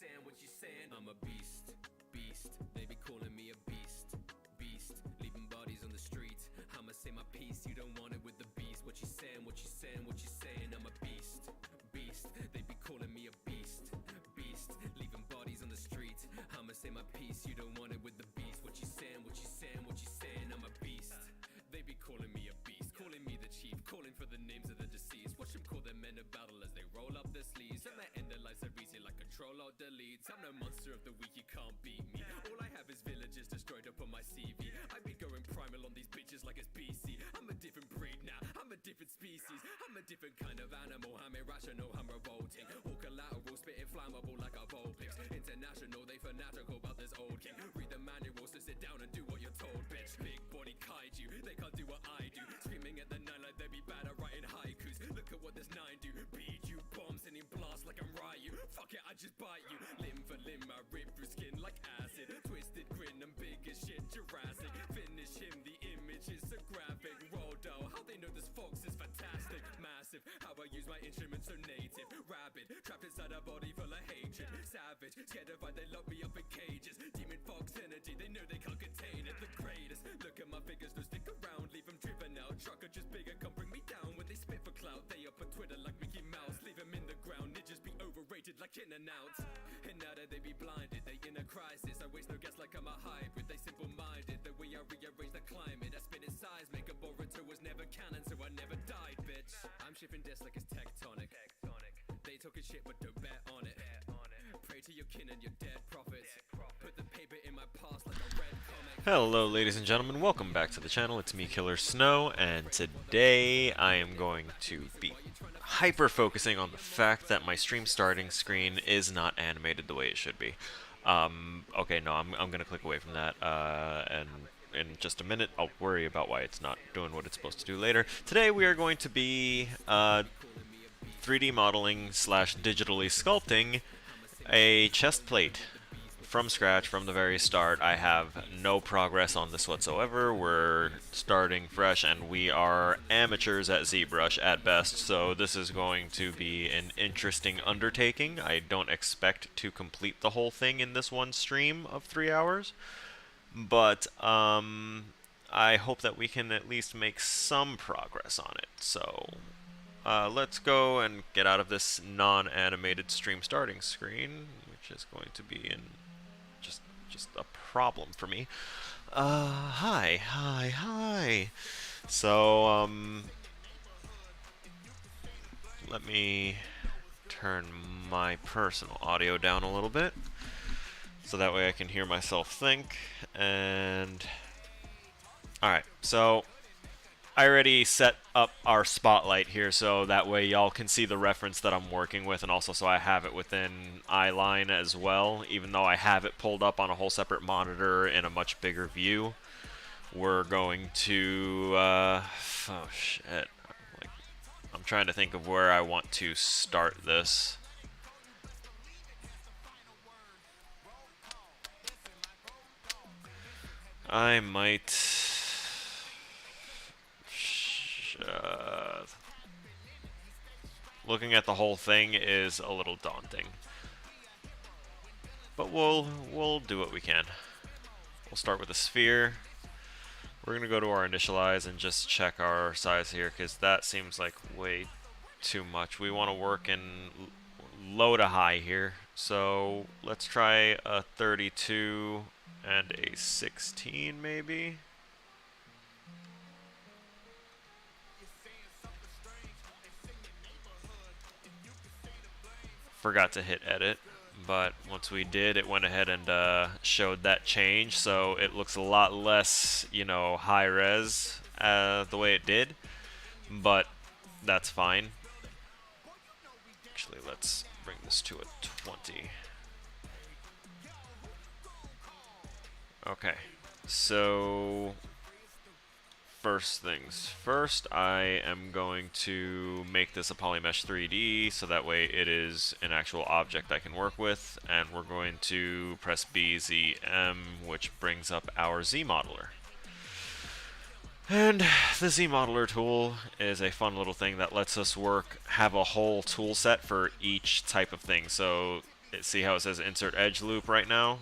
saying, what you saying? I'm a beast, beast. They be calling me a beast, beast. Leaving bodies on the street. I'ma say my piece. You don't want it with the beast. What you saying? What you saying? What you saying? I'm a beast, beast. They be calling me a beast, beast. Leaving bodies on the street. I'ma say my piece. You don't want it with the beast. What you saying? What you saying? What you saying? I'm a beast. They be calling me a beast, calling me the chief, calling for the names of the deceased. Watch them call their men to battle as they roll up their sleeves, and they end their lives so easy like control or deletes. I'm no monster of the week, you can't beat me. All I have is villages destroyed up on my CV. I be going primal on these bitches like it's BC. I'm a different breed now, I'm a different species. I'm a different kind of animal, I'm irrational, I'm revolting. All collateral, spitting flammable like a Volpix. International, they fanatical about this old king. Read the manual, so sit down and do what you're told, bitch. Big body kaiju, they can't do what I do. Screaming at the night like they be bad at writing haikus. Look at what this 9 do. Beat you, bomb, sending blast like I'm Ryu. Fuck it, I just bite you. Limb for limb, I rip through skin like acid. Twisted grin, I'm big as shit, Jurassic. Finish him, the image is so graphic. Roldo, how they know this fox is fantastic. Massive, how I use my instrument so native. Rabid, trapped inside a body full of hatred. Savage, scared of why they lock me up in cages. Demon fox energy, they know they can't contain it. The greatest, look at my figures, no stick around. Leave them driven out, trucker just bigger, come bring me down. When they spit for clout, they up on Twitter like Mickey Mouse. Leave them in the ground, ninjas be overrated like in and out. And now that they be blinded, they in a crisis. I waste no gas like I'm a hybrid, they simple-minded. The way I rearrange the climate, I spit in seismic. A Boruto was never canon, so I never died, bitch. I'm shifting desks like it's tectonic. They talking shit but don't bet on it. Pray to your kin and your dead prophets. Put the paper in my past like a red comic. Hello ladies and gentlemen, welcome back to the channel. It's me, Killer Snow, and today I am going to be hyper-focusing on the fact that my stream starting screen is not animated the way it should be. Okay, no, I'm going to click away from that, and in just a minute I'll worry about why it's not doing what it's supposed to do later. Today we are going to be 3D modeling / digitally sculpting a chest plate from scratch from the very start. I have no progress on this whatsoever. We're starting fresh and we are amateurs at ZBrush at best, so this is going to be an interesting undertaking. I don't expect to complete the whole thing in this one stream of 3 hours, but I hope that we can at least make some progress on it. So let's go and get out of this non-animated stream starting screen, which is going to be in just a problem for me. Hi. So, let me turn my personal audio down a little bit, so that way I can hear myself think, and alright, so I already set up our spotlight here so that way y'all can see the reference that I'm working with, and also so I have it within eye line as well, even though I have it pulled up on a whole separate monitor in a much bigger view. We're going to, oh shit, I'm trying to think of where I want to start this. I might... looking at the whole thing is a little daunting, but we'll do what we can. We'll start with a sphere. We're gonna go to our initialize and just check our size here, because that seems like way too much. We want to work in low to high here, so let's try a 32 and a 16 maybe. Forgot to hit edit, but once we did, it went ahead and showed that change, so it looks a lot less, you know, high res the way it did, but that's fine. Actually, let's bring this to a 20. Okay, so first things first, I am going to make this a Polymesh 3D, so that way it is an actual object I can work with, and we're going to press BZM, which brings up our Z modeler. And the Z modeler tool is a fun little thing that lets us have a whole tool set for each type of thing. So See how it says insert edge loop right now?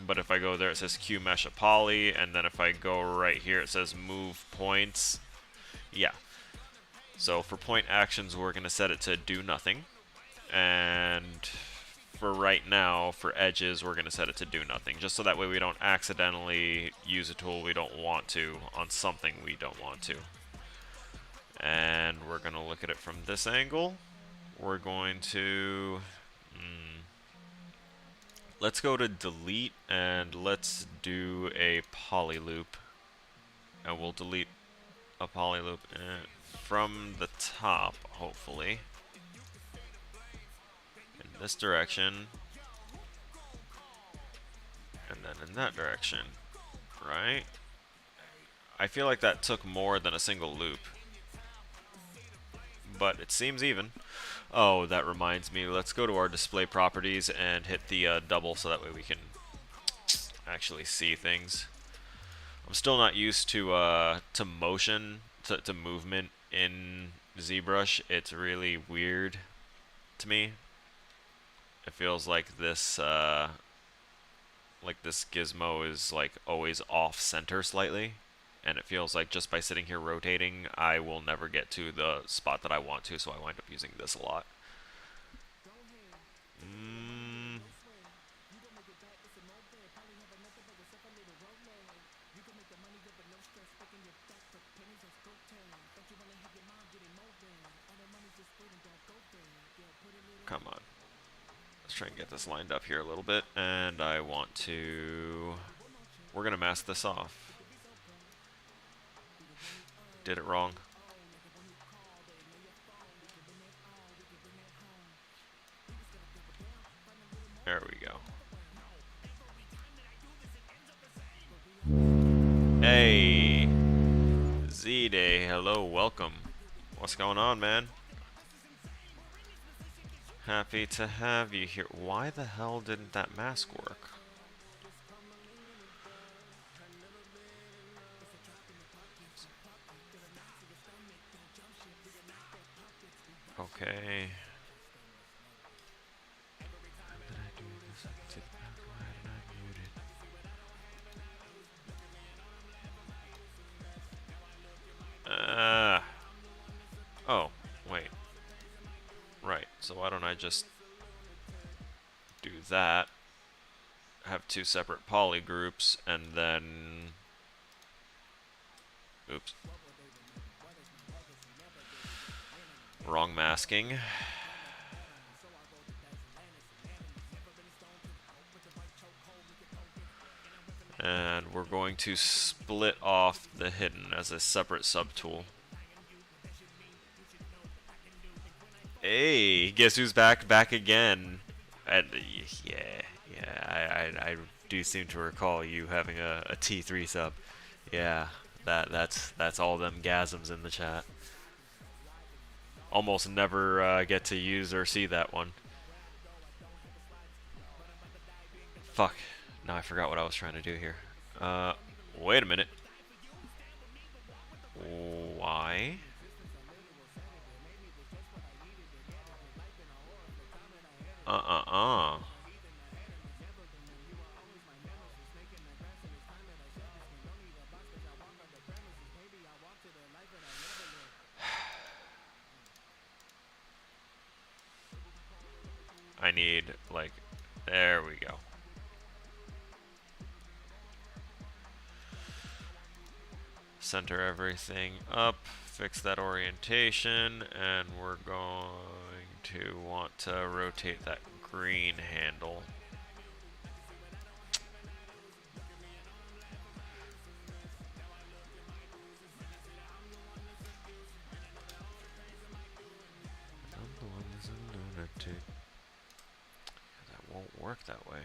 But if I go there, it says Q mesh a poly, and then if I go right here, it says move points. Yeah. So for point actions, we're going to set it to do nothing. And for right now, for edges, we're going to set it to do nothing, just so that way we don't accidentally use a tool we don't want to on something we don't want to. And we're going to look at it from this angle. We're going to... let's go to delete, and let's do a poly loop. And we'll delete a poly loop from the top, hopefully. In this direction. And then in that direction. Right? I feel like that took more than a single loop. But it seems even. Oh, that reminds me. Let's go to our display properties and hit the double so that way we can actually see things. I'm still not used to motion, to movement in ZBrush. It's really weird to me. It feels like this gizmo is like always off center slightly. And it feels like just by sitting here rotating, I will never get to the spot that I want to, so I wind up using this a lot. Come on. Let's try and get this lined up here a little bit, and I want to... We're going to mask this off. Did it wrong. There we go. Hey! Z-Day, hello, welcome. What's going on, man? Happy to have you here. Why the hell didn't that mask work? Okay. Oh, wait. Right, so why don't I just do that, have two separate poly groups, and then... Oops. Wrong masking. And we're going to split off the hidden as a separate subtool. Hey, guess who's back? Back again. I do seem to recall you having a T3 sub. Yeah, that's all them gasms in the chat. Almost never get to use or see that one. Fuck. Now I forgot what I was trying to do here. Wait a minute. Why? I need, like, there we go. Center everything up, fix that orientation, and we're going to want to rotate that green handle. That won't work that way.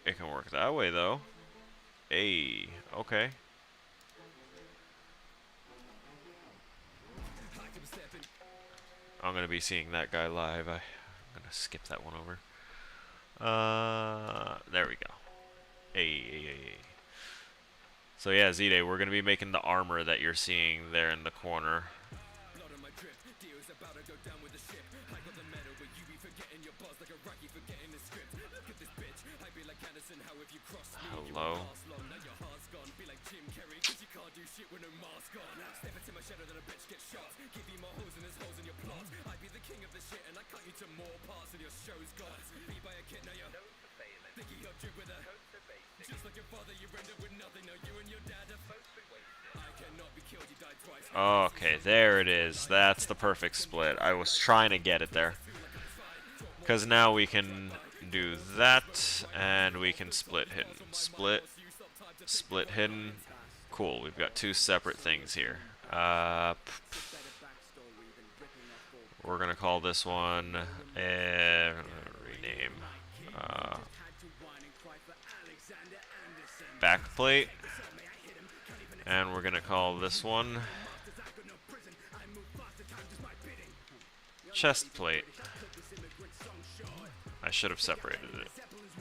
It can work that way, though. Hey, okay. I'm going to be seeing that guy live. I'm going to skip that one over. There we go. Hey. So yeah, Z-Day, we're going to be making the armor that you're seeing there in the corner. Hello. Okay, there it is. That's the perfect split. I was trying to get it there. Because now we can do that, and we can split hidden. Split, split hidden. Cool, we've got two separate things here. We're going to call this one, rename, backplate. And we're going to call this one chest plate. I should have separated it.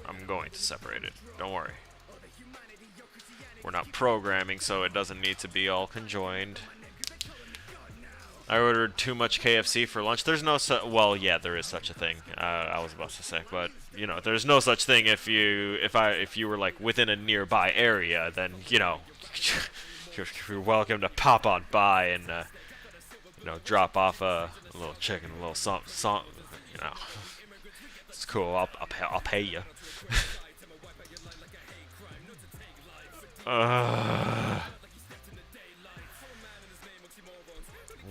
I'm going to separate it. Don't worry. We're not programming, so it doesn't need to be all conjoined. I ordered too much KFC for lunch. There's no well, yeah, there is such a thing. I was about to say, but you know, there's no such thing if you were like within a nearby area, then you know, you're welcome to pop on by and you know, drop off a little chicken, a little something, you know. It's cool. I'll pay you.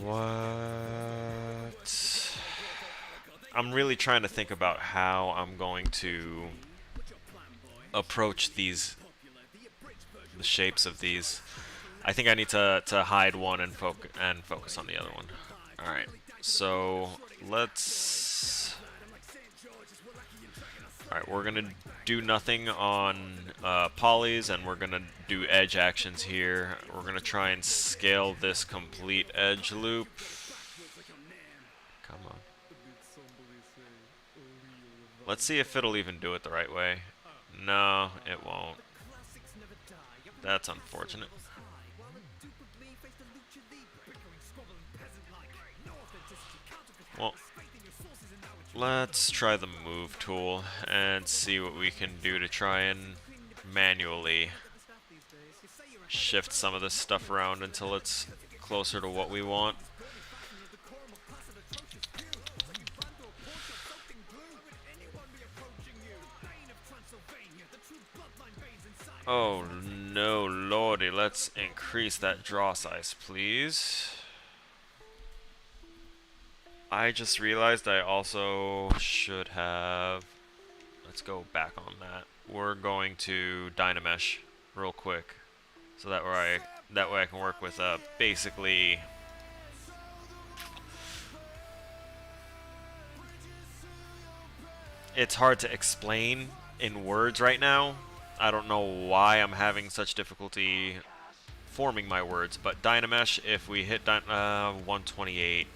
What? I'm really trying to think about how I'm going to approach the shapes of these. I think I need to hide one and focus on the other one. All right. So let's. All right, we're gonna do nothing on polys, and we're gonna do edge actions here. We're gonna try and scale this complete edge loop. Come on. Let's see if it'll even do it the right way. No, it won't. That's unfortunate. Well, let's try the move tool and see what we can do to try and manually shift some of this stuff around until it's closer to what we want. Oh no, lordy, let's increase that draw size, please. I just realized I also should have, let's go back on that. We're going to Dynamesh real quick, so that way I can work with basically it's hard to explain in words right now. I don't know why I'm having such difficulty forming my words, but Dynamesh, if we hit 128.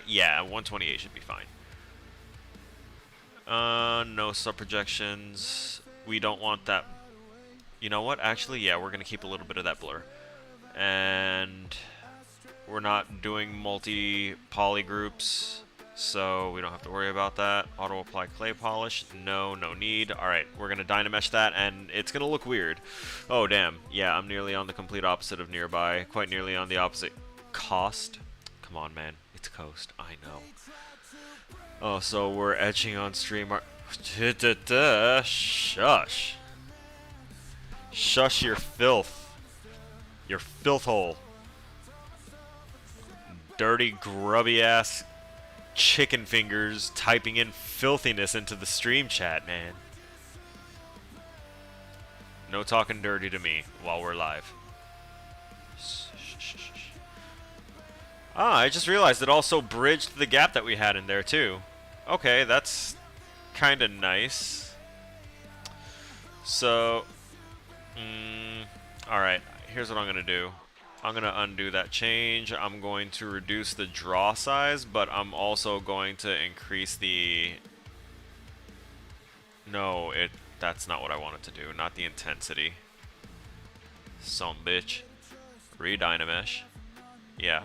Yeah, 128 should be fine. No subprojections. We don't want that. You know what? Actually, yeah, we're gonna keep a little bit of that blur. And we're not doing multi-poly groups, so we don't have to worry about that. Auto apply clay polish. No need. Alright, we're gonna Dynamesh that, and it's gonna look weird. Oh, damn. Yeah, I'm nearly on the complete opposite of nearby. Quite nearly on the opposite cost. Come on, man. It's coast. I know. Oh, so we're edging on stream. Shush. Shush your filth. Your filth hole. Dirty, grubby ass chicken fingers typing in filthiness into the stream chat, man. No talking dirty to me while we're live. Ah, I just realized it also bridged the gap that we had in there too. Okay, that's kind of nice. So, alright, here's what I'm going to do. I'm going to undo that change. I'm going to reduce the draw size, but I'm also going to increase the... No, that's not what I wanted to do. Not the intensity. Some bitch. Re-Dynamesh. Yeah.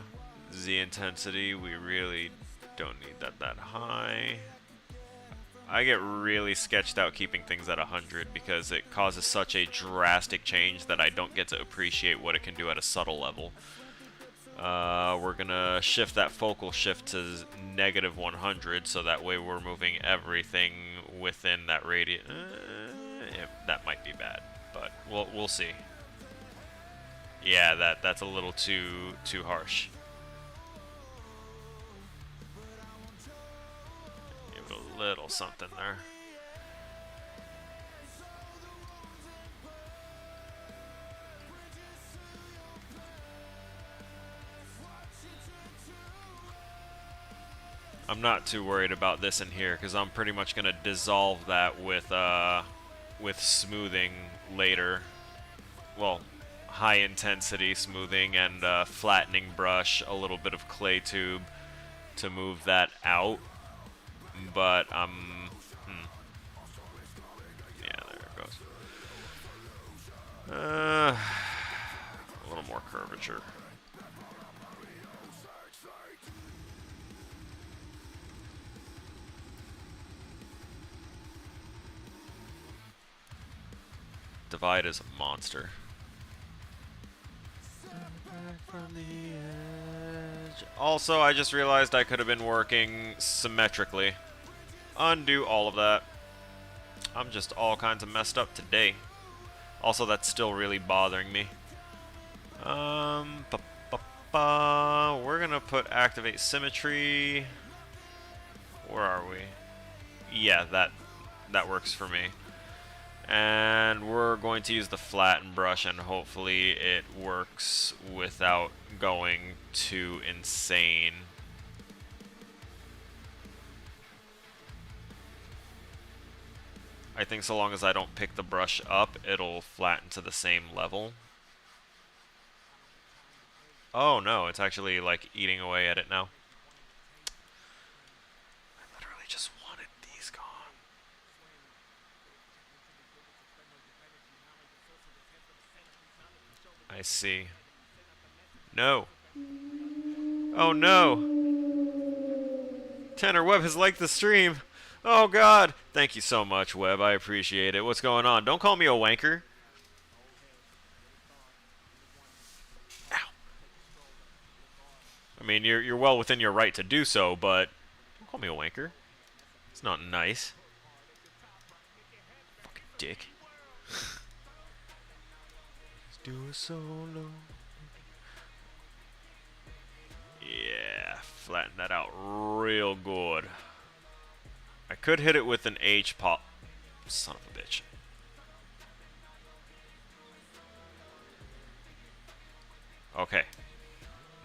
Z intensity, we really don't need that high. I get really sketched out keeping things at 100 because it causes such a drastic change that I don't get to appreciate what it can do at a subtle level. We're gonna shift that focal shift to negative 100 so that way we're moving everything within that radius. That might be bad, but we'll see. Yeah, that's a little too harsh. Give it a little something there. I'm not too worried about this in here because I'm pretty much gonna dissolve that with smoothing later. Well, high intensity smoothing and flattening brush, a little bit of clay tube to move that out. But yeah, there it goes. A little more curvature. Divide is a monster. From the edge. Also, I just realized I could have been working symmetrically. Undo all of that. I'm just all kinds of messed up today. Also, that's still really bothering me. We're gonna put activate symmetry. Where are we? Yeah, that works for me. And we're going to use the flatten brush, and hopefully it works without going too insane. I think so long as I don't pick the brush up, it'll flatten to the same level. Oh no, it's actually like eating away at it now. I literally just wanted these gone. I see. No. Oh no. Tanner Webb has liked the stream. Oh god. Thank you so much, Webb. I appreciate it. What's going on? Don't call me a wanker. Ow. I mean, you're well within your right to do so, but don't call me a wanker. It's not nice. Fucking dick. Do a solo. Yeah, flatten that out real good. I could hit it with an H pop. Son of a bitch. Okay.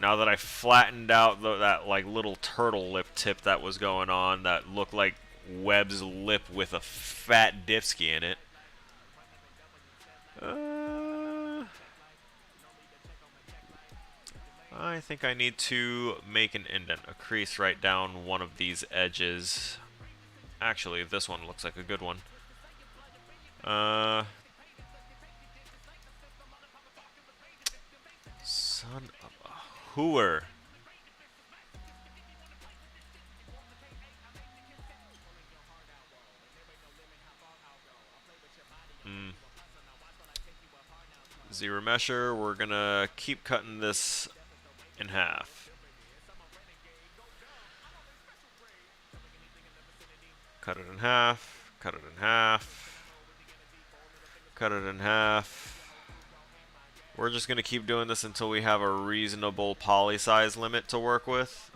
Now that I flattened out that like little turtle lip tip that was going on, that looked like Webb's lip with a fat dipsky in it. I think I need to make an indent, a crease right down one of these edges. Actually, this one looks like a good one. Son of a hooer. ZBrush, we're gonna keep cutting this in half. Cut it in half, cut it in half, cut it in half. We're just gonna keep doing this until we have a reasonable poly size limit to work with.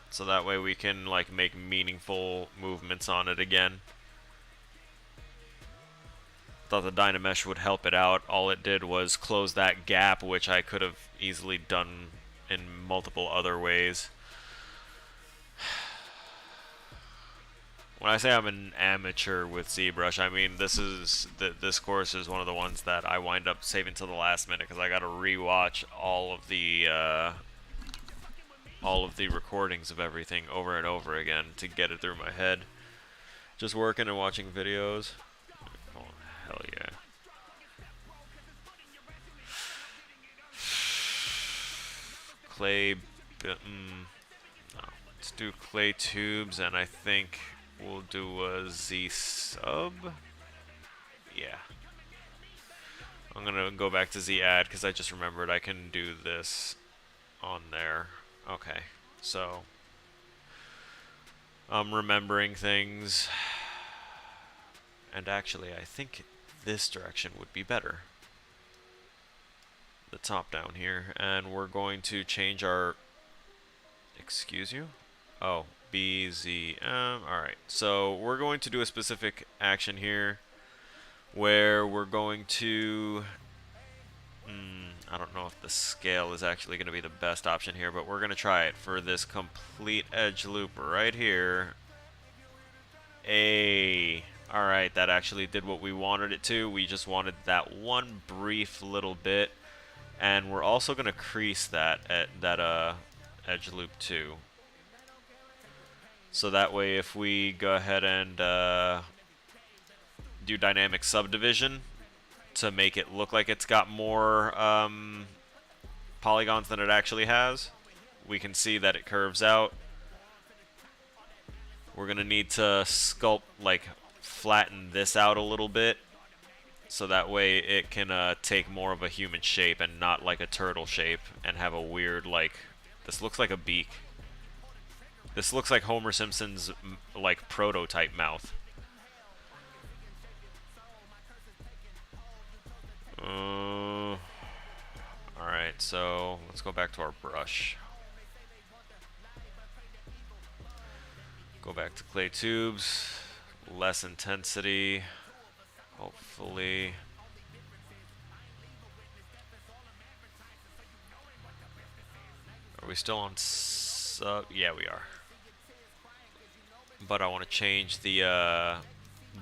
So that way we can like make meaningful movements on it again. Thought the Dynamesh would help it out. All it did was close that gap, which I could have easily done in multiple other ways. When I say I'm an amateur with ZBrush, I mean this course is one of the ones that I wind up saving till the last minute because I got to rewatch all of the recordings of everything over and over again to get it through my head. Just working and watching videos. Oh, hell yeah. clay. No, let's do clay tubes, and I think we'll do a Z sub. Yeah. I'm gonna go back to Z add because I just remembered I can do this on there. Okay, so I'm remembering things, and actually I think this direction would be better. The top down here, and we're going to change our, excuse you? Oh, BZM. Alright, so we're going to do a specific action here where we're going to, I don't know if the scale is actually going to be the best option here, but we're going to try it for this complete edge loop right here. Alright, that actually did what we wanted it to. We just wanted that one brief little bit. And we're also going to crease that at that edge loop too. So that way if we go ahead and do dynamic subdivision to make it look like it's got more polygons than it actually has, we can see that it curves out. We're going to need to sculpt, like, flatten this out a little bit, so that way it can take more of a human shape and not like a turtle shape and have a weird, like, this looks like a beak. This looks like Homer Simpson's, like, prototype mouth. Alright, so let's go back to our brush. Go back to clay tubes, less intensity. Hopefully. Are we still on sub? Yeah, we are. But I want to change the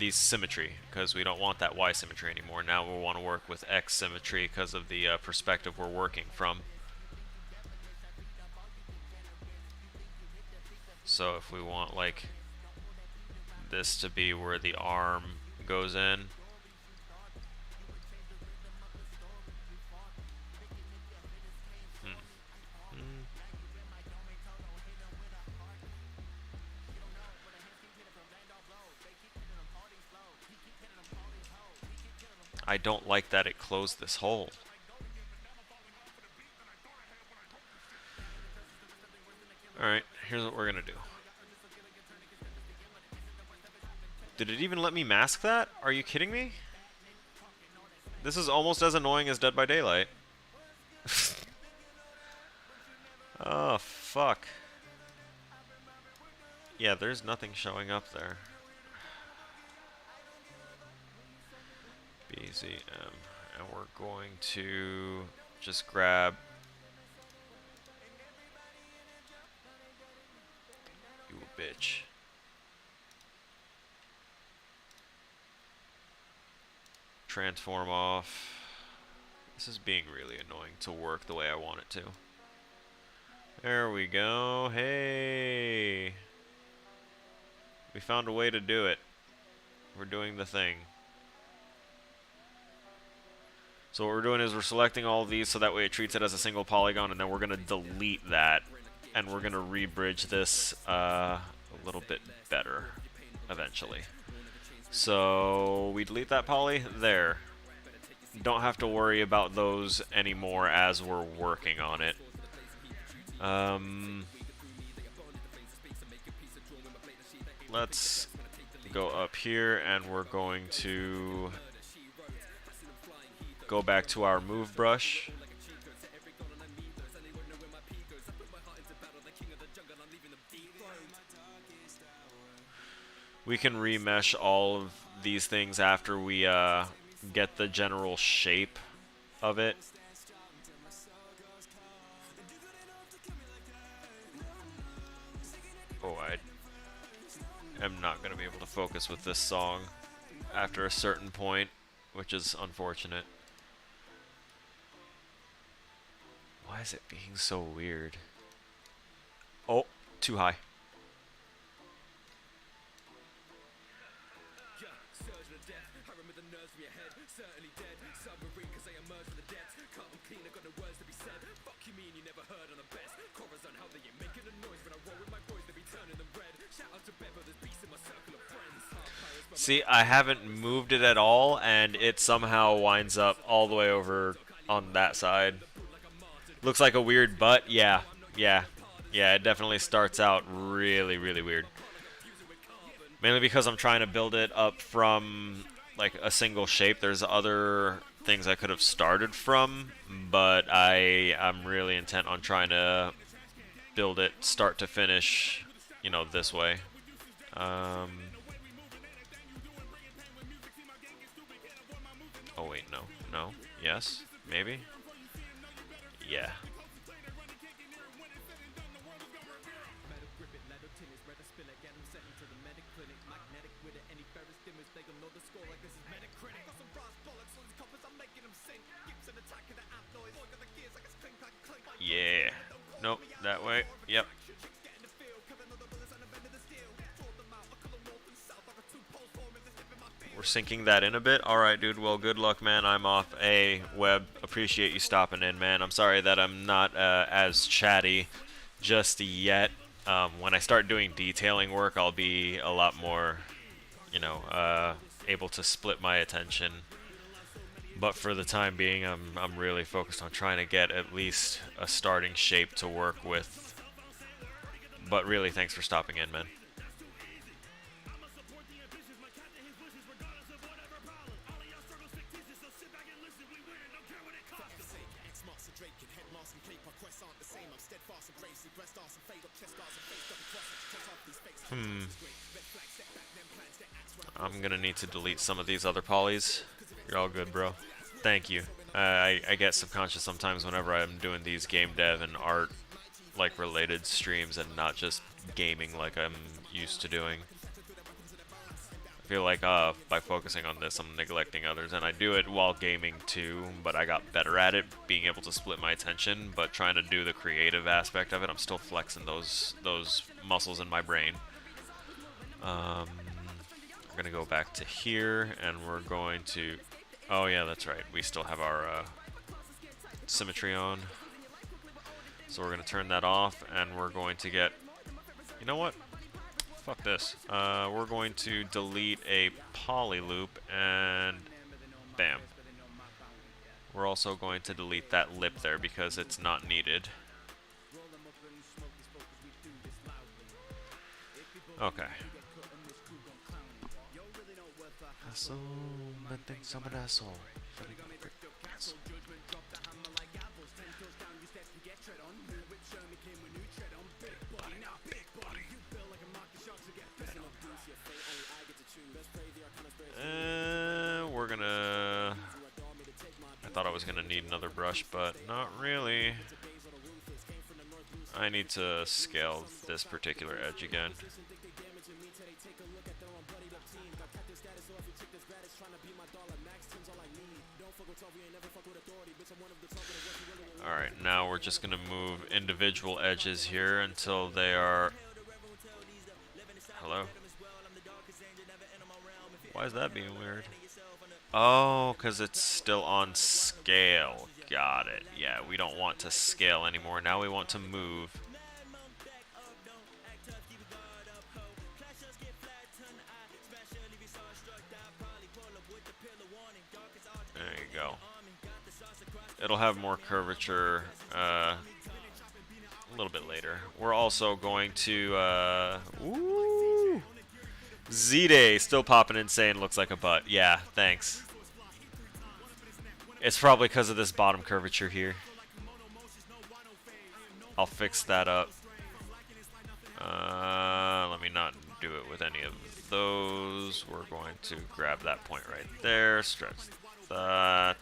symmetry because we don't want that Y symmetry anymore. Now we want to work with X symmetry because of the perspective we're working from. So if we want like this to be where the arm goes in. I don't like that it closed this hole. Alright, here's what we're gonna do. Did it even let me mask that? Are you kidding me? This is almost as annoying as Dead by Daylight. Oh, fuck. Yeah, there's nothing showing up there. BZM. And we're going to just grab... You bitch. Transform off. This is being really annoying to work the way I want it to. There we go. Hey! We found a way to do it. We're doing the thing. So what we're doing is we're selecting all of these so that way it treats it as a single polygon, and then we're going to delete that, and we're going to rebridge this a little bit better eventually. So we delete that poly there. Don't have to worry about those anymore as we're working on it. Let's go up here and we're going to go back to our move brush. We can remesh all of these things after we get the general shape of it. Oh, I am not going to be able to focus with this song after a certain point, which is unfortunate. Why is it being so weird? Oh, too high. See, I haven't moved it at all, and it somehow winds up all the way over on that side. Looks like a weird butt. Yeah, yeah, yeah, it definitely starts out really, really weird. Mainly because I'm trying to build it up from like a single shape. There's other things I could have started from, but I'm really intent on trying to build it start to finish, you know, this way. Oh wait, no, yes, maybe, yeah. Yeah. Nope, that way. Yep. We're syncing that in a bit. Alright, dude. Well, good luck, man. I'm off. Web, appreciate you stopping in, man. I'm sorry that I'm not as chatty just yet. When I start doing detailing work, I'll be a lot more, you know, able to split my attention. But for the time being, I'm really focused on trying to get at least a starting shape to work with. But really, thanks for stopping in, man. I'm gonna need to delete some of these other polys. You're all good, bro. Thank you. I get subconscious sometimes whenever I'm doing these game dev and art like related streams and not just gaming like I'm used to doing. I feel like by focusing on this I'm neglecting others, and I do it while gaming too, but I got better at it, being able to split my attention, but trying to do the creative aspect of it, I'm still flexing those muscles in my brain. We're gonna go back to here and we're going to, oh yeah, that's right, we still have our symmetry on. So we're going to turn that off, and we're going to get, you know what? Fuck this. We're going to delete a poly loop, and bam. We're also going to delete that lip there because it's not needed. Okay. We're gonna... I thought I was gonna need another brush, but not really. I need to scale this particular edge again. Alright, now we're just gonna move individual edges here until they are... Hello? Why is that being weird? Oh, because it's still on scale. Got it. Yeah, we don't want to scale anymore. Now we want to move. There you go. It'll have more curvature a little bit later. We're also going to... Woo! Z-Day still popping insane, looks like a butt. Yeah, thanks. It's probably because of this bottom curvature here. I'll fix that up. Let me not do it with any of those. We're going to grab that point right there, stretch that.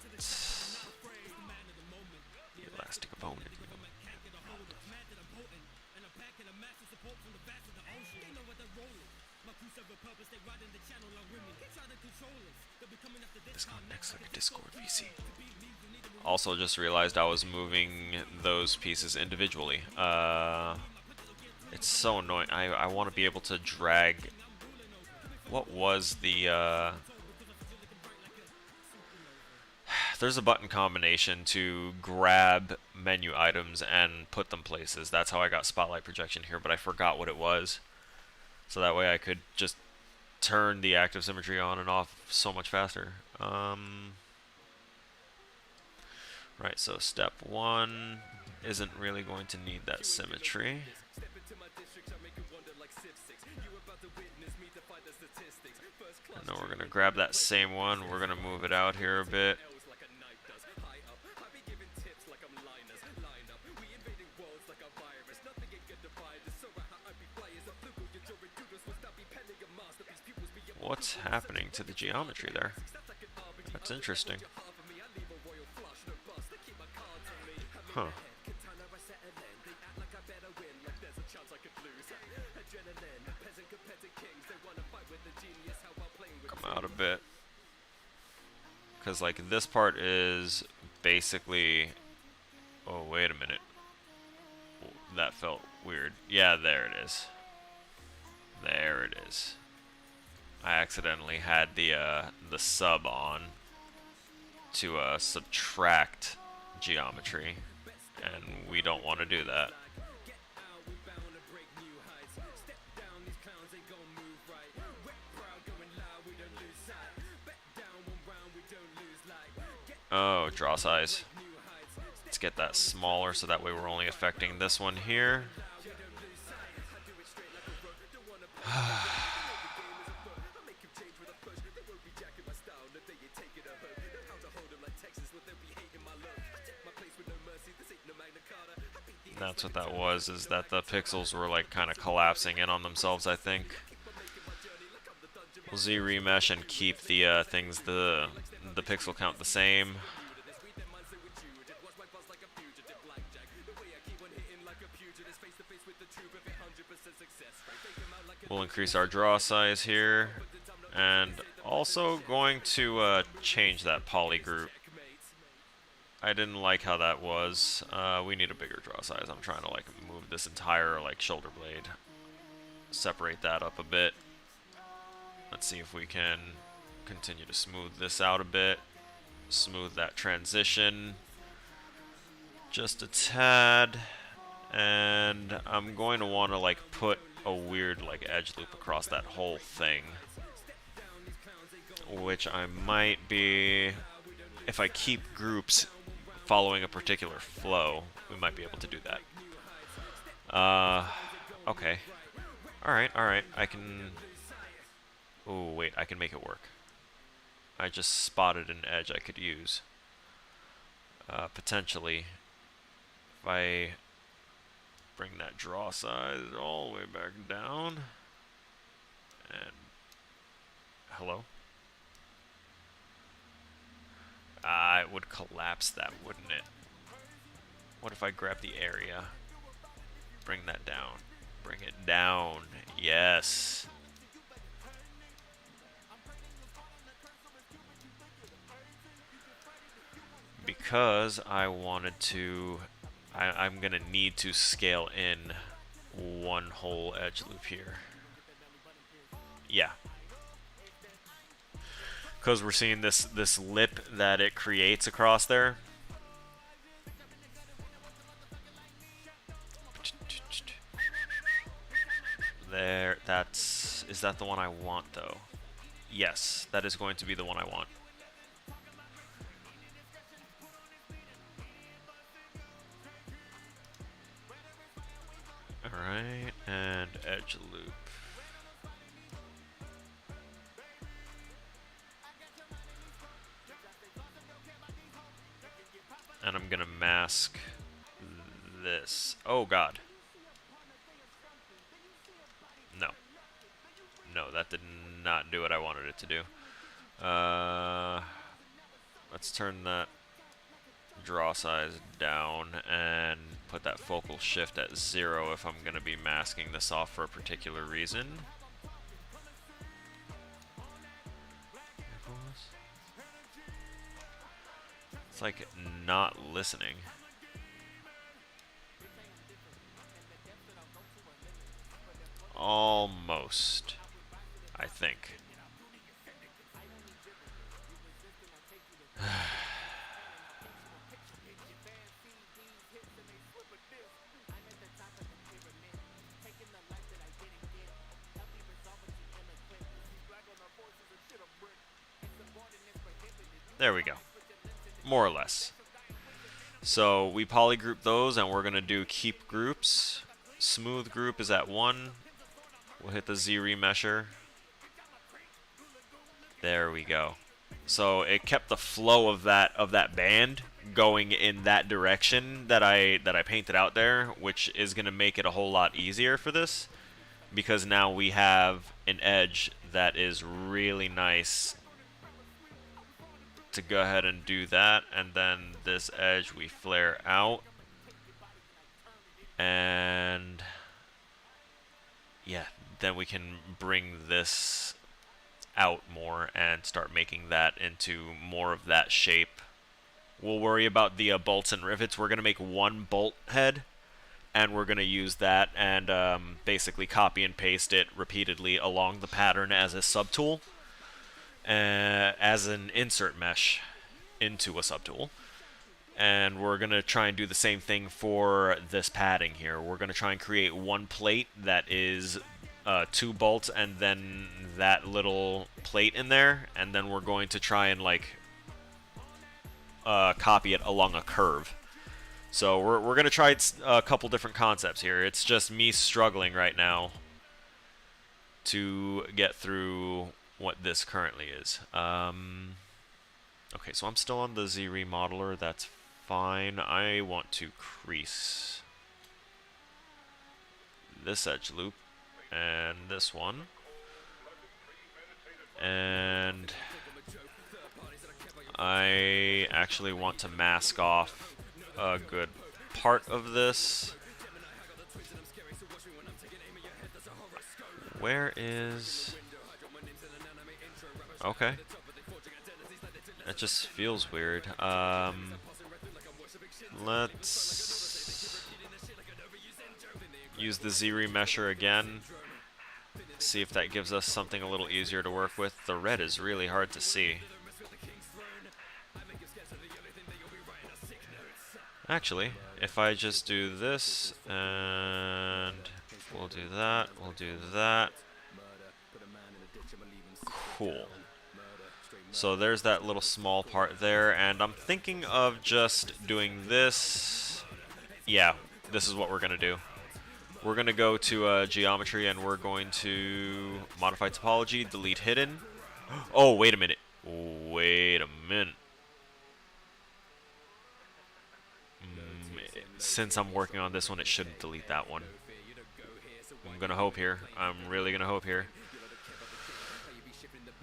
Elastic opponent. Next like a Discord VC. Also just realized I was moving those pieces individually. It's so annoying. I want to be able to drag... What was the... There's a button combination to grab menu items and put them places. That's how I got spotlight projection here, but I forgot what it was. So that way I could just turn the active symmetry on and off so much faster. Right, so step 1 isn't really going to need that symmetry. And then we're going to grab that same one, we're going to move it out here a bit. What's happening to the geometry there? That's interesting. Huh. Come out a bit. Because, like, this part is basically... Oh, wait a minute. That felt weird. Yeah, there it is. There it is. I accidentally had the sub on to subtract geometry, and we don't want to do that. Oh, draw size. Let's get that smaller so that way we're only affecting this one here. That's what that was, is that the pixels were like kind of collapsing in on themselves, I think. We'll Z-remesh and keep the things, the pixel count the same. We'll increase our draw size here, and also going to change that poly group. I didn't like how that was. We need a bigger draw size. I'm trying to like move this entire like shoulder blade, separate that up a bit. Let's see if we can continue to smooth this out a bit, smooth that transition just a tad, and I'm going to want to like put a weird like edge loop across that whole thing, which I might be, if I keep groups following a particular flow, we might be able to do that. Okay. Alright, I can... Oh, wait, I can make it work. I just spotted an edge I could use. Potentially, if I bring that draw size all the way back down, and... Hello? It would collapse that, wouldn't it? What if I grab the area? Bring that down. Bring it down. Yes. Because I wanted to... I'm going to need to scale in one whole edge loop here. Yeah. Because we're seeing this lip that it creates across there. There, is that the one I want though? Yes, that is going to be the one I want. Alright, and edge loop. And I'm gonna mask this. Oh god. No. No, that did not do what I wanted it to do. Let's turn that draw size down and put that focal shift at 0 if I'm gonna be masking this off for a particular reason. It's like not listening. Almost, I think. There we go. More or less. So we polygroup those, and we're going to do keep groups. Smooth group is at 1. We'll hit the Z remesher. There we go. So it kept the flow of that band going in that direction that I painted out there, which is going to make it a whole lot easier for this, because now we have an edge that is really nice to go ahead and do that. And then this edge we flare out, and yeah, then we can bring this out more and start making that into more of that shape. We'll worry about the bolts and rivets. We're going to make one bolt head, and we're going to use that and basically copy and paste it repeatedly along the pattern as a subtool, as an insert mesh into a subtool. And we're going to try and do the same thing for this padding here. We're going to try and create one plate that is 2 bolts and then that little plate in there, and then we're going to try and like copy it along a curve. So we're going to try a couple different concepts here. It's just me struggling right now to get through what this currently is. Okay, so I'm still on the Z remodeler. That's fine. I want to crease this edge loop and this one, and I actually want to mask off a good part of this. Where is... Okay. It just feels weird. Let's use the Z remesher again. See if that gives us something a little easier to work with. The red is really hard to see. Actually, if I just do this, and we'll do that, we'll do that. Cool. So there's that little small part there, and I'm thinking of just doing this. Yeah, this is what we're going to do. We're going to go to geometry, and we're going to modify topology, delete hidden. Oh, wait a minute. Wait a minute. Since I'm working on this one, it shouldn't delete that one. I'm going to hope here. I'm really going to hope here.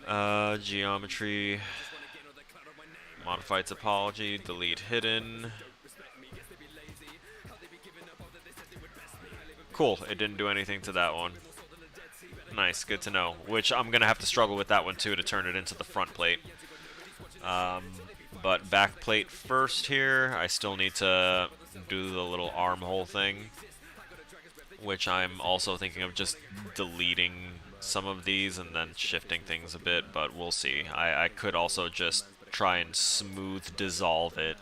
Geometry, modify topology, delete hidden. Cool, it didn't do anything to that one. Nice, good to know. Which I'm going to have to struggle with that one too to turn it into the front plate. But back plate first here. I still need to do the little armhole thing, which I'm also thinking of just deleting some of these and then shifting things a bit, but we'll see. I could also just try and smooth dissolve it,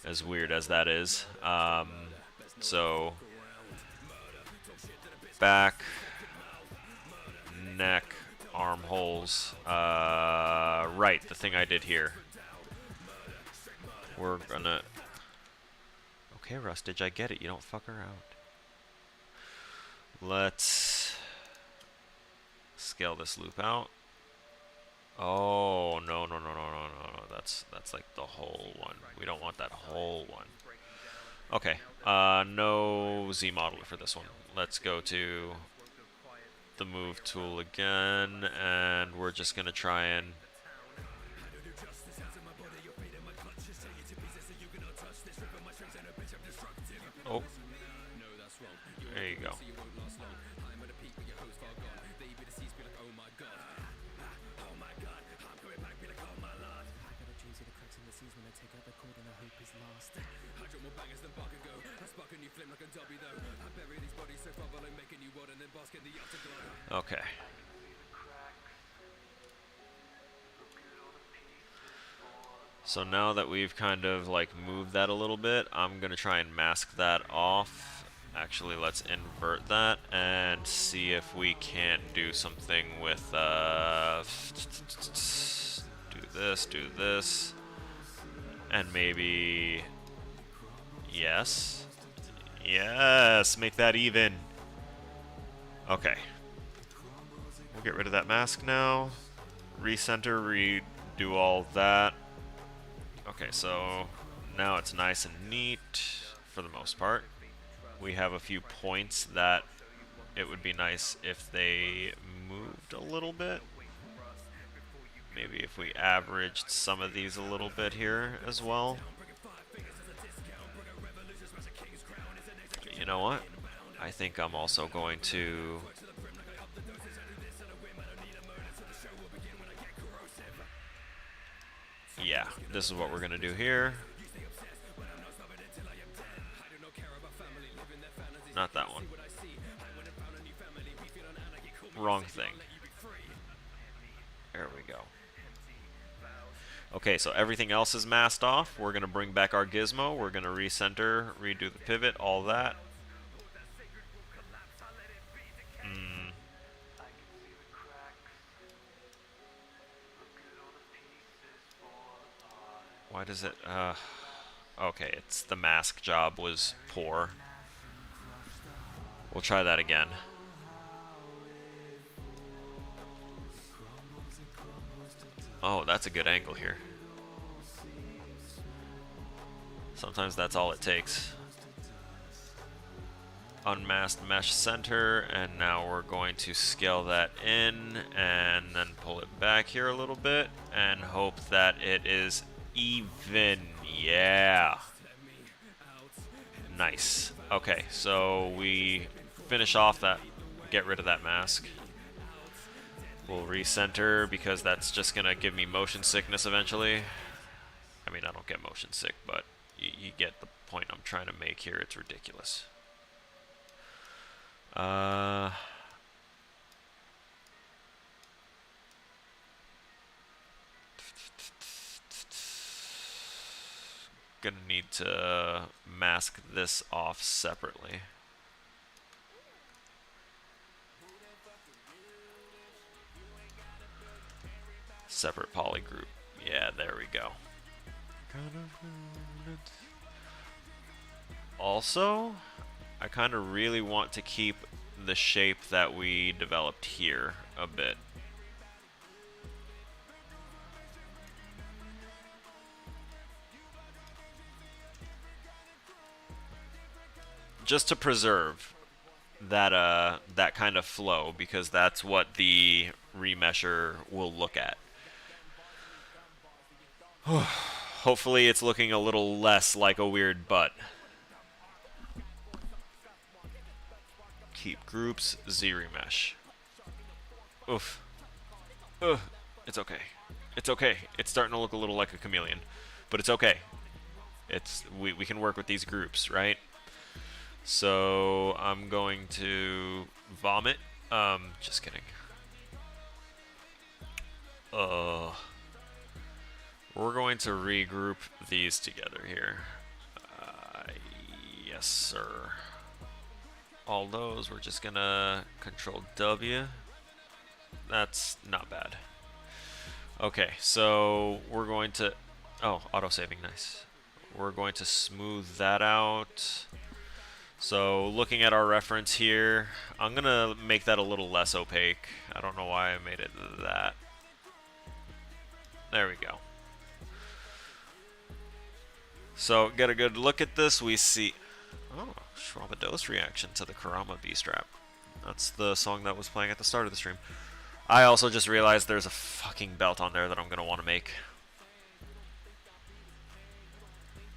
as weird as that is. So back, neck, armholes, right, the thing I did here. We're gonna... Okay, Rustage, I get it. You don't fuck around. Let's scale this loop out. Oh, no. That's like the whole one. We don't want that whole one. Okay, no Z modeler for this one. Let's go to the move tool again, and we're just gonna try and... Oh, there you go. Okay. So now that we've kind of like moved that a little bit, I'm gonna try and mask that off. Actually, let's invert that and see if we can't do something with do this, and maybe, yes, yes, make that even. Okay, we'll get rid of that mask now, recenter, redo all that. Okay, so now it's nice and neat for the most part. We have a few points that it would be nice if they moved a little bit. Maybe if we averaged some of these a little bit here as well. You know what? I think I'm also going to... Yeah, this is what we're going to do here. Not that one. Wrong thing. There we go. Okay, so everything else is masked off. We're going to bring back our gizmo. We're going to recenter, redo the pivot, all that. Why does it... okay, it's the mask job was poor. We'll try that again. Oh, that's a good angle here. Sometimes that's all it takes. Unmasked mesh center, and now we're going to scale that in and then pull it back here a little bit and hope that it is even. Yeah. Nice. Okay, so we finish off that, get rid of that mask. We'll recenter because that's just gonna give me motion sickness eventually. I mean, I don't get motion sick, but you get the point I'm trying to make here. It's ridiculous. Gonna need to mask this off separately. Separate poly group. Yeah, there we go. Also, I kind of really want to keep the shape that we developed here a bit. Just to preserve that that kind of flow, because that's what the remesher will look at. Hopefully it's looking a little less like a weird butt. Keep groups, Z-remesh. Oof. Ugh. It's okay. It's okay. It's starting to look a little like a chameleon. But it's okay. We can work with these groups, right? So I'm going to vomit. Just kidding. We're going to regroup these together here. Yes, sir. All those, we're just gonna Control W. That's not bad. Okay, so we're going to... Oh, auto-saving, nice. We're going to smooth that out. So looking at our reference here, I'm gonna make that a little less opaque. I don't know why I made it that. There we go. So get a good look at this. We see, oh, Shrabados reaction to the Kurama B-strap. That's the song that was playing at the start of the stream. I also just realized there's a fucking belt on there that I'm gonna want to make.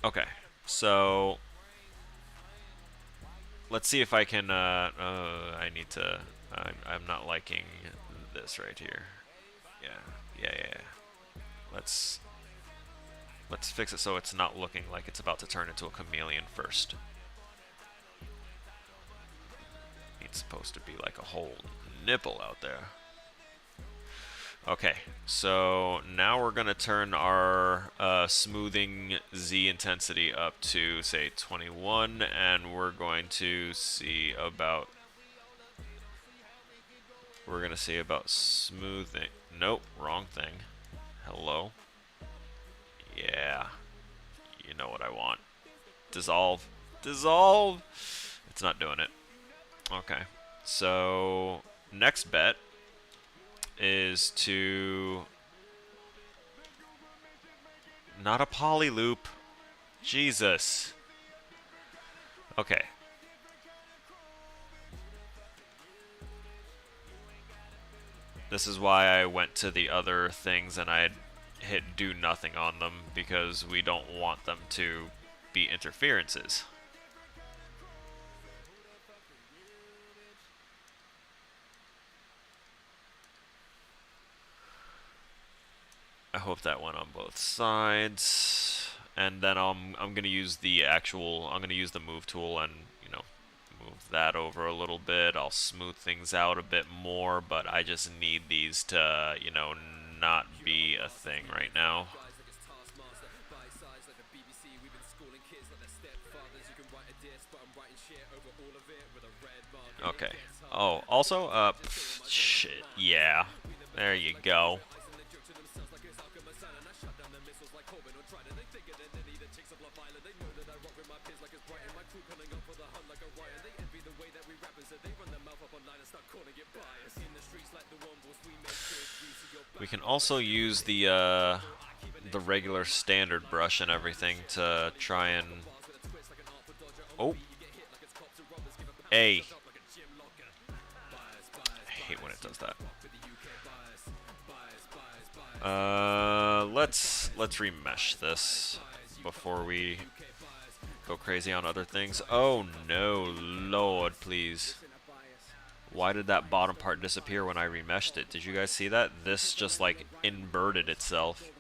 Okay, so let's see if I can. I need to. I'm not liking this right here. Yeah. Let's fix it so it's not looking like it's about to turn into a chameleon first. It's supposed to be like a whole nipple out there. Okay, so now we're going to turn our smoothing Z intensity up to, say, 21, and we're going to see about... We're going to see about smoothing... Nope, wrong thing. Hello? Yeah. You know what I want. Dissolve. Dissolve! It's not doing it. Okay. So, next bet is to... Not a poly loop. Jesus. Okay. This is why I went to the other things and I hit do nothing on them, because we don't want them to be interferences. I hope that went on both sides. And then I'm gonna use the move tool and, you know, move that over a little bit. I'll smooth things out a bit more, but I just need these to, you know, not be a thing right now. Okay. Oh, also, shit, yeah. There you go. We can also use the regular standard brush and everything to try and... Oh! Hey! I hate when it does that. Let's remesh this before we go crazy on other things. Oh no, Lord, please. Why did that bottom part disappear when I remeshed it? Did you guys see that? This just like inverted itself.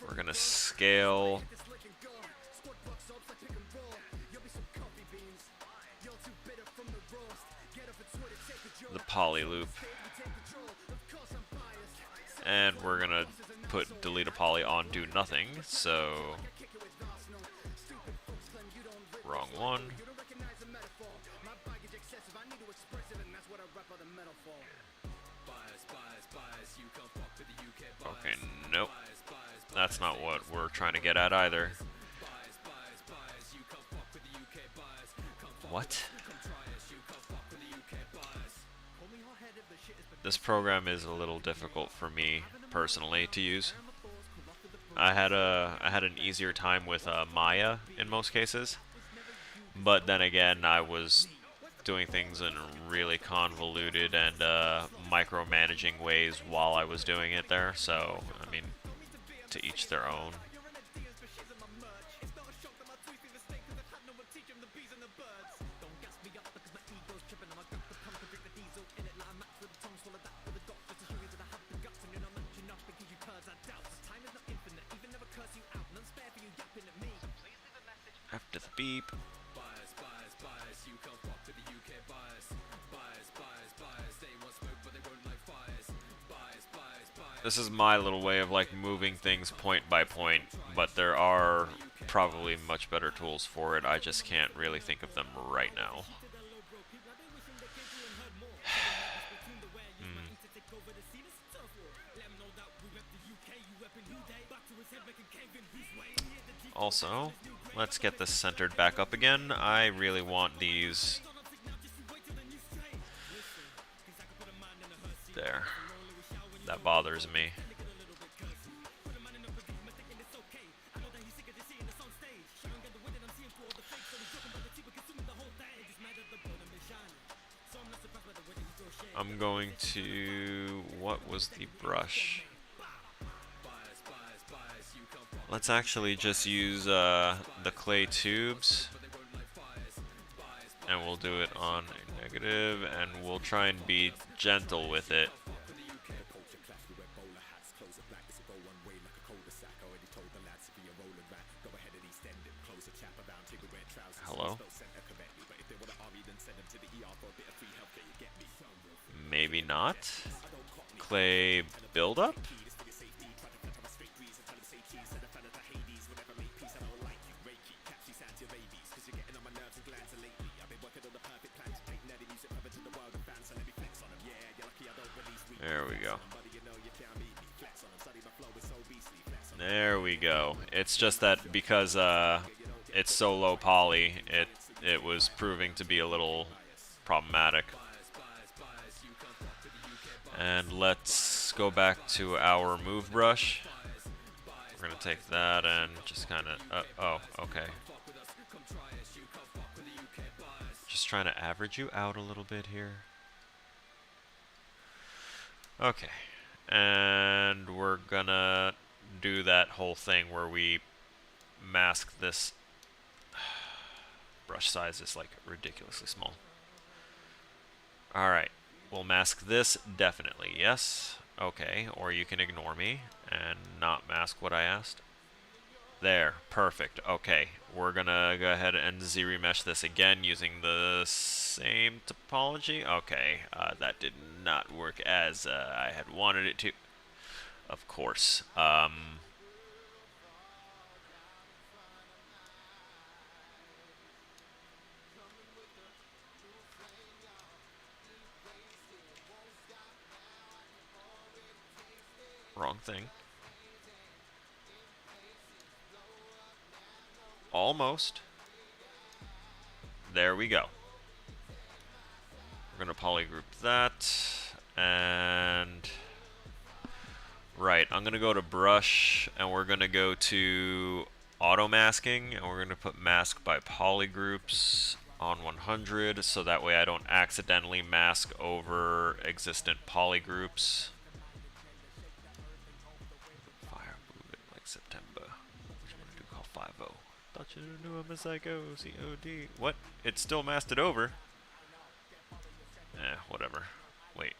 We're gonna scale. The poly loop. And we're gonna put delete a poly on do nothing, so wrong one. Okay, nope. That's not what we're trying to get at either. What? This program is a little difficult for me personally to use. I had an easier time with Maya in most cases, but then again I was doing things in really convoluted and micromanaging ways while I was doing it there, so I mean, to each their own. After the beep. This is my little way of like moving things point by point, but there are probably much better tools for it. I just can't really think of them right now. Also, let's get this centered back up again. I really want these... There. That bothers me. I'm going to... What was the brush? Let's actually just use the clay tubes, and we'll do it on a negative, and we'll try and be gentle with it. Hello? Maybe not. Clay buildup? There we go. There we go. It's just that because it's so low poly, it was proving to be a little problematic. And let's go back to our move brush. We're gonna take that and just kind of, oh, okay. Just trying to average you out a little bit here. Okay, and we're gonna do that whole thing where we mask this. Brush size is like ridiculously small. Alright, we'll mask this definitely, yes. Okay, or you can ignore me and not mask what I asked. There, perfect. Okay, we're gonna go ahead and ZRemesh this again using the same topology. Okay, that did not work as I had wanted it to. Of course. Wrong thing. Almost. There we go. We're going to polygroup that. And... right, I'm going to go to brush, and we're going to go to auto masking, and we're going to put mask by polygroups on 100, so that way I don't accidentally mask over existent polygroups. Fire move it like September. What you want to do? Call 5-0. Thought you knew I'm a psycho. COD. What? It's still masked it over. Whatever. Wait.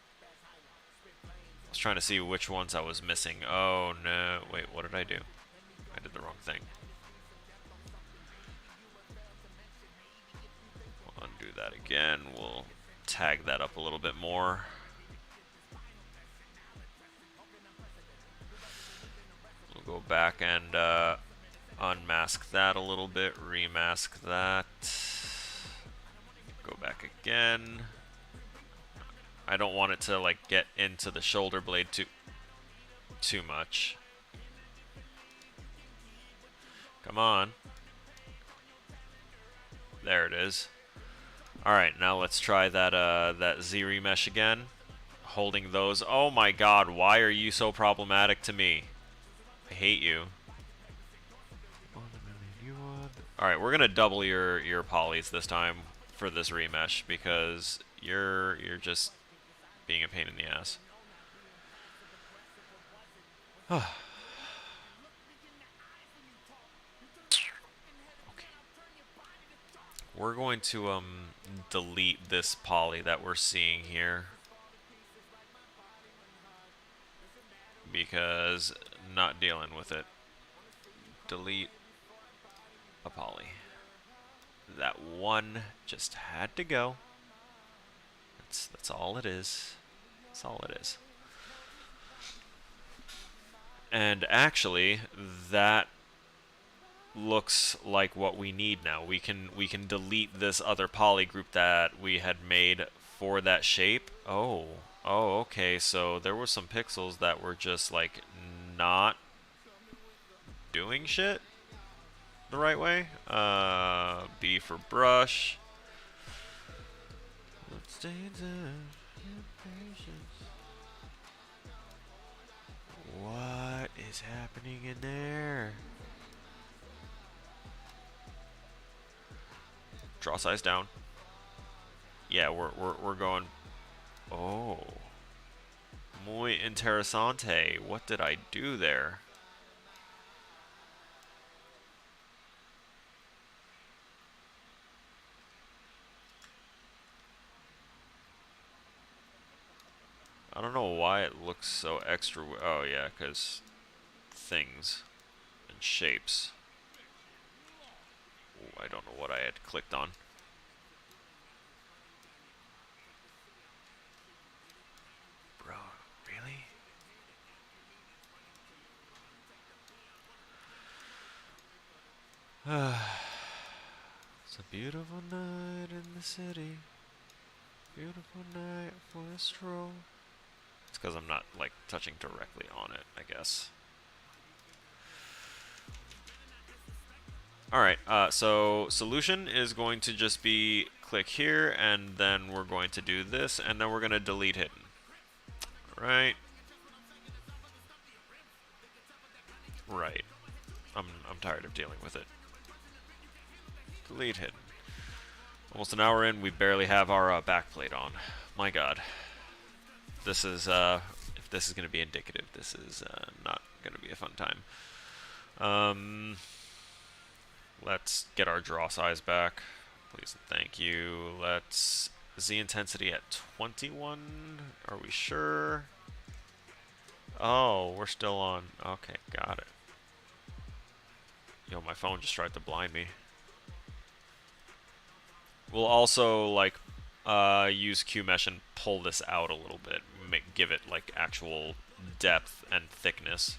I was trying to see which ones I was missing. Oh, no. Wait, what did I do? I did the wrong thing. We'll undo that again. We'll tag that up a little bit more. We'll go back and unmask that a little bit, remask that. Go back again. I don't want it to like get into the shoulder blade too much. Come on. There it is. Alright, now let's try that that ZRemesh again. Holding those. Oh my god, why are you so problematic to me? I hate you. Alright, we're gonna double your polys this time for this remesh because you're just being a pain in the ass. Okay. We're going to delete this poly that we're seeing here because not dealing with it. Delete a poly. That one just had to go. That's all it is. That's all it is. And actually, that looks like what we need now. We can delete this other poly group that we had made for that shape. Oh, okay. So there were some pixels that were just like not doing shit the right way. B for brush. What is happening in there? Draw size down. Yeah, we're going. Oh, muy interesante. What did I do there? I don't know why it looks so extra. Oh yeah, because things and shapes. Ooh, I don't know what I had clicked on. Bro, really? It's a beautiful night in the city. Beautiful night for a stroll. It's because I'm not like touching directly on it, I guess. Alright, so solution is going to just be click here, and then we're going to do this, and then we're going to delete hidden. Right. Right. I'm tired of dealing with it. Delete hidden. Almost an hour in, we barely have our backplate on. My god. This is, if this is going to be indicative, this is not going to be a fun time. Let's get our draw size back. Please and thank you. Let's Z intensity at 21. Are we sure? Oh, we're still on. Okay, got it. Yo, my phone just tried to blind me. We'll also, like, use QMesh and pull this out a little bit. Give it, like, actual depth and thickness.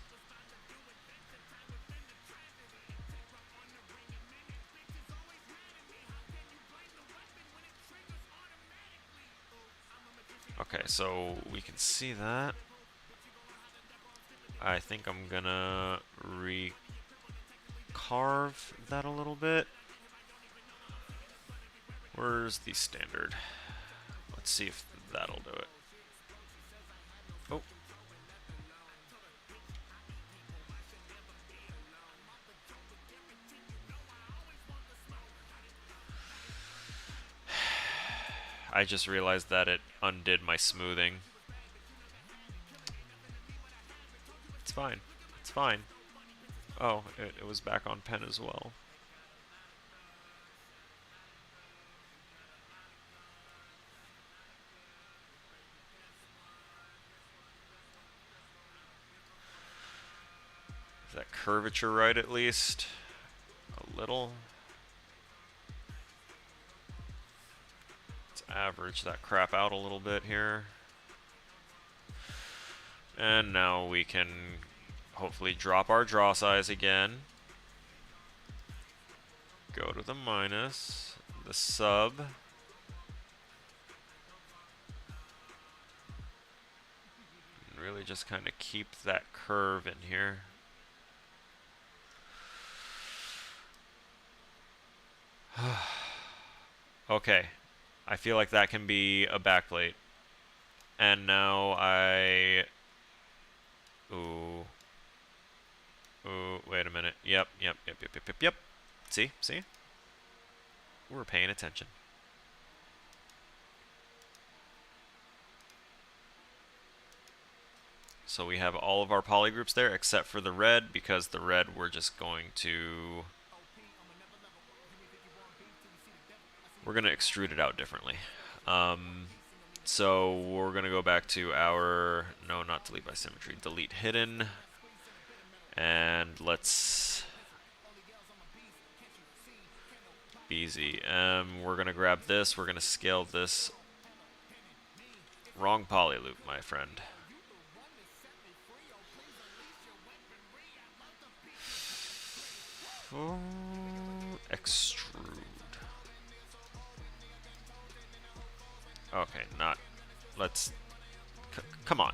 Okay, so we can see that. I think I'm gonna carve that a little bit. Where's the standard? Let's see if that'll do it. Oh. I just realized that it undid my smoothing. It's fine. It's fine. Oh, it was back on pen as well. Is that curvature right at least? A little. Let's average that crap out a little bit here. And now we can hopefully drop our draw size again. Go to the minus, the sub. And really just kind of keep that curve in here. Okay, I feel like that can be a backplate. And now Ooh, wait a minute. Yep. See? We're paying attention. So we have all of our polygroups there except for the red, because the red we're just going to... We're going to extrude it out differently. So we're going to go back to our... No, not delete by symmetry. Delete hidden. And let's... Easy. We're going to grab this. We're going to scale this. Wrong poly loop, my friend. Extrude. Okay, not... Let's... Come on.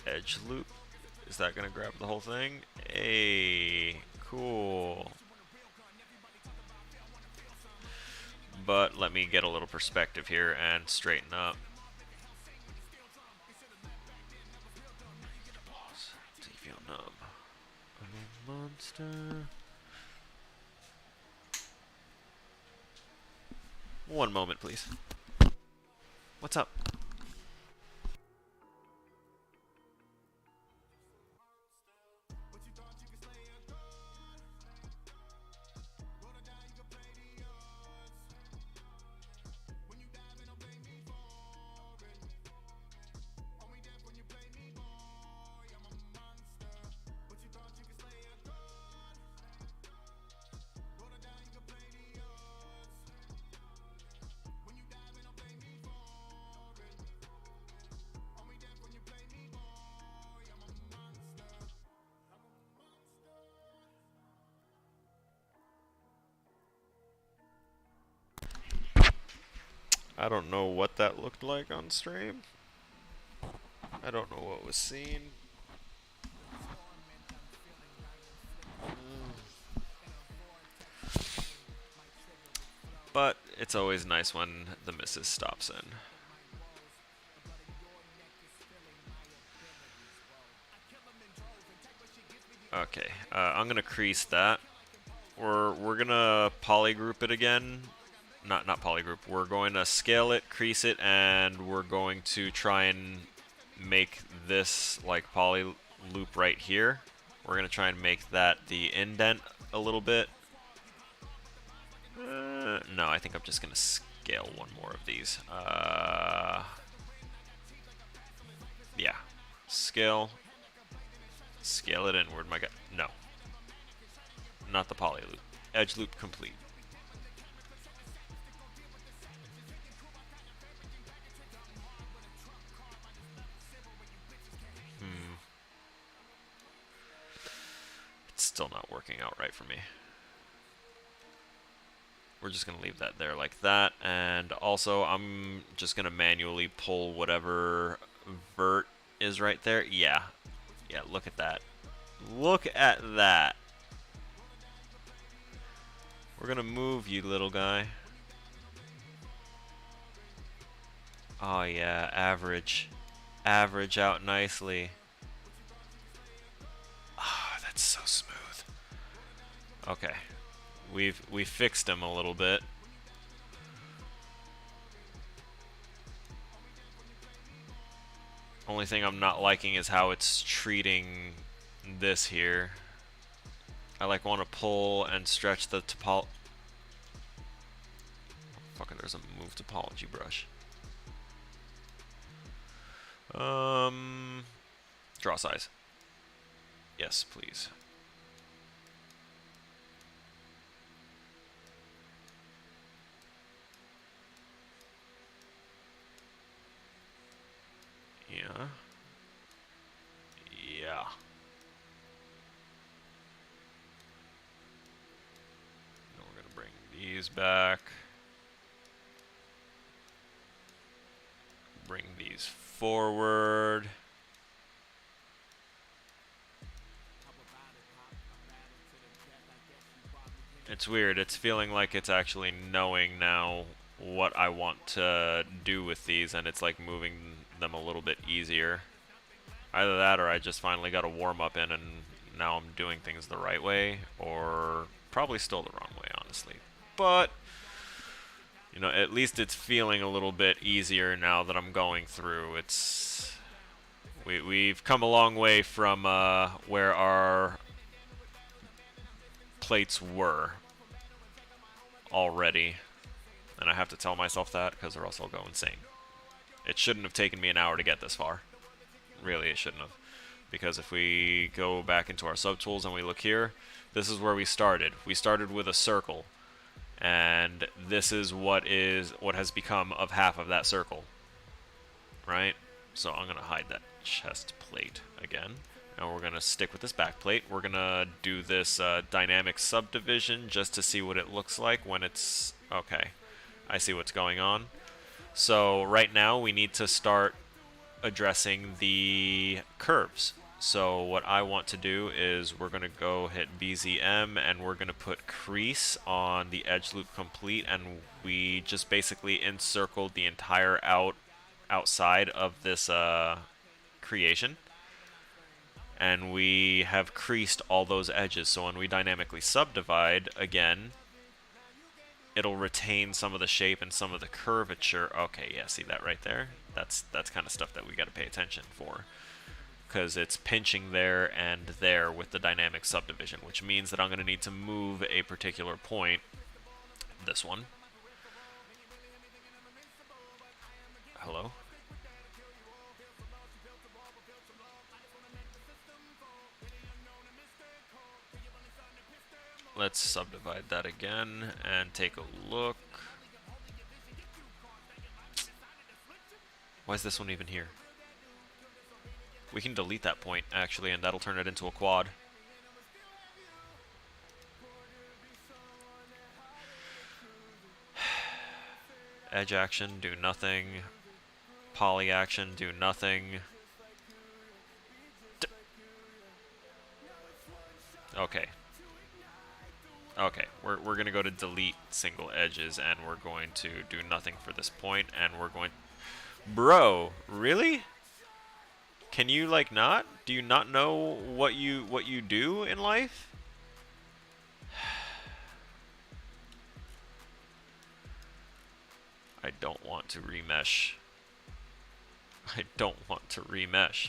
Edge loop. Is that going to grab the whole thing? Hey, cool. But let me get a little perspective here and straighten up. Deviant nub. Monster. One moment, please. What's up? I don't know what that looked like on stream. I don't know what was seen. But it's always nice when the missus stops in. Okay, I'm gonna crease that. We're gonna polygroup it again. Not polygroup. We're going to scale it, crease it, and we're going to try and make this like poly loop right here. We're gonna try and make that the indent a little bit. No, I think I'm just gonna scale one more of these. Yeah, scale it inward. My God, no, not the poly loop. Edge loop complete. It's still not working out right for me. We're just going to leave that there like that. And also, I'm just going to manually pull whatever vert is right there. Yeah. Yeah, look at that. Look at that. We're going to move you, little guy. Oh, yeah. Average. Average out nicely. Ah, oh, that's so smooth. Okay. We fixed him a little bit. Only thing I'm not liking is how it's treating this here. I like want to pull and stretch the topology. Fucking, there's a move topology brush. Draw size. Yes, please. Yeah. Yeah. Now we're gonna bring these back. Bring these forward. It's weird. It's feeling like it's actually knowing now what I want to do with these, and it's like moving them a little bit easier. Either that, or I just finally got a warm up in, and now I'm doing things the right way, or probably still the wrong way, honestly. But you know, at least it's feeling a little bit easier now that I'm going through. We've come a long way from where our plates were already, and I have to tell myself that because or else I'll go insane. It shouldn't have taken me an hour to get this far. Really, it shouldn't have. Because if we go back into our subtools and we look here, this is where we started. We started with a circle, and this is what has become of half of that circle, right? So I'm gonna hide that chest plate again, and we're gonna stick with this back plate. We're gonna do this dynamic subdivision just to see what it looks like when it's okay. I see what's going on. So right now we need to start addressing the curves. So what I want to do is we're going to go hit BZM, and we're going to put crease on the edge loop complete, and we just basically encircled the entire outside of this creation, and we have creased all those edges. So when we dynamically subdivide again, it'll retain some of the shape and some of the curvature. Okay, yeah, see that right there? That's kind of stuff that we got to pay attention for, because it's pinching there and there with the dynamic subdivision, which means that I'm going to need to move a particular point, this one. Hello? Let's subdivide that again and take a look. Why is this one even here? We can delete that point, actually, and that'll turn it into a quad. Edge action, do nothing. Poly action, do nothing. Okay. Okay, we're gonna go to delete single edges, and we're going to do nothing for this point, and we're going... Bro, really? Can you, like, not? Do you not know what you do in life? I don't want to remesh. I don't want to remesh.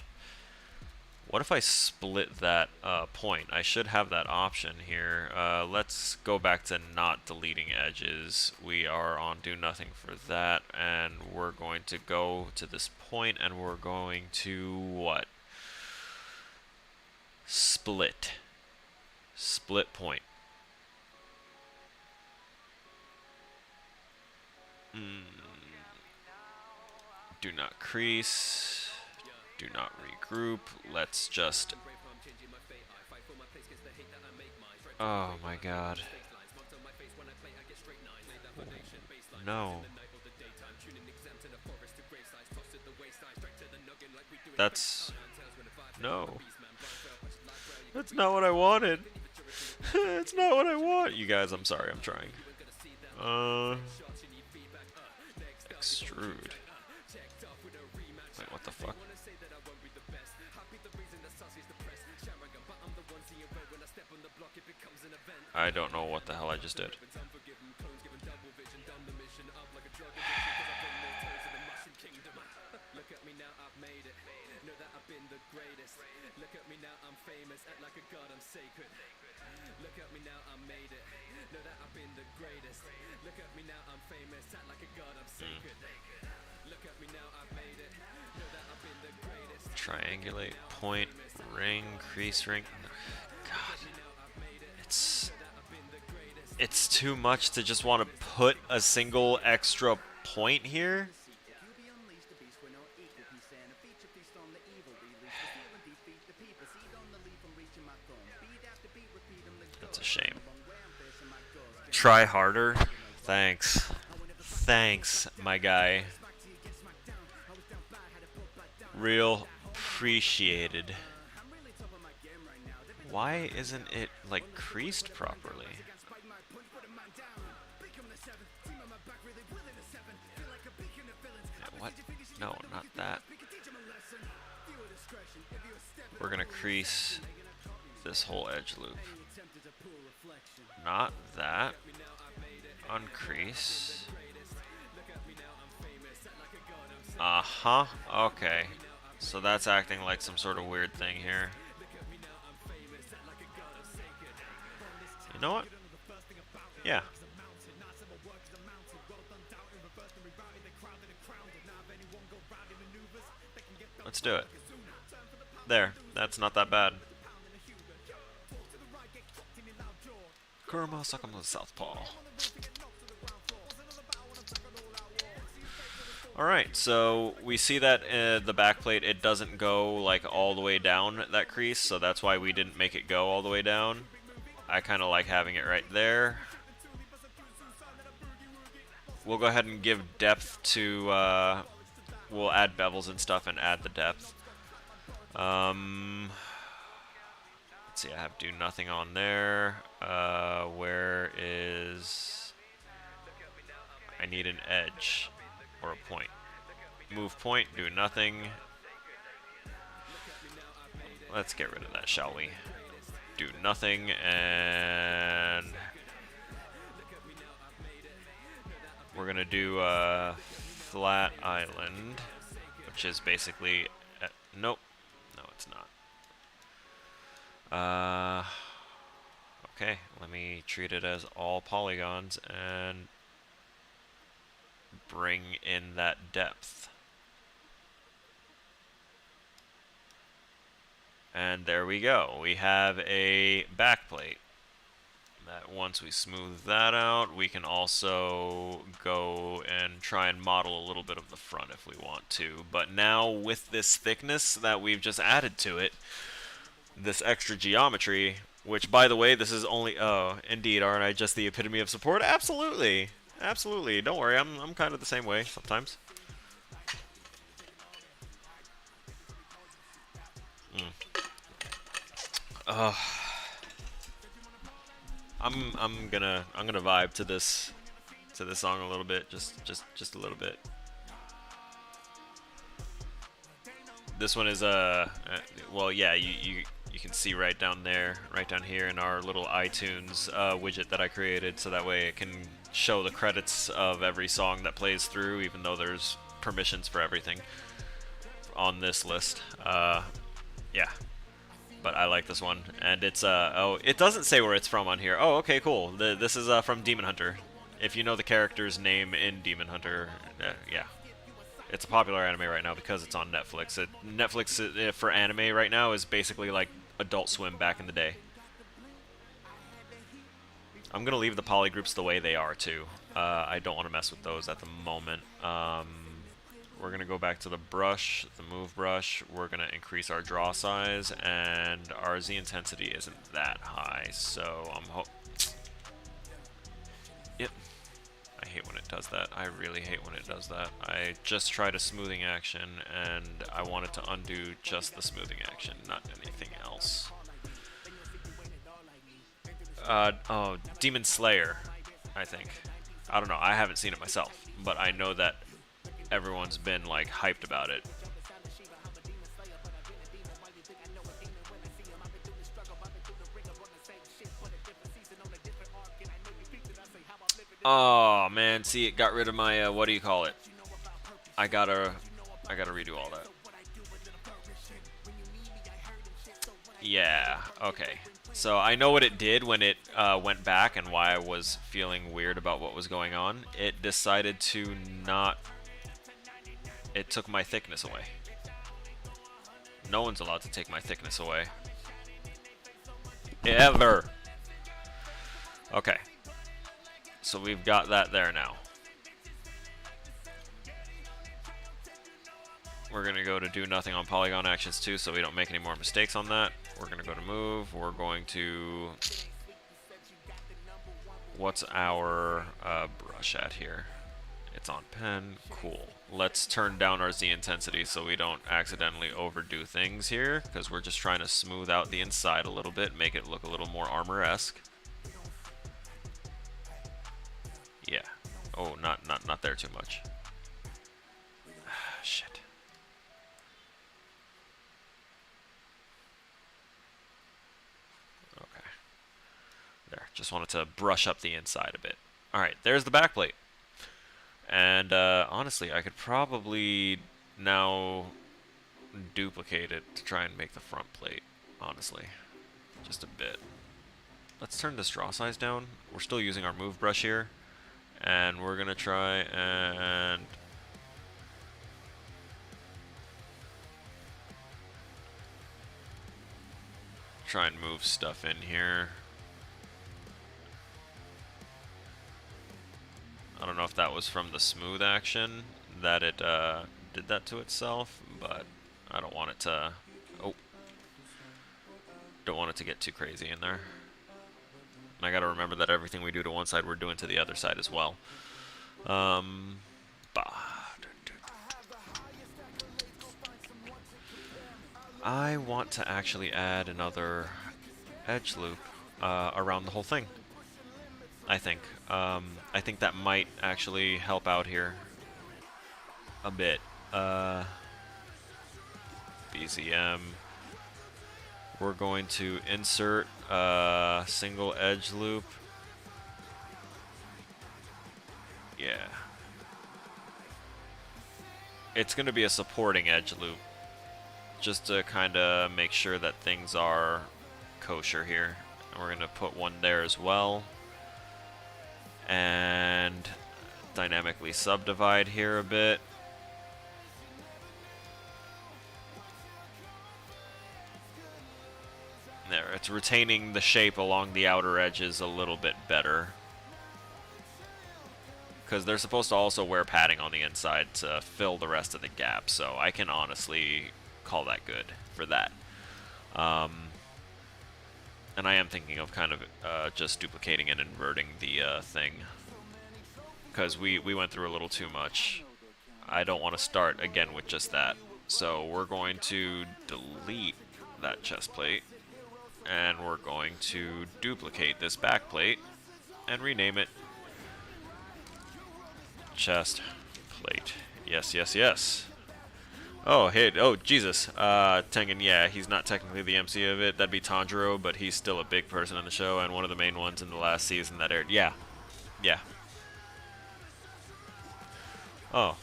What if I split that point? I should have that option here. Let's go back to not deleting edges. We are on do nothing for that, and we're going to go to this point, and we're going to what? Split. Split point. Do not crease. Do not regroup. Let's just... Oh my god. No. That's... No. That's not what I wanted. It's not what I want. You guys, I'm sorry, I'm trying. Extrude. Wait, what the fuck? I don't know what the hell I just did. Triangulate, point, ring, crease ring. God. It's too much to just want to put a single extra point here. That's a shame. Try harder. Thanks. Thanks, my guy. Real appreciated. Why isn't it, like, creased properly? What? No, not that. We're gonna crease this whole edge loop. Not that. Uncrease. Uh-huh. Okay. So that's acting like some sort of weird thing here. You know what? Yeah. Let's do it. There. That's not that bad. Kurama Sakama Southpaw. Alright, so we see that the backplate, it doesn't go like all the way down that crease, so that's why we didn't make it go all the way down. I kind of like having it right there. We'll go ahead and give depth to, we'll add bevels and stuff and add the depth. Let's see, I have do nothing on there. Where is... I need an edge. Or a point. Move point, do nothing. Let's get rid of that, shall we? Do nothing, and we're gonna do a flat island, which is basically nope, no, it's not. Okay, let me treat it as all polygons and bring in that depth. And there we go. We have a backplate. That once we smooth that out, we can also go and try and model a little bit of the front if we want to. But now with this thickness that we've just added to it, this extra geometry, which by the way, this is only, oh, indeed, aren't I just the epitome of support? Absolutely. Absolutely. Don't worry. I'm kind of the same way sometimes. Uh, I'm gonna vibe to this song a little bit, just a little bit. This one is well, yeah, you can see right down there, right down here in our little iTunes widget that I created, so that way it can show the credits of every song that plays through, even though there's permissions for everything on this list. Yeah, but I like this one, and it's oh, it doesn't say where it's from on here. Oh, okay, cool. This is from Demon Hunter. If you know the character's name in Demon Hunter, yeah. It's a popular anime right now because it's on Netflix. Netflix for anime right now is basically like Adult Swim back in the day. I'm going to leave the poly groups the way they are too. I don't want to mess with those at the moment. We're going to go back to the brush, the move brush. We're going to increase our draw size, and our Z intensity isn't that high, so Yep. I hate when it does that. I really hate when it does that. I just tried a smoothing action, and I wanted to undo just the smoothing action, not anything else. Oh, Demon Slayer, I think. I don't know. I haven't seen it myself, but I know that everyone's been like hyped about it. Oh man, see, it got rid of my what do you call it? I gotta redo all that. Yeah, okay. So I know what it did when it went back and why I was feeling weird about what was going on. It decided to not... It took my thickness away. No one's allowed to take my thickness away. Ever. Okay. So we've got that there now. We're going to go to do nothing on polygon actions too, so we don't make any more mistakes on that. We're going to go to move. We're going to... What's our brush at here? It's on pen. Cool. Let's turn down our Z intensity so we don't accidentally overdo things here, because we're just trying to smooth out the inside a little bit, make it look a little more armor-esque. Yeah. Oh, not there too much. Shit. Okay. There. Just wanted to brush up the inside a bit. Alright, there's the backplate. And honestly, I could probably now duplicate it to try and make the front plate, honestly. Just a bit. Let's turn this draw size down. We're still using our move brush here. And we're going to try and... try and move stuff in here. I don't know if that was from the smooth action that it did that to itself, but I don't want it to... Oh. Don't want it to get too crazy in there. And I gotta remember that everything we do to one side, we're doing to the other side as well. I want to actually add another edge loop around the whole thing. I think. I think that might actually help out here a bit. BZM. We're going to insert a single edge loop. Yeah. It's going to be a supporting edge loop, just to kind of make sure that things are kosher here. And we're going to put one there as well. And dynamically subdivide here a bit. There, it's retaining the shape along the outer edges a little bit better. Because they're supposed to also wear padding on the inside to fill the rest of the gap, so I can honestly call that good for that. And I am thinking of kind of just duplicating and inverting the thing. because we went through a little too much. I don't want to start again with just that. So we're going to delete that chest plate, and we're going to duplicate this back plate and rename it chest plate. Yes, yes, yes. Oh, hey, oh, Jesus. Tengen, yeah, he's not technically the MC of it. That'd be Tanjiro, but he's still a big person in the show and one of the main ones in the last season that aired. Yeah. Yeah. Oh.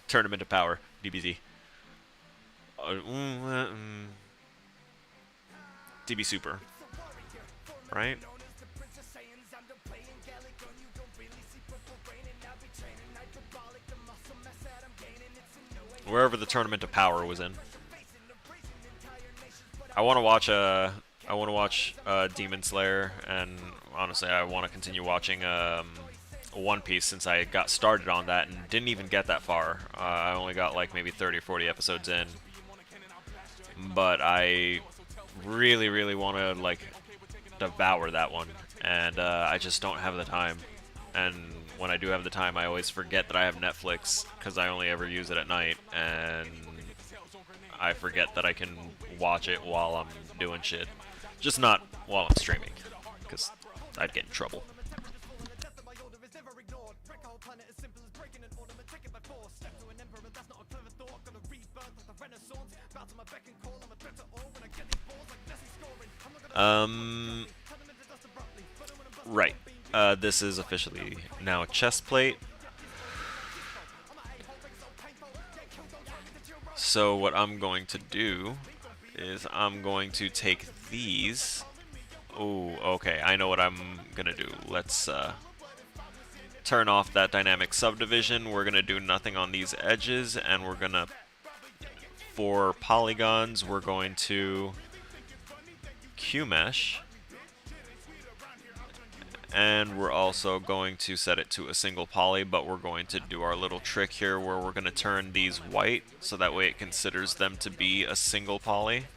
Tournament of Power, DBZ. DB Super. Right? Wherever the Tournament of Power was in. I want to watch Demon Slayer, and honestly, I want to continue watching One Piece since I got started on that and didn't even get that far. I only got like maybe 30 or 40 episodes in, but I really, really want to like devour that one, and I just don't have the time. And when I do have the time, I always forget that I have Netflix because I only ever use it at night, and I forget that I can watch it while I'm doing shit. Just not while I'm streaming, because I'd get in trouble. Right. This is officially now a chest plate. So what I'm going to do is I'm going to take these. Oh, okay. I know what I'm gonna do. Let's turn off that dynamic subdivision. We're gonna do nothing on these edges, and we're gonna, for polygons, we're going to Q-mesh. And we're also going to set it to a single poly, but we're going to do our little trick here where we're going to turn these white, so that way it considers them to be a single poly.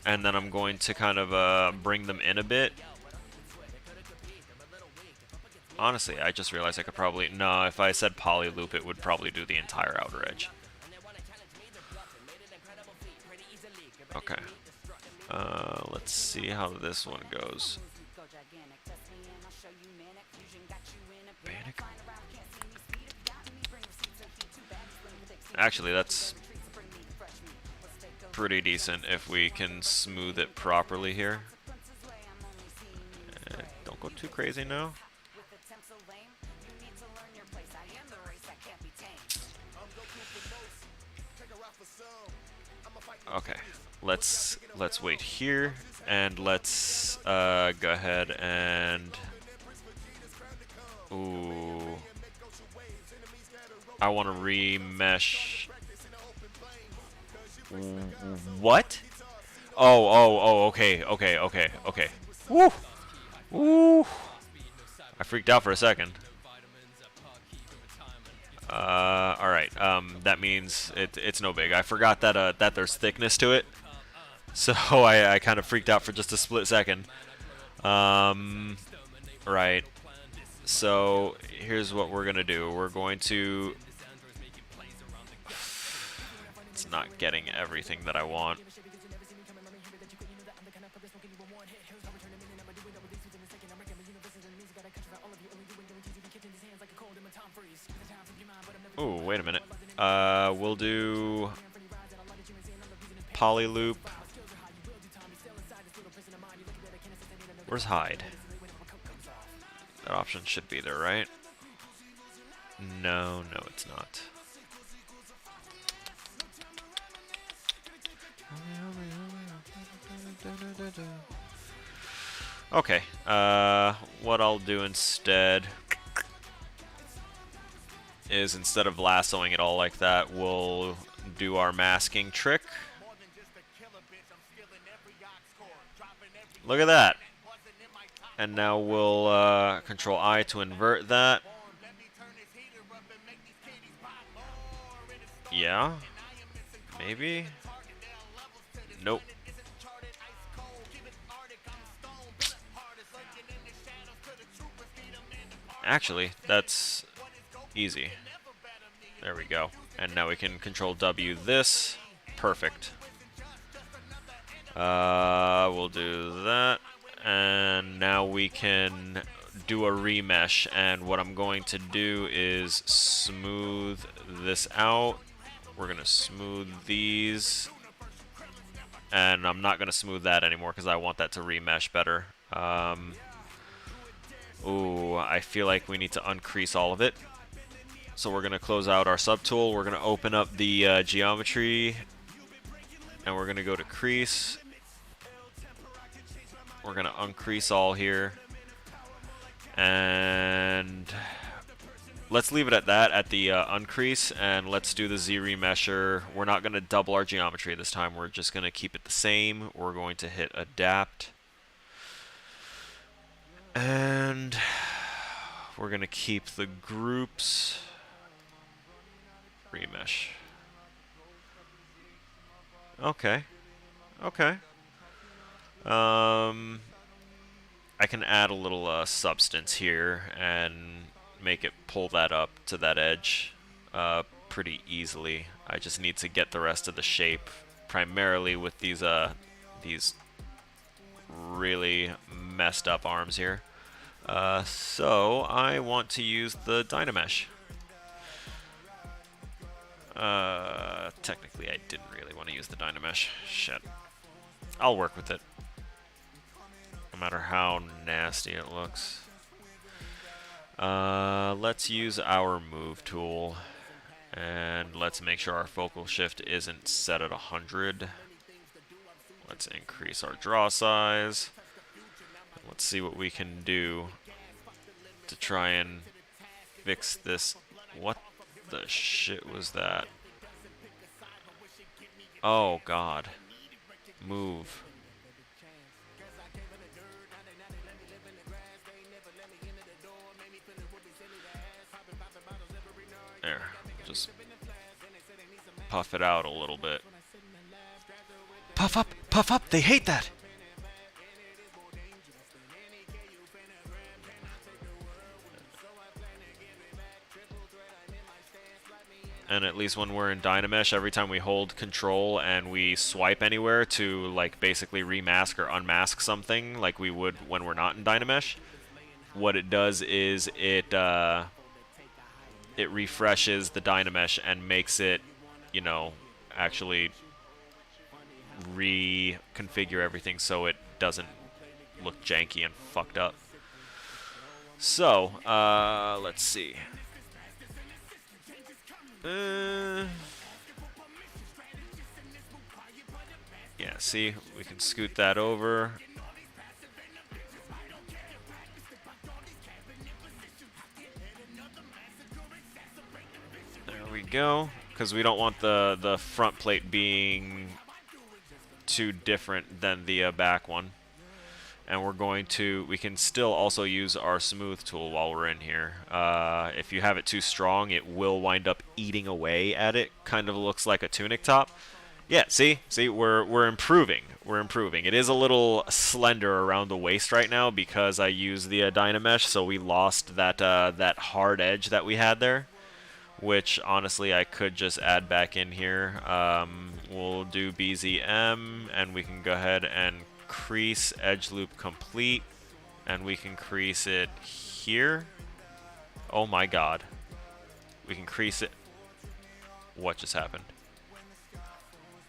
And then I'm going to kind of bring them in a bit. Honestly, I just realized I could probably... No, if I said poly loop, it would probably do the entire outer edge. Okay. Let's see how this one goes. Actually, that's pretty decent if we can smooth it properly here. Don't go too crazy now. Okay, let's wait here, and let's go ahead and I want to remesh. What? Oh, okay. Woo! Woo! I freaked out for a second. Alright, that means it's no big. I forgot that that there's thickness to it, so I kind of freaked out for just a split second. Right. So here's what we're gonna do. We're going to... It's not getting everything that I want. Ooh, wait a minute. We'll do poly loop. Where's hide? That option should be there, right? No, it's not. Okay, what I'll do instead is, instead of lassoing it all like that, we'll do our masking trick. Look at that. And now we'll Control I to invert that. Yeah. Maybe. Nope. actually, that's easy. There we go. And now we can Control W this. Perfect. We'll do that. And now we can do a remesh. And what I'm going to do is smooth this out. We're going to smooth these. And I'm not going to smooth that anymore because I want that to remesh better. Ooh, I feel like we need to uncrease all of it. So we're going to close out our subtool. We're going to open up the geometry. And we're going to go to crease. We're going to uncrease all here. And let's leave it at that, at the uncrease. And let's do the Z remesher. We're not going to double our geometry this time. We're just going to keep it the same. We're going to hit adapt. And we're going to keep the groups. Remesh. Okay. Okay. I can add a little substance here and make it pull that up to that edge pretty easily. I just need to get the rest of the shape, primarily with these really messed up arms here. So I want to use the Dynamesh. Technically I didn't really want to use the Dynamesh. Shit. I'll work with it. No matter how nasty it looks. Let's use our move tool. And let's make sure our focal shift isn't set at 100. Let's increase our draw size. Let's see what we can do to try and fix this. What the shit was that? Oh god. Move. There. Just puff it out a little bit. Puff up! Puff up! They hate that! And at least when we're in Dynamesh, every time we hold control and we swipe anywhere to like basically remask or unmask something like we would when we're not in Dynamesh, what it does is it refreshes the Dynamesh and makes it, you know, actually reconfigure everything so it doesn't look janky and fucked up. So, let's see. Yeah, see, we can scoot that over. There we go, because we don't want the front plate being too different than the back one. And we can still also use our smooth tool while we're in here. If you have it too strong, it will wind up eating away at it. Kind of looks like a tunic top. Yeah, see, we're improving. We're improving. It is a little slender around the waist right now because I used the Dynamesh, so we lost that hard edge that we had there, which honestly I could just add back in here. We'll do BZM, and we can go ahead and crease edge loop complete, and we can crease it here. Oh my god, we can crease it. What just happened?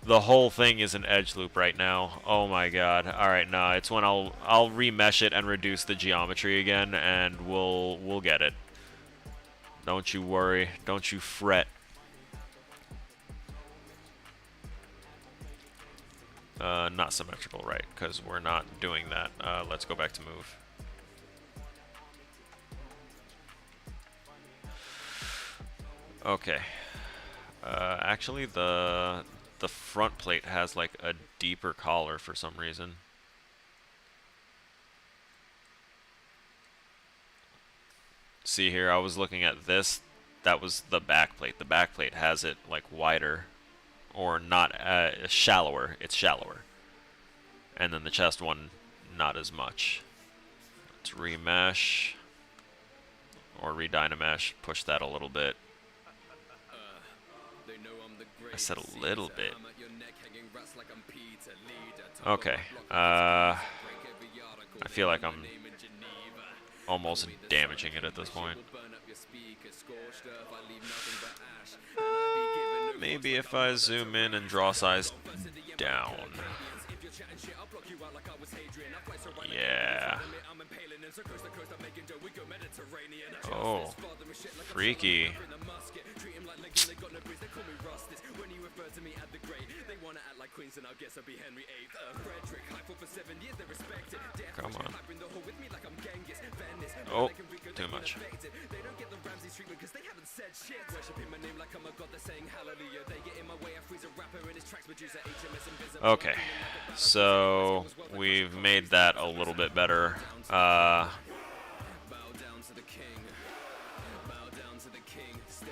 The whole thing is an edge loop right now. Oh my god. Alright, nah, it's when I'll remesh it and reduce the geometry again, and we'll get it. Don't you worry, don't you fret. Not symmetrical, right, because we're not doing that. Let's go back to move. Okay. Actually, the front plate has like a deeper collar for some reason. See here, I was looking at this. That was the back plate. The back plate has it like wider. Or not, shallower. It's shallower. And then the chest one, not as much. Let's remesh. or re-Dynamesh, push that a little bit. I said a little bit. Okay. I feel like I'm almost damaging it at this point. Maybe if I zoom in and draw size down. Yeah. Oh, freaky. Come on. Oh, too much. Okay, so we've made that a little bit better.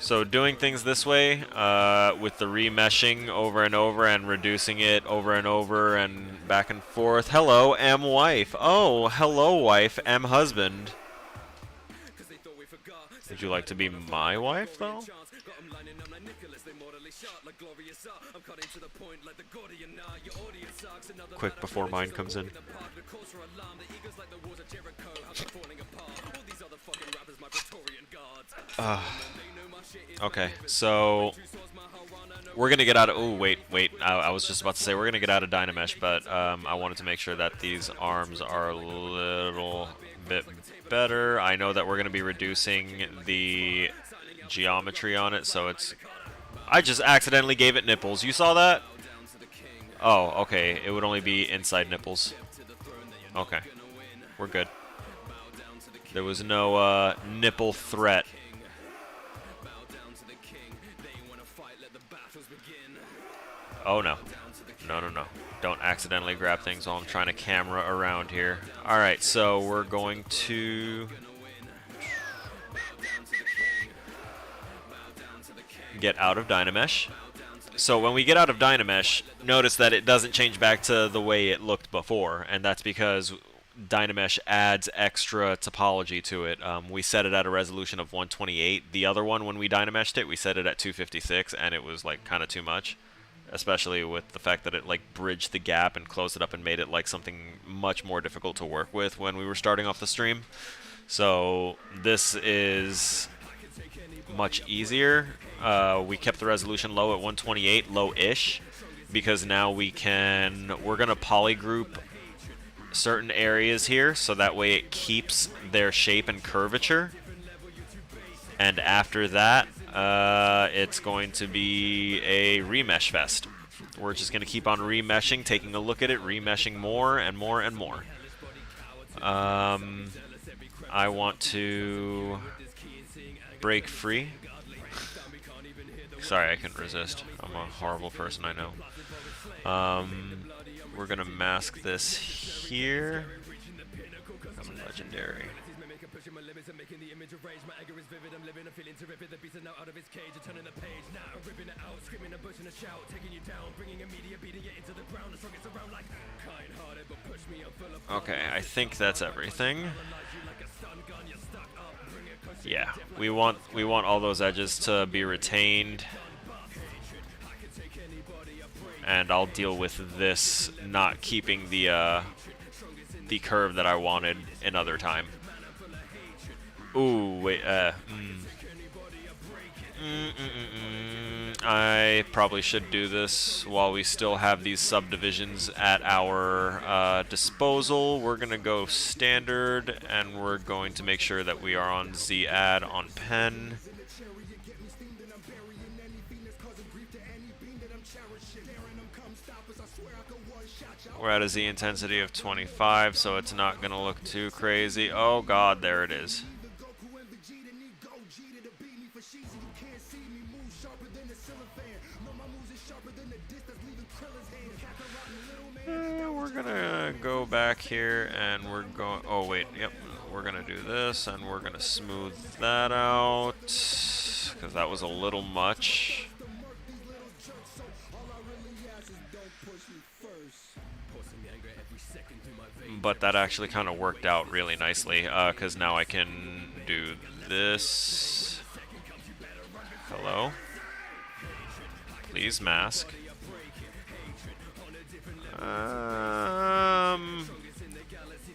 So doing things this way, with the remeshing over and over and reducing it over and over and back and forth. Hello, M wife. Oh, hello, wife, M husband. Would you like to be my wife, though? Quick before mine comes in. Okay, so we're gonna get out of. Oh, wait. I was just about to say we're gonna get out of Dynamesh, but I wanted to make sure that these arms are a little bit better. I know that we're gonna be reducing the geometry on it, so it's. I just accidentally gave it nipples. You saw that? Oh, okay. It would only be inside nipples. Okay, we're good. There was no nipple threat. Oh no. No. Don't accidentally grab things while I'm trying to camera around here. Alright, so we're going to get out of Dynamesh. So when we get out of Dynamesh, notice that it doesn't change back to the way it looked before, and that's because Dynamesh adds extra topology to it. We set it at a resolution of 128. The other one, when we Dynameshed it, we set it at 256, and it was like kind of too much, especially with the fact that it like bridged the gap and closed it up and made it like something much more difficult to work with when we were starting off the stream. So this is much easier. We kept the resolution low at 128, low-ish, because now we're gonna polygroup certain areas here, so that way it keeps their shape and curvature. And after that, it's going to be a remesh fest. We're just going to keep on remeshing, taking a look at it, remeshing more and more and more. I want to break free. Sorry, I couldn't resist. I'm a horrible person, I know. We're going to mask this here. I'm legendary. Okay, I think that's everything. Yeah, we want all those edges to be retained. And I'll deal with this not keeping the curve that I wanted another time. Ooh, wait, I probably should do this while we still have these subdivisions at our disposal. We're going to go standard, and we're going to make sure that we are on Z-add on pen. We're at a Z intensity of 25, so it's not going to look too crazy. Oh god, there it is. We're gonna go back here and we're going. Oh wait, yep. We're gonna do this and we're gonna smooth that out because that was a little much. But that actually kind of worked out really nicely because now I can do this. Hello? Please mask.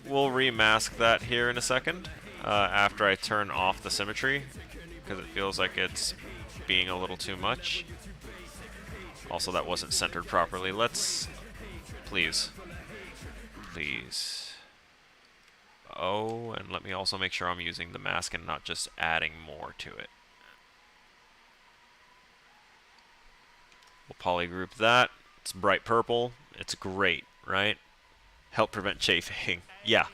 We'll remask that here in a second after I turn off the symmetry, because it feels like it's being a little too much. Also, that wasn't centered properly. Let's... Please. Please. Oh, and let me also make sure I'm using the mask and not just adding more to it. We'll polygroup that. It's bright purple. It's great, right? Help prevent chafing. Yeah.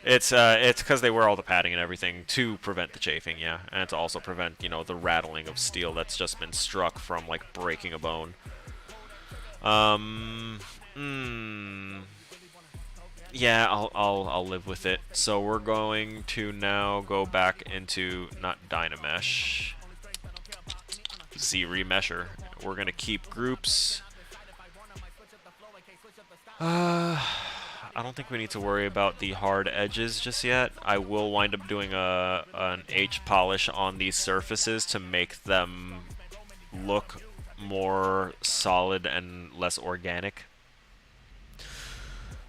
It's because they wear all the padding and everything to prevent the chafing, yeah. And to also prevent, you know, the rattling of steel that's just been struck from, like, breaking a bone. Yeah, I'll live with it. So we're going to now go back into, not Dynamesh, ZRemesher. We're going to keep groups. I don't think we need to worry about the hard edges just yet. I will wind up doing an H polish on these surfaces to make them look more solid and less organic.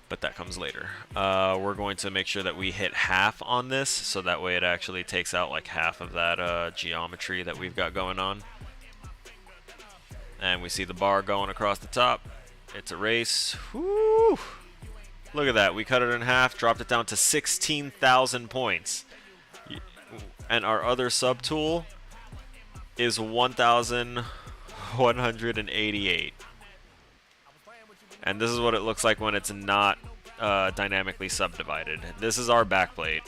But that comes later. We're going to make sure that we hit half on this, so that way it actually takes out like half of that geometry that we've got going on. And we see the bar going across the top. It's a race. Woo! Look at that. We cut it in half, dropped it down to 16,000 points. And our other subtool is 1,188. And this is what it looks like when it's not dynamically subdivided. This is our backplate.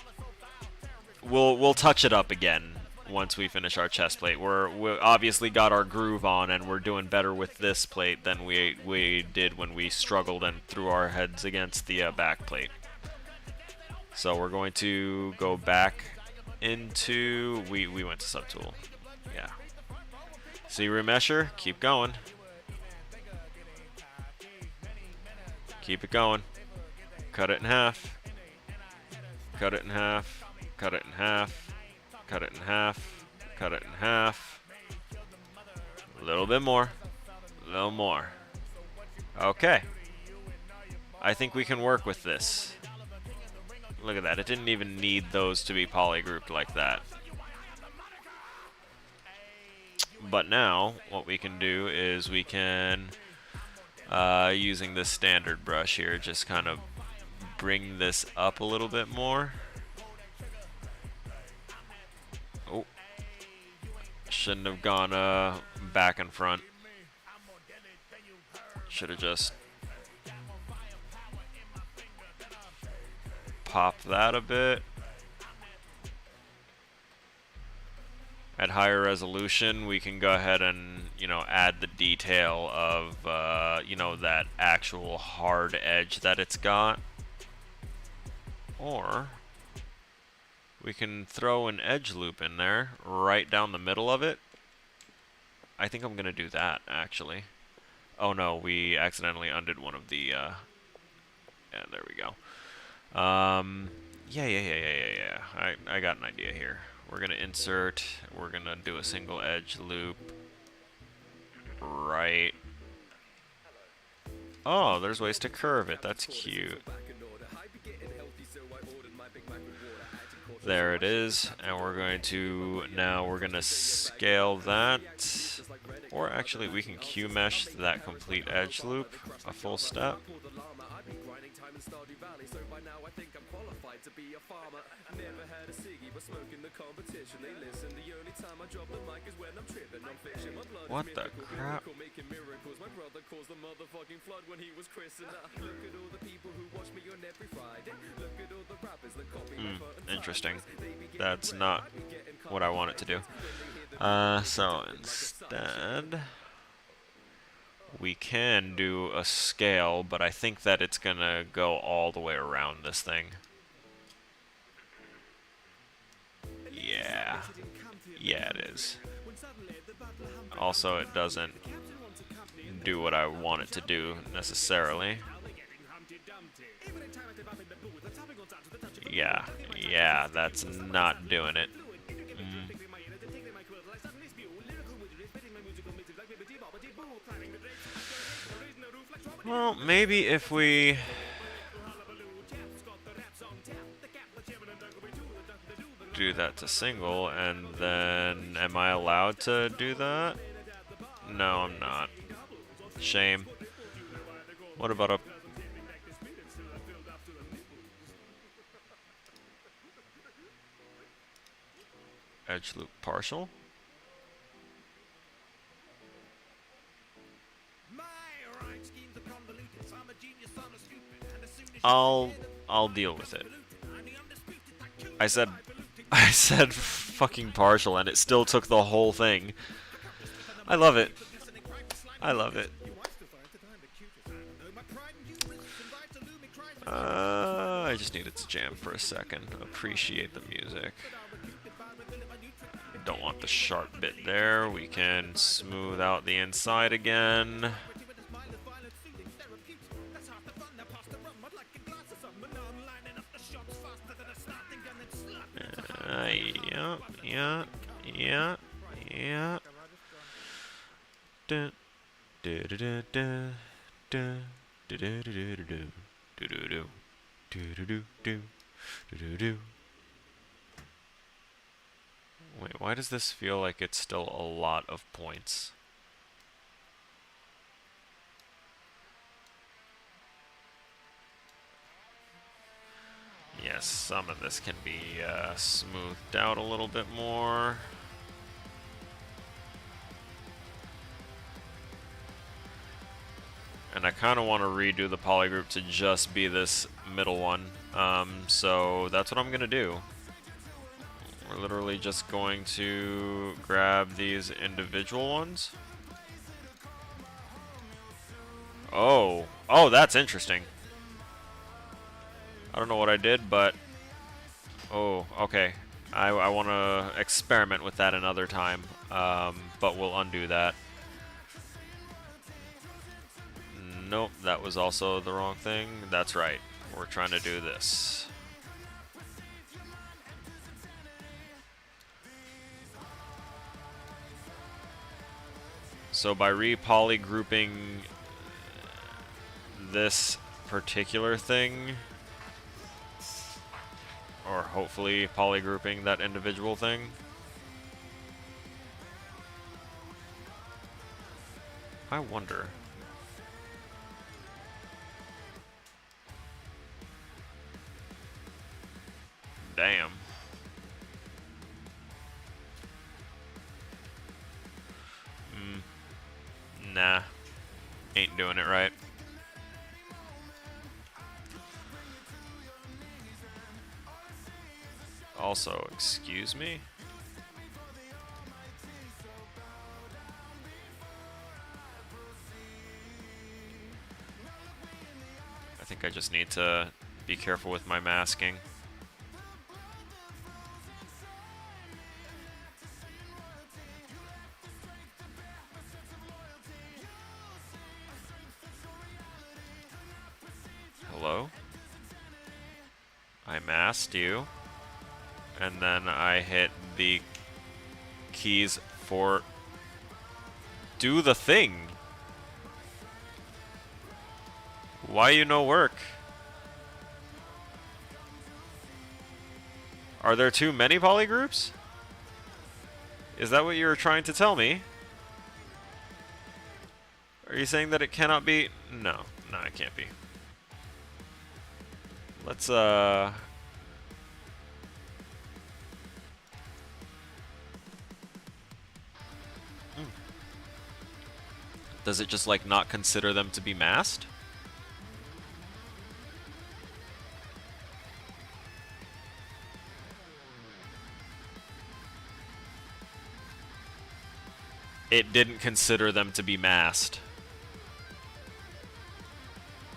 We'll touch it up again once we finish our chest plate. We obviously got our groove on, and we're doing better with this plate than we did when we struggled and threw our heads against the back plate. So we're going to go back into... We went to subtool. Yeah. See Remesher? Keep going. Keep it going. Cut it in half. Cut it in half. Cut it in half. Cut it in half. Cut it in half. A little bit more. A little more. Okay. I think we can work with this. Look at that. It didn't even need those to be polygrouped like that. But now, what we can do is we can... using this standard brush here, just kind of bring this up a little bit more. Oh, shouldn't have gone back and front. Should have just popped that a bit. At higher resolution, we can go ahead and, you know, add the detail of, you know, that actual hard edge that it's got. Or we can throw an edge loop in there, right down the middle of it. I think I'm going to do that, actually. Oh no, we accidentally undid one of the, yeah, there we go. Yeah. I got an idea here. We're going to insert, we're going to do a single edge loop right. Oh, there's ways to curve it. That's cute. There it is. And we're going to, now we're going to scale that. Or actually, we can Q-mesh that complete edge loop a full step. What the crap? Interesting. That's not what I want it to do. So instead, we can do a scale, but I think that it's gonna go all the way around this thing. Yeah. Yeah, it is. Also, it doesn't do what I want it to do, necessarily. Yeah, Yeah, that's not doing it. Well, maybe if we... do that to single, and then... am I allowed to do that? No, I'm not. Shame. What about a... edge loop partial? I'll deal with it. I said fucking partial, and it still took the whole thing. I love it. I love it. I just needed to jam for a second. Appreciate the music. Don't want the sharp bit there. We can smooth out the inside again. Yeah. Dun, do do do do do do do do do do do do do do do do. Wait, why does this feel like it's still a lot of points? Yes, some of this can be smoothed out a little bit more. And I kind of want to redo the polygroup to just be this middle one. So that's what I'm going to do. We're literally just going to grab these individual ones. Oh, that's interesting. I don't know what I did, but... oh, okay. I want to experiment with that another time, but we'll undo that. Nope, that was also the wrong thing. That's right. We're trying to do this. So by re-polygrouping this particular thing, or hopefully polygrouping that individual thing, I wonder. Damn. Nah. Ain't doing it right. Also, excuse me? I think I just need to be careful with my masking. Hello? I masked you. And then I hit the keys for do the thing. Why you no work? Are there too many polygroups? Is that what you were trying to tell me? Are you saying that it cannot be? No, it can't be. Let's Does it just like not consider them to be masked? It didn't consider them to be masked.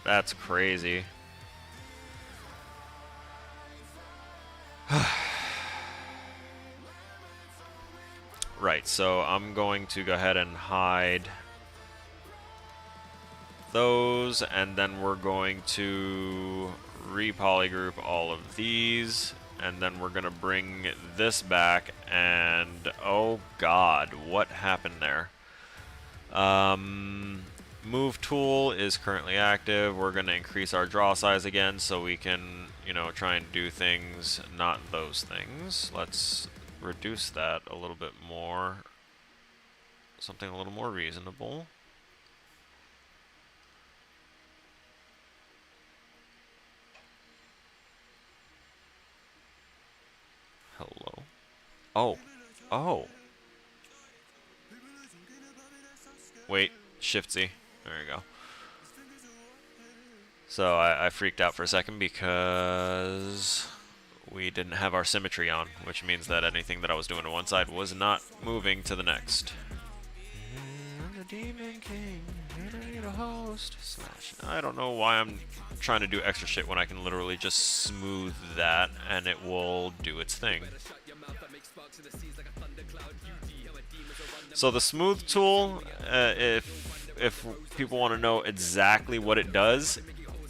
That's crazy. Right, so I'm going to go ahead and hide those, and then we're going to re-polygroup all of these and then we're gonna bring this back, and oh god, what happened there? Move tool is currently active. We're gonna increase our draw size again so we can, you know, try and do things, not those things. Let's reduce that a little bit more. Something a little more reasonable. Hello. Oh. Oh. Wait. Shift-Z. There you go. So I freaked out for a second because we didn't have our symmetry on, which means that anything that I was doing to one side was not moving to the next. The Demon King, a host. I don't know why I'm trying to do extra shit when I can literally just smooth that and it will do its thing. So the smooth tool, if people want to know exactly what it does,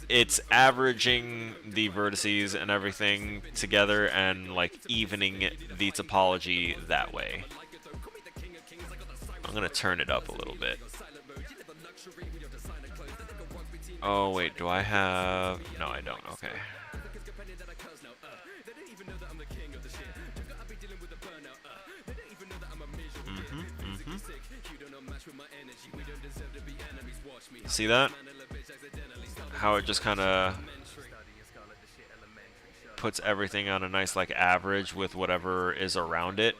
it's averaging the vertices and everything together and like evening the topology that way. I'm gonna turn it up a little bit. Oh wait, do I have... No, I don't. Okay. See that? How it just kind of puts everything on a nice like average with whatever is around it.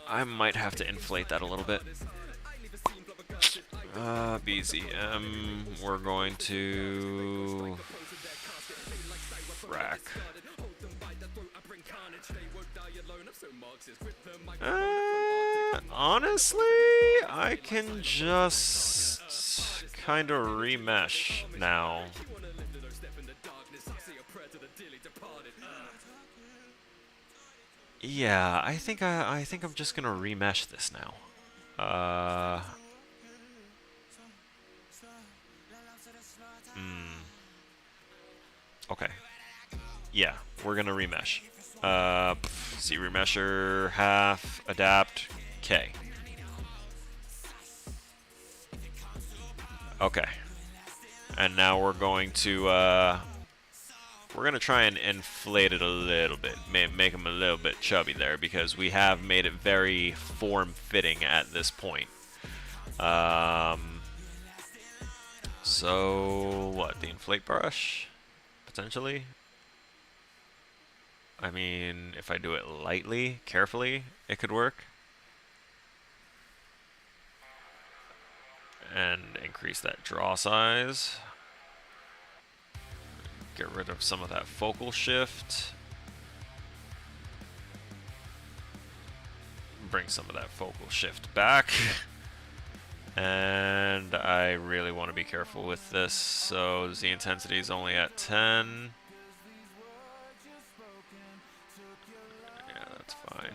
I might have to inflate that a little bit. BZM, we're going to rack. Honestly, I can just kind of remesh now. Yeah, I think I'm just gonna remesh this now. Okay. Yeah, we're gonna remesh. ZRemesher, half, adapt, K. Okay. And now we're going to try and inflate it a little bit, make them a little bit chubby there, because we have made it very form-fitting at this point. So what? The inflate brush, potentially. I mean, if I do it lightly, carefully, it could work. And increase that draw size. Get rid of some of that focal shift. Bring some of that focal shift back. And I really want to be careful with this, so the intensity is only at 10. Yeah, that's fine.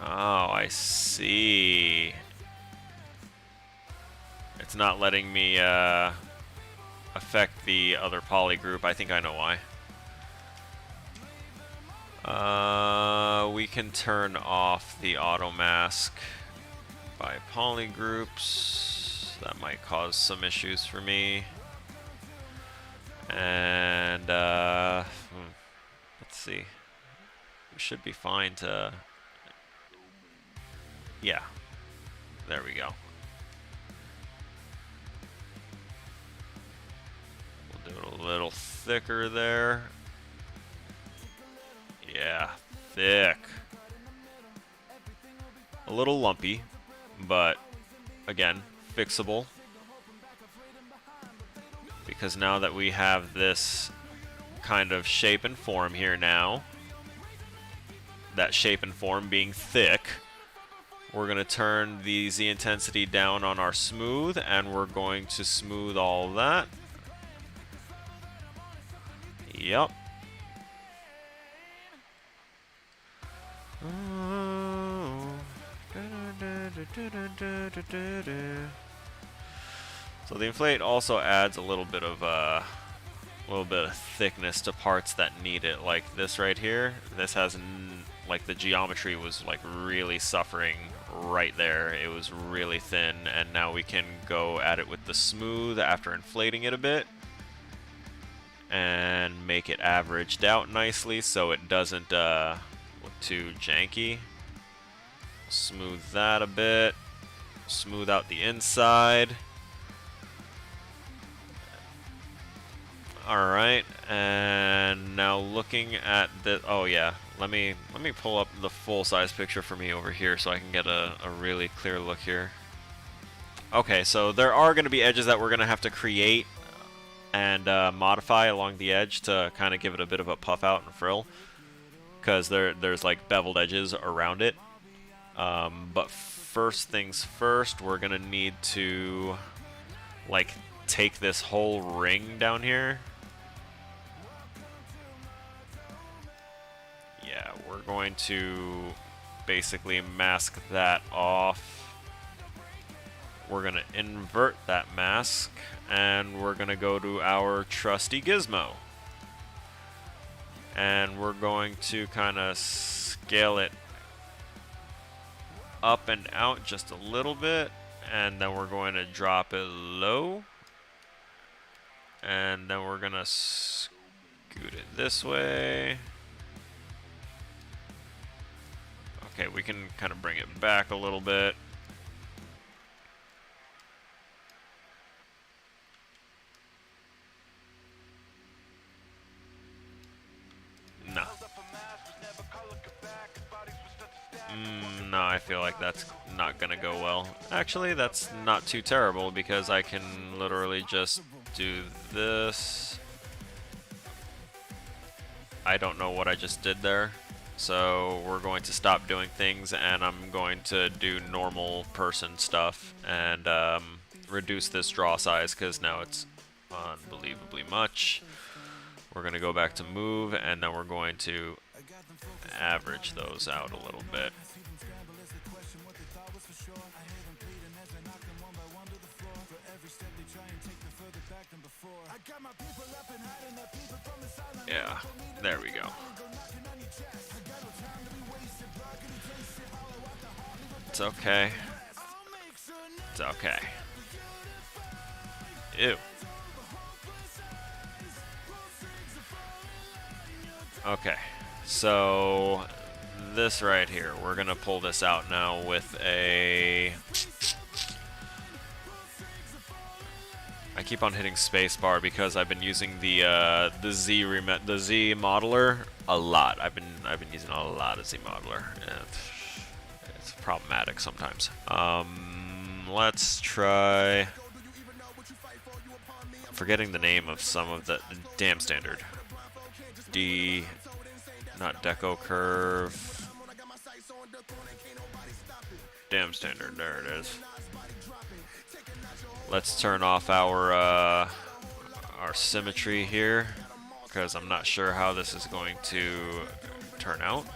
Oh, I see. It's not letting me affect the other poly group. I think I know why. We can turn off the auto mask by poly groups. That might cause some issues for me. And let's see. We should be fine to... Yeah. There we go. We'll do it a little thicker there. Yeah, thick. A little lumpy, but again, fixable. Because now that we have this kind of shape and form here now, that shape and form being thick, we're going to turn the Z intensity down on our smooth, and we're going to smooth all that. Yep. So the inflate also adds a little bit of thickness to parts that need it, like this right here. This has like the geometry was like really suffering right there. It was really thin, and now we can go at it with the smooth after inflating it a bit and make it averaged out nicely so it doesn't look too janky. Smooth that a bit. Smooth out the inside. Alright, and now looking at the, oh yeah, let me pull up the full size picture for me over here so I can get a really clear look here. Okay, so there are going to be edges that we're going to have to create and modify along the edge to kind of give it a bit of a puff out and frill, because there's like beveled edges around it. But first things first, we're going to need to like take this whole ring down here. Yeah, we're going to basically mask that off. We're going to invert that mask, and we're going to go to our trusty gizmo. And we're going to kind of scale it up and out just a little bit, and then we're going to drop it low. And then we're going to scoot it this way. Okay, we can kind of bring it back a little bit. No. No, I feel like that's not gonna go well. Actually, that's not too terrible because I can literally just do this. I don't know what I just did there. So we're going to stop doing things, and I'm going to do normal person stuff and reduce this draw size because now it's unbelievably much. We're going to go back to move, and then we're going to average those out a little bit. Yeah, there we go. It's okay. It's okay. Ew. Okay, so this right here, we're gonna pull this out now with a... I keep on hitting spacebar because I've been using the Z modeler a lot. I've been using a lot of Z modeler. It's problematic sometimes. Let's try. I'm forgetting the name of some of the damn standard. Not deco curve. Damn standard. There it is. Let's turn off our symmetry here because I'm not sure how this is going to turn out.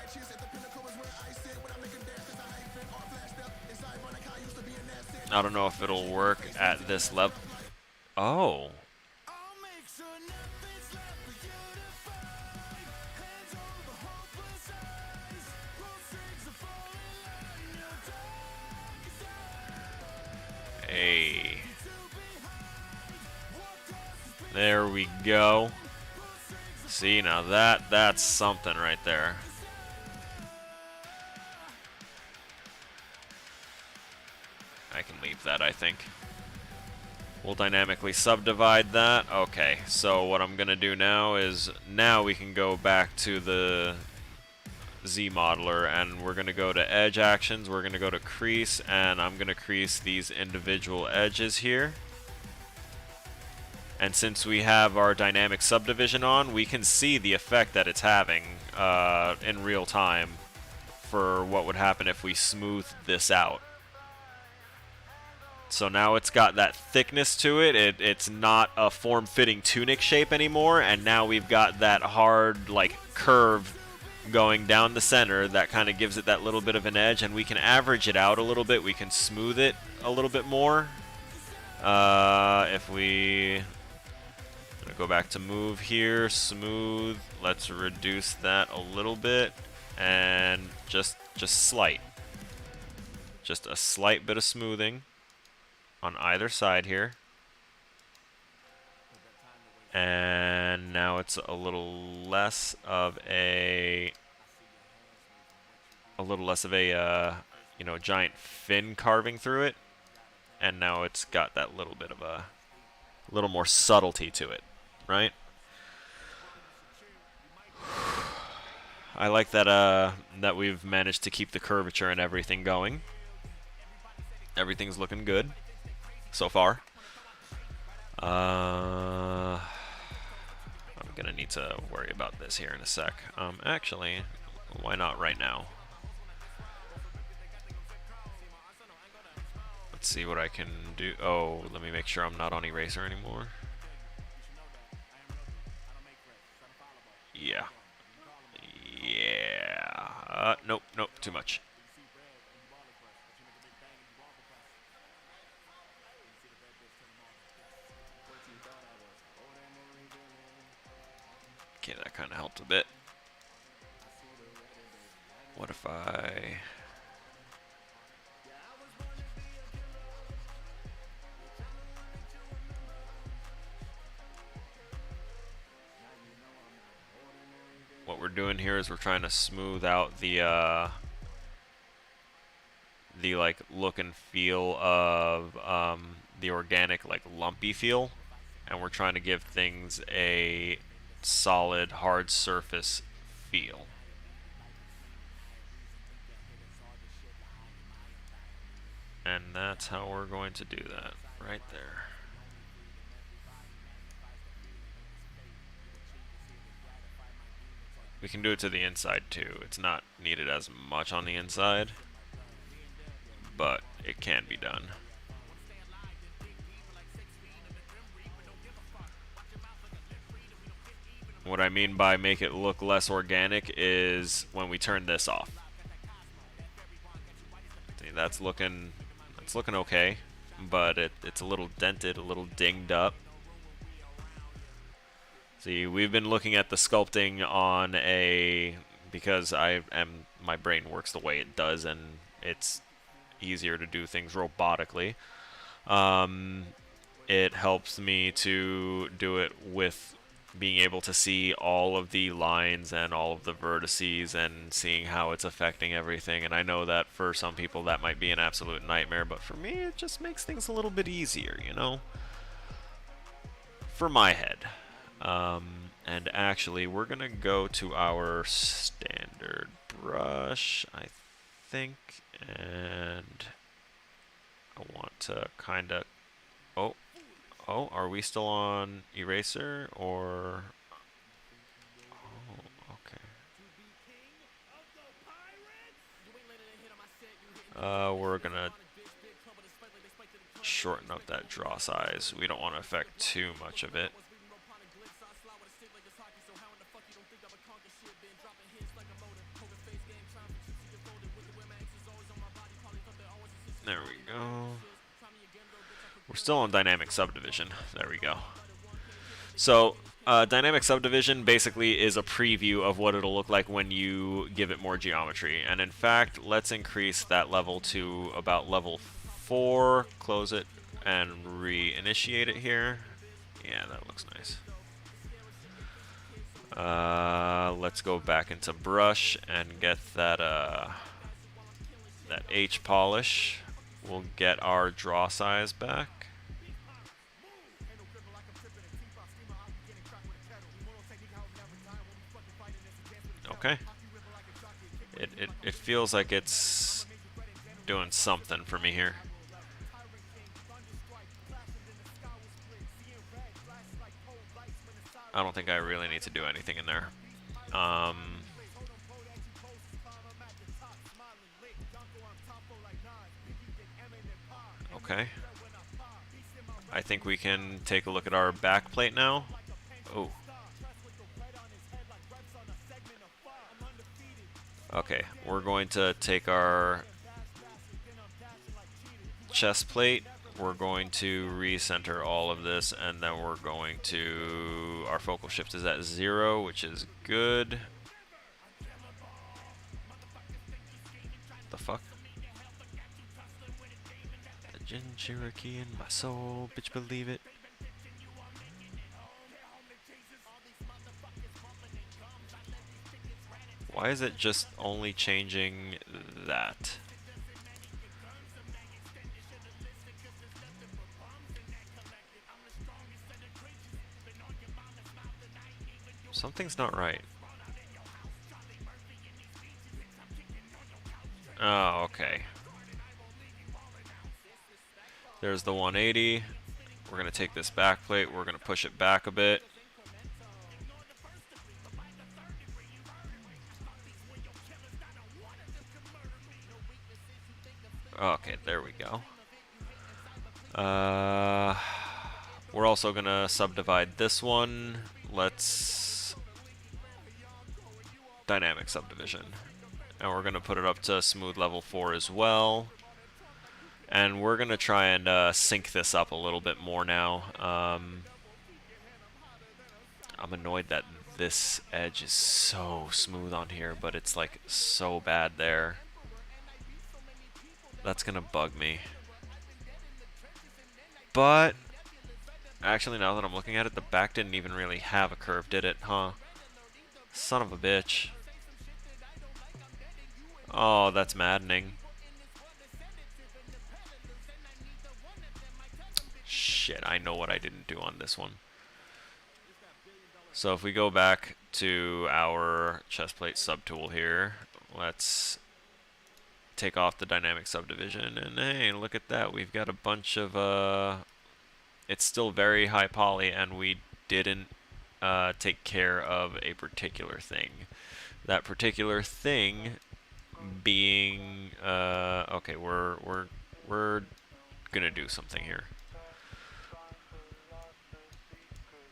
I don't know if it'll work at this level. Oh. Hey. There we go. See, now that's something right there. I can leave that, I think. We'll dynamically subdivide that. Okay, so what I'm gonna do now is, now we can go back to the Z modeler, and we're gonna go to edge actions, we're gonna go to crease, and I'm gonna crease these individual edges here. And since we have our dynamic subdivision on, we can see the effect that it's having in real time for what would happen if we smooth this out. So now it's got that thickness to it. It's not a form-fitting tunic shape anymore, and now we've got that hard, like, curve going down the center. That kind of gives it that little bit of an edge, and we can average it out a little bit. We can smooth it a little bit more. If we go back to move here, smooth, let's reduce that a little bit, and just slight. Just a slight bit of smoothing on either side here. And now it's a little less of a you know, giant fin carving through it. And now it's got that little bit of a little more subtlety to it, right? I like that that we've managed to keep the curvature and everything going. Everything's looking good so far. I'm gonna need to worry about this here in a sec. Actually, why not right now? Let's see what I can do. Oh, let me make sure I'm not on eraser anymore. Yeah. Yeah. Nope, too much. Okay, that kind of helped a bit. What if I... What we're doing here is we're trying to smooth out the like look and feel of the organic, like lumpy feel, and we're trying to give things a solid hard surface feel. And that's how we're going to do that right there. We can do it to the inside too. It's not needed as much on the inside, but it can be done. What I mean by make it look less organic is when we turn this off. See, that's looking okay, but it's a little dented, a little dinged up. See, we've been looking at the sculpting on because my brain works the way it does, and it's easier to do things robotically. It helps me to do it with being able to see all of the lines and all of the vertices and seeing how it's affecting everything. And I know that for some people that might be an absolute nightmare, but for me it just makes things a little bit easier, you know? For my head. And actually, we're gonna go to our standard brush, I think, and I want to kind of... Oh, are we still on eraser, or... Oh, okay. We're gonna shorten up that draw size. We don't want to affect too much of it. There we go. We're still on dynamic subdivision. There we go. So, dynamic subdivision basically is a preview of what it'll look like when you give it more geometry. And in fact, let's increase that level to about level 4, close it, and reinitiate it here. Yeah, that looks nice. Let's go back into brush and get that that H polish. We'll get our draw size back. Okay. It feels like it's doing something for me here. I don't think I really need to do anything in there. Okay. I think we can take a look at our back plate now. Oh. Okay, we're going to take our chest plate, we're going to recenter all of this, and then we're going to... Our focal shift is at 0, which is good. The fuck? The Jin Cherokee in my soul, bitch, believe it. Why is it just only changing that? Something's not right. Oh, okay. There's the 180. We're going to take this back plate. We're going to push it back a bit. Okay, there we go. We're also going to subdivide this one. Let's... Dynamic subdivision. And we're going to put it up to smooth level 4 as well. And we're going to try and sync this up a little bit more now. I'm annoyed that this edge is so smooth on here, but it's like so bad there. That's going to bug me. But, actually now that I'm looking at it, the back didn't even really have a curve, did it? Huh? Son of a bitch. Oh, that's maddening. Shit, I know what I didn't do on this one. So if we go back to our chest plate subtool here, let's take off the dynamic subdivision, and hey, look at that, we've got a bunch of it's still very high poly, and we didn't take care of a particular thing. That particular thing being okay, we're gonna do something here.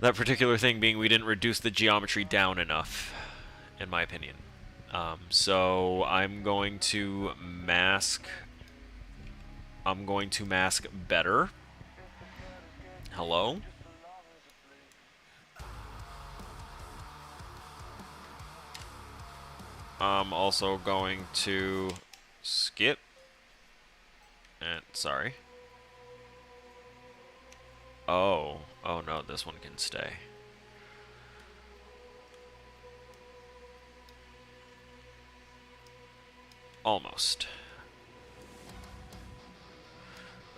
That particular thing being we didn't reduce the geometry down enough, in my opinion. So I'm going to mask. I'm going to mask better. Hello? I'm also going to skip. And sorry. Oh no, this one can stay. Almost.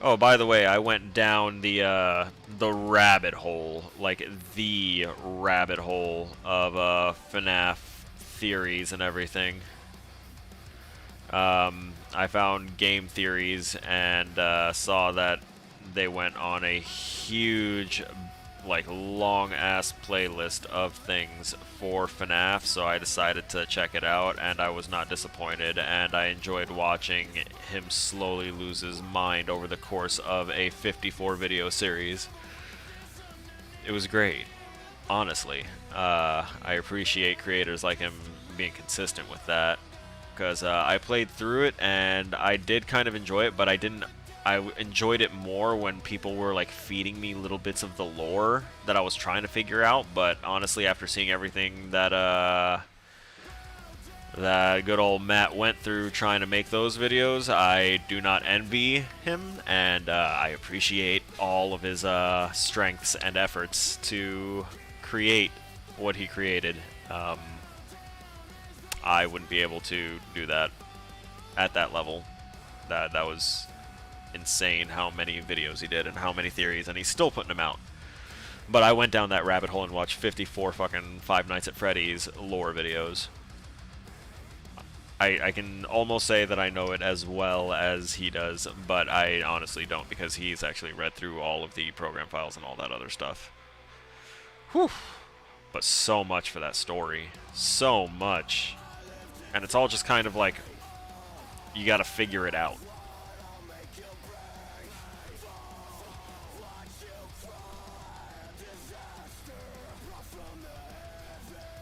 Oh, by the way, I went down the rabbit hole, like the rabbit hole of FNAF theories and everything. I found game theories and saw that they went on a huge, like, long-ass playlist of things for FNAF, so I decided to check it out, and I was not disappointed, and I enjoyed watching him slowly lose his mind over the course of a 54-video series. It was great, honestly. I appreciate creators like him being consistent with that, because I played through it, and I did kind of enjoy it, but I enjoyed it more when people were like feeding me little bits of the lore that I was trying to figure out. But honestly, after seeing everything that that good old Matt went through trying to make those videos, I do not envy him, and I appreciate all of his strengths and efforts to create what he created. I wouldn't be able to do that at that level. That was insane how many videos he did and how many theories, and he's still putting them out. But I went down that rabbit hole and watched 54 fucking Five Nights at Freddy's lore videos. I can almost say that I know it as well as he does, but I honestly don't, because he's actually read through all of the program files and all that other stuff. Whew. But so much for that story. So much. And it's all just kind of like, you gotta figure it out.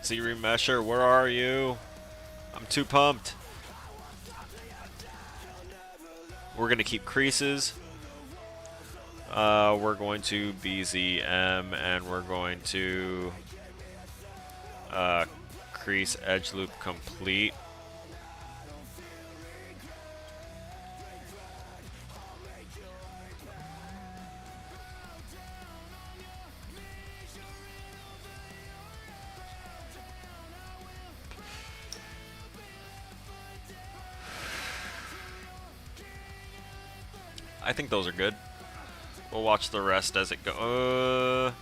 See, Remesher, where are you? I'm too pumped. We're gonna keep creases. We're going to BZM, and we're going to crease edge loop complete. I think those are good. We'll watch the rest as it goes.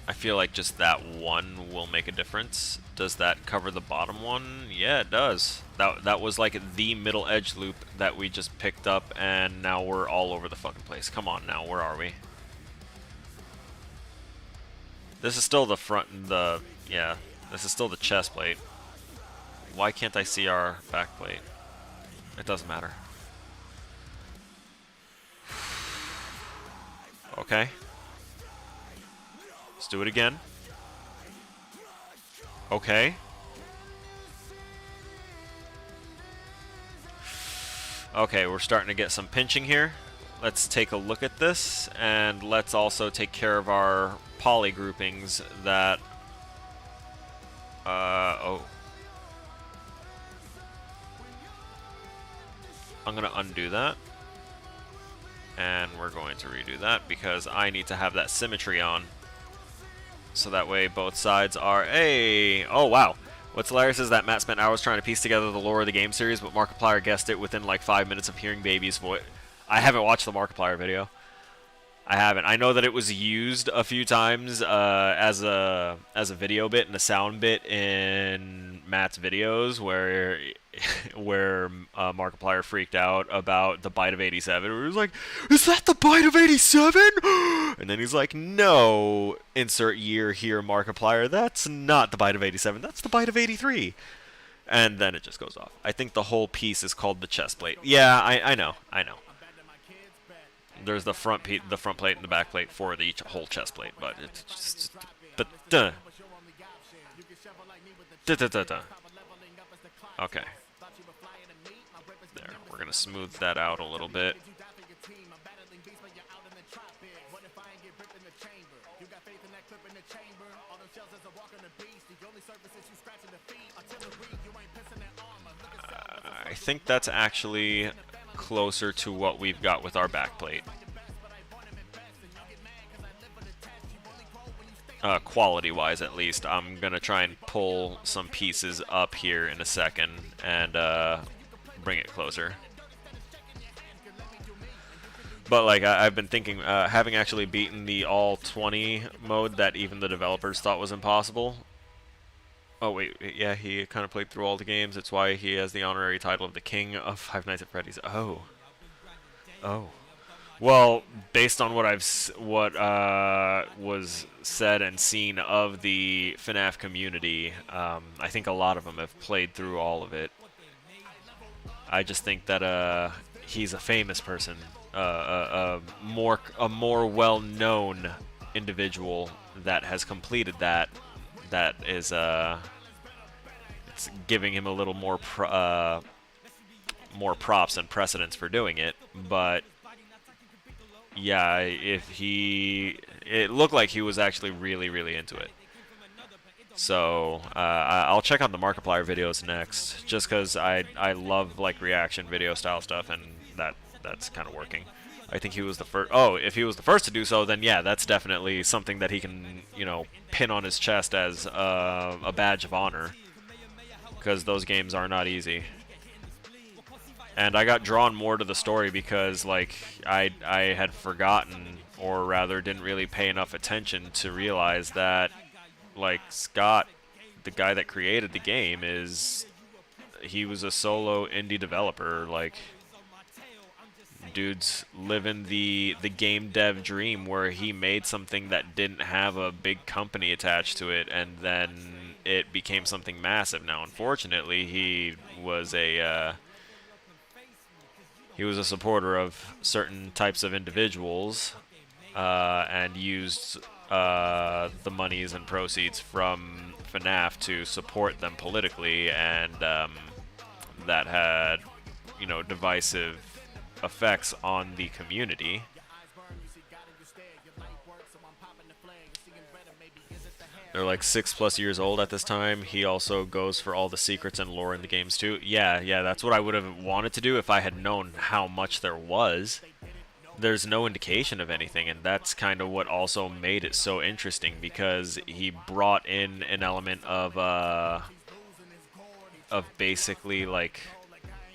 I feel like just that one will make a difference. Does that cover the bottom one? Yeah, it does. That was like the middle edge loop that we just picked up, and now we're all over the fucking place. Come on now, where are we? This is still the front, yeah, this is still the chest plate. Why can't I see our back plate? It doesn't matter. Okay. Let's do it again. Okay. Okay, we're starting to get some pinching here. Let's take a look at this, and let's also take care of our poly groupings that... oh. I'm going to undo that. And we're going to redo that because I need to have that symmetry on. So that way both sides are... Hey! Oh, wow. What's hilarious is that Matt spent hours trying to piece together the lore of the game series, but Markiplier guessed it within like 5 minutes of hearing Baby's voice. I haven't watched the Markiplier video. I haven't. I know that it was used a few times as a video bit and a sound bit in Matt's videos where Markiplier freaked out about the Bite of 87. Where he was like, "Is that the Bite of 87?" And then he's like, "No, insert year here, Markiplier. That's not the Bite of 87. That's the Bite of 83." And then it just goes off. I think the whole piece is called the chest plate. Yeah, I know. There's the front plate and the back plate for the whole chest plate, but it's just... But, Okay. There. We're going to smooth that out a little bit. I think that's actually closer to what we've got with our back plate. Quality-wise, at least. I'm going to try and pull some pieces up here in a second and bring it closer. But, like, I've been thinking, having actually beaten the all-20 mode that even the developers thought was impossible. Oh, wait, yeah, he kind of played through all the games. It's why he has the honorary title of the King of Five Nights at Freddy's. Oh. Well, based on what was said and seen of the FNAF community, I think a lot of them have played through all of it. I just think that he's a famous person, a more well-known individual that has completed that. That is it's giving him a little more more props and precedence for doing it, but. Yeah, it looked like he was actually really, really into it. So, I'll check out the Markiplier videos next, just because I love, like, reaction video style stuff, and that's kind of working. I think he was the first... Oh, if he was the first to do so, then yeah, that's definitely something that he can, you know, pin on his chest as a badge of honor, because those games are not easy. And I got drawn more to the story because, like, I had forgotten, or rather didn't really pay enough attention to realize that, like, Scott, the guy that created the game, he was a solo indie developer. Like, dude's living the game dev dream where he made something that didn't have a big company attached to it, and then it became something massive. Now, unfortunately, he was a supporter of certain types of individuals and used the monies and proceeds from FNAF to support them politically, and that had, you know, divisive effects on the community. They're like 6+ years old at this time. He also goes for all the secrets and lore in the games too. Yeah, that's what I would have wanted to do if I had known how much there was. There's no indication of anything, and that's kind of what also made it so interesting, because he brought in an element of basically like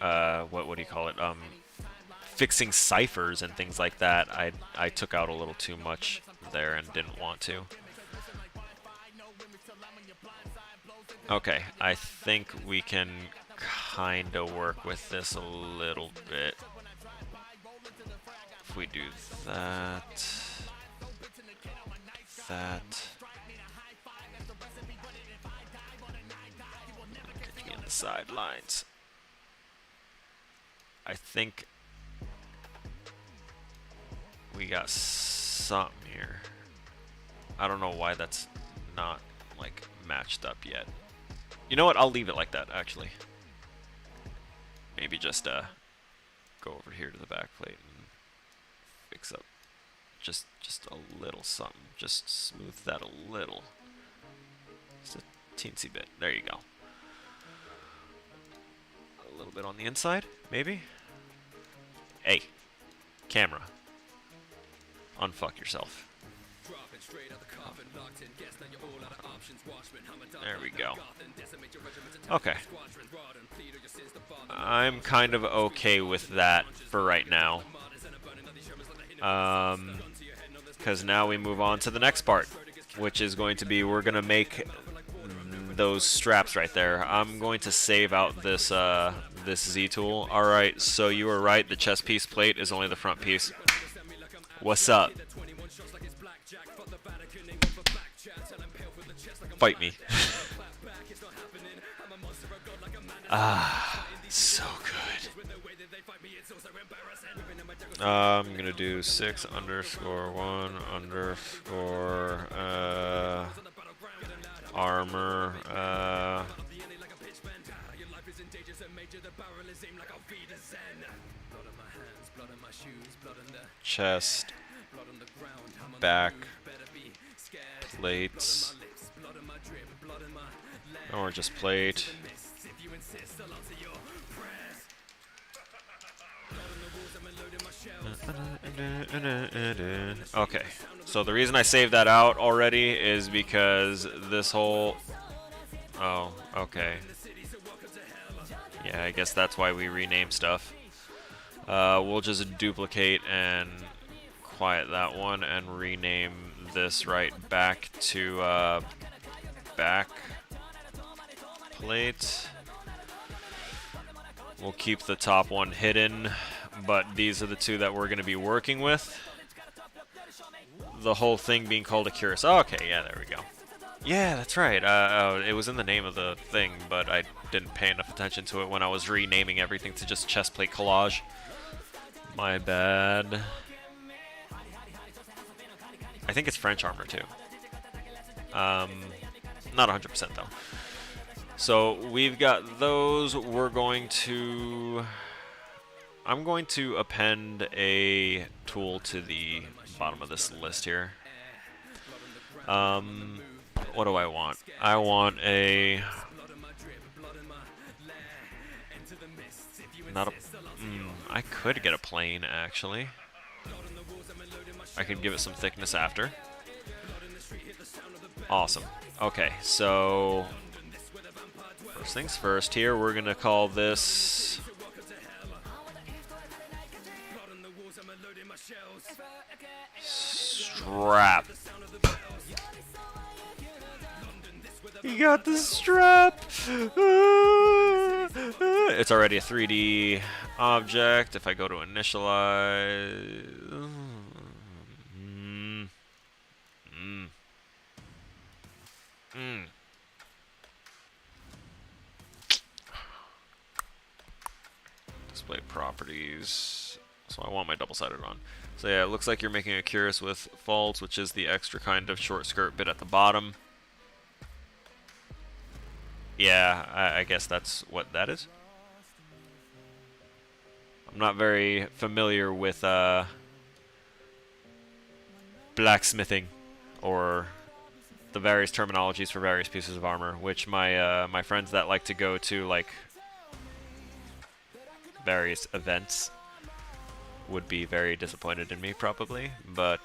what do you call it? Fixing ciphers and things like that. I took out a little too much there and didn't want to. Okay, I think we can kind of work with this a little bit. If we do that, get me in the sidelines. I think we got something here. I don't know why that's not like matched up yet. You know what? I'll leave it like that, actually. Maybe just go over here to the back plate and fix up just a little something. Just smooth that a little. Just a teensy bit. There you go. A little bit on the inside, maybe? Hey, camera. Unfuck yourself. There we go. Okay. I'm kind of okay with that for right now. Because now we move on to the next part, which is going to be, we're going to make those straps right there. I'm going to save out this this Z tool. Alright, so you were right, the chest piece plate is only the front piece. What's up? Fight me. Ah, so good. I'm gonna do 6_1_ armor, chest, back, plates, or just plate. Okay, so the reason I saved that out already is because this whole... Oh, okay. Yeah, I guess that's why we rename stuff. We'll just duplicate and quiet that one and rename this right back to back plate. We'll keep the top one hidden, but these are the two that we're going to be working with. The whole thing being called a cuirass. Oh, okay, yeah, there we go. Yeah, that's right. It was in the name of the thing, but I didn't pay enough attention to it when I was renaming everything to just chestplate collage. My bad. I think it's French armor too. Not 100% though. So we've got those. We're going to... I'm going to append a tool to the bottom of this list here. What do I want? I want a... Not a... I could get a plane, actually. I could give it some thickness after. Awesome. Okay, so... First things first here, we're going to call this... Strap. You got the strap! It's already a 3D object. If I go to initialize... Display properties. So I want my double-sided on. So yeah, it looks like you're making a cuirass with folds, which is the extra kind of short skirt bit at the bottom. Yeah, I guess that's what that is. I'm not very familiar with blacksmithing or the various terminologies for various pieces of armor, which my my friends that like to go to like various events would be very disappointed in me probably, but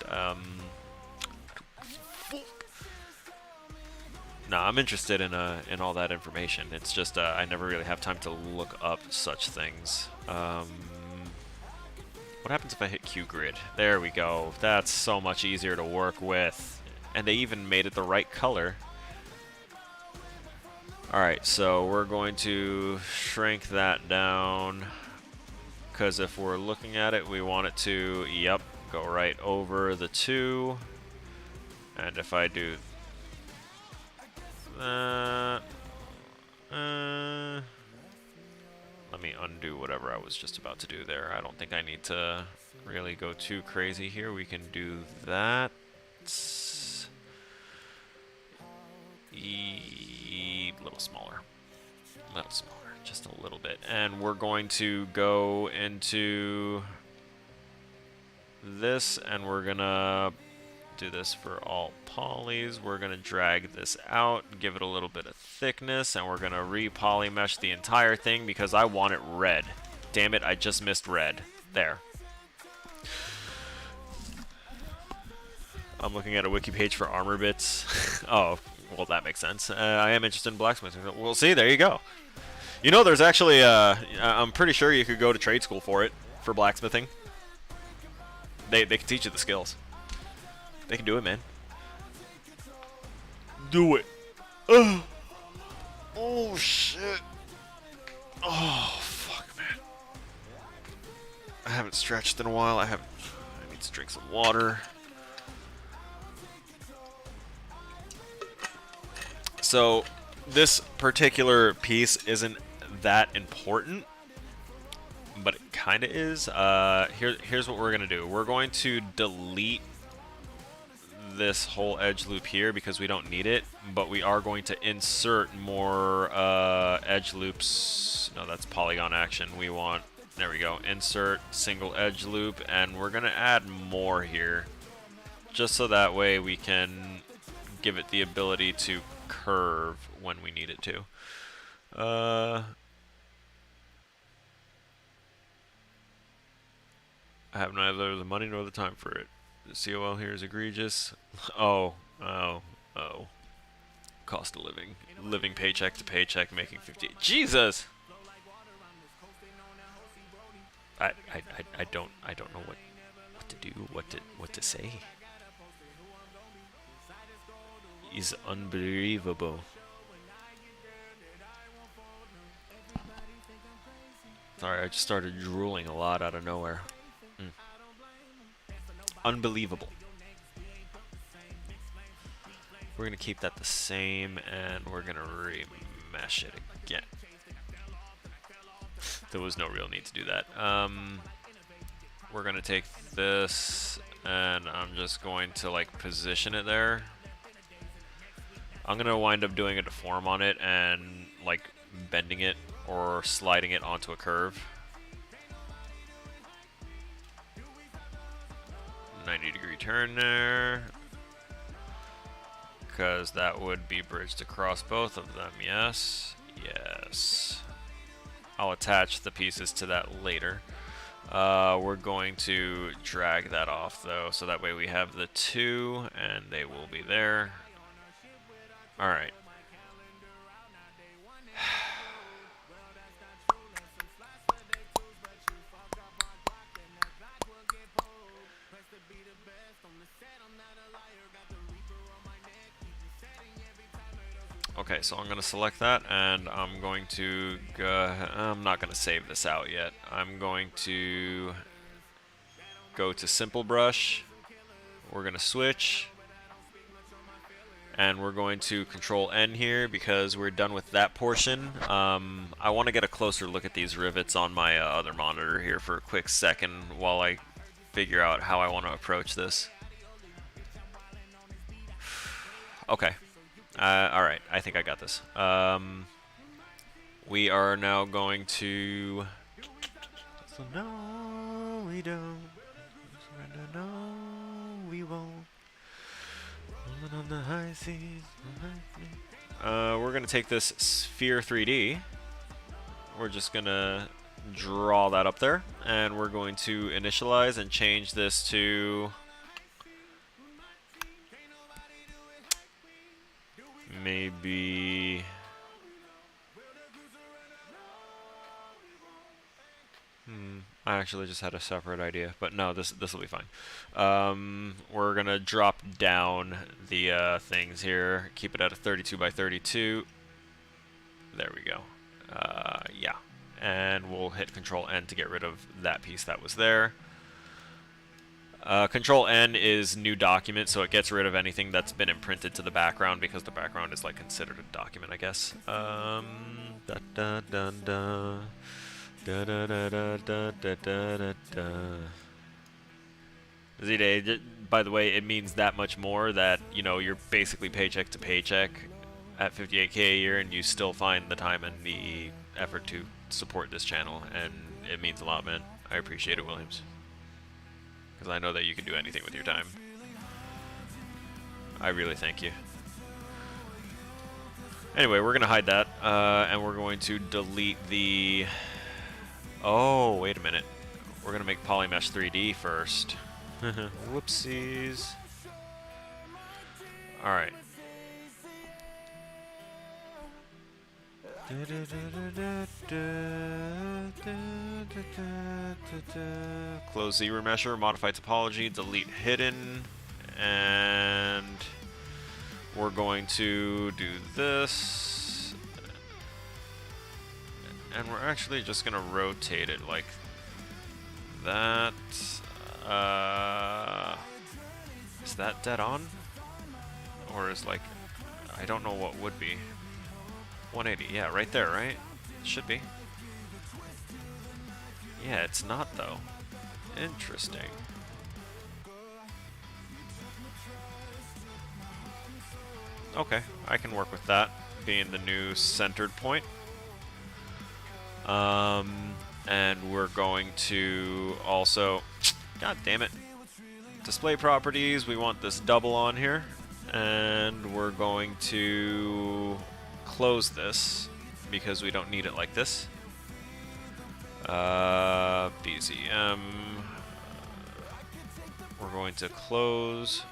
no, I'm interested in all that information. It's just I never really have time to look up such things. What happens if I hit Q grid? There we go. That's so much easier to work with. And they even made it the right color. Alright, so we're going to shrink that down. Because if we're looking at it, we want it to, yep, go right over the 2. And if I do that, let me undo whatever I was just about to do there. I don't think I need to really go too crazy here. We can do that. Little smaller. Little smaller. Just a little bit. And we're going to go into this, and we're going to do this for all polys. We're going to drag this out, give it a little bit of thickness, and we're going to re-polymesh the entire thing because I want it red. Damn it, I just missed red. There. I'm looking at a wiki page for armor bits. Oh, well, that makes sense. I am interested in blacksmithing. We'll see, there you go. You know, there's actually, I'm pretty sure you could go to trade school for it, for blacksmithing. They can teach you the skills. They can do it, man. Do it. Ugh. Oh, shit. Oh, fuck, man. I haven't stretched in a while. I need to drink some water. So, this particular piece isn't that important, but it kind of is. Here's what we're going to do. We're going to delete this whole edge loop here because we don't need it, but we are going to insert more edge loops. No, that's polygon action. We want, there we go, insert single edge loop, and we're going to add more here just so that way we can give it the ability to curve when we need it to. I have neither the money nor the time for it. The COL here is egregious. Oh. Cost of living. Living paycheck to paycheck, making 58. Jesus! I don't know what to do, what to say. Is unbelievable. Sorry, I just started drooling a lot out of nowhere. Unbelievable. We're going to keep that the same, and we're going to remesh it again. There was no real need to do that. We're going to take this, and I'm just going to, like, position it there. I'm going to wind up doing a deform on it and, like, bending it or sliding it onto a curve. 90-degree turn there, because that would be bridged across both of them. Yes, yes. I'll attach the pieces to that later. We're going to drag that off though, so that way we have the 2 and they will be there. All right. Okay, so I'm going to select that, and I'm going to go, I'm not going to save this out yet. I'm going to go to Simple Brush. We're going to switch, and we're going to Control N here because we're done with that portion. I want to get a closer look at these rivets on my other monitor here for a quick second while I figure out how I want to approach this. Okay. Alright, I think I got this. We are now going to... So no, we don't. No, we won't. Rolling on the high seas. We're going to take this Sphere 3D. We're just going to draw that up there. And we're going to initialize and change this to... maybe... I actually just had a separate idea, but no, this will be fine. We're gonna drop down the things here, keep it at a 32 by 32. There we go. Yeah, and we'll hit Control N to get rid of that piece that was there. Control N is new document, so it gets rid of anything that's been imprinted to the background because the background is like considered a document, I guess. Da da da da. Da da da da da da da da. Z-Day, by the way, it means that much more that, you know, you're basically paycheck to paycheck at 58K a year and you still find the time and the effort to support this channel, and it means a lot, man. I appreciate it, Williams. Because I know that you can do anything with your time. I really thank you. Anyway, we're going to hide that, and we're going to delete the... Oh, wait a minute. We're going to make Polymesh 3D first. Whoopsies. Alright. Close ZBrush, modify topology, delete hidden, and we're going to do this. And we're actually just going to rotate it like that. Is that dead on? Or is like, I don't know what would be. 180, yeah, right there, right? Should be. Yeah, it's not though. Interesting. Okay, I can work with that being the new centered point. And we're going to also, god damn it, display properties, we want this double on here, and we're going to close this because we don't need it like this. BZM, we're going to close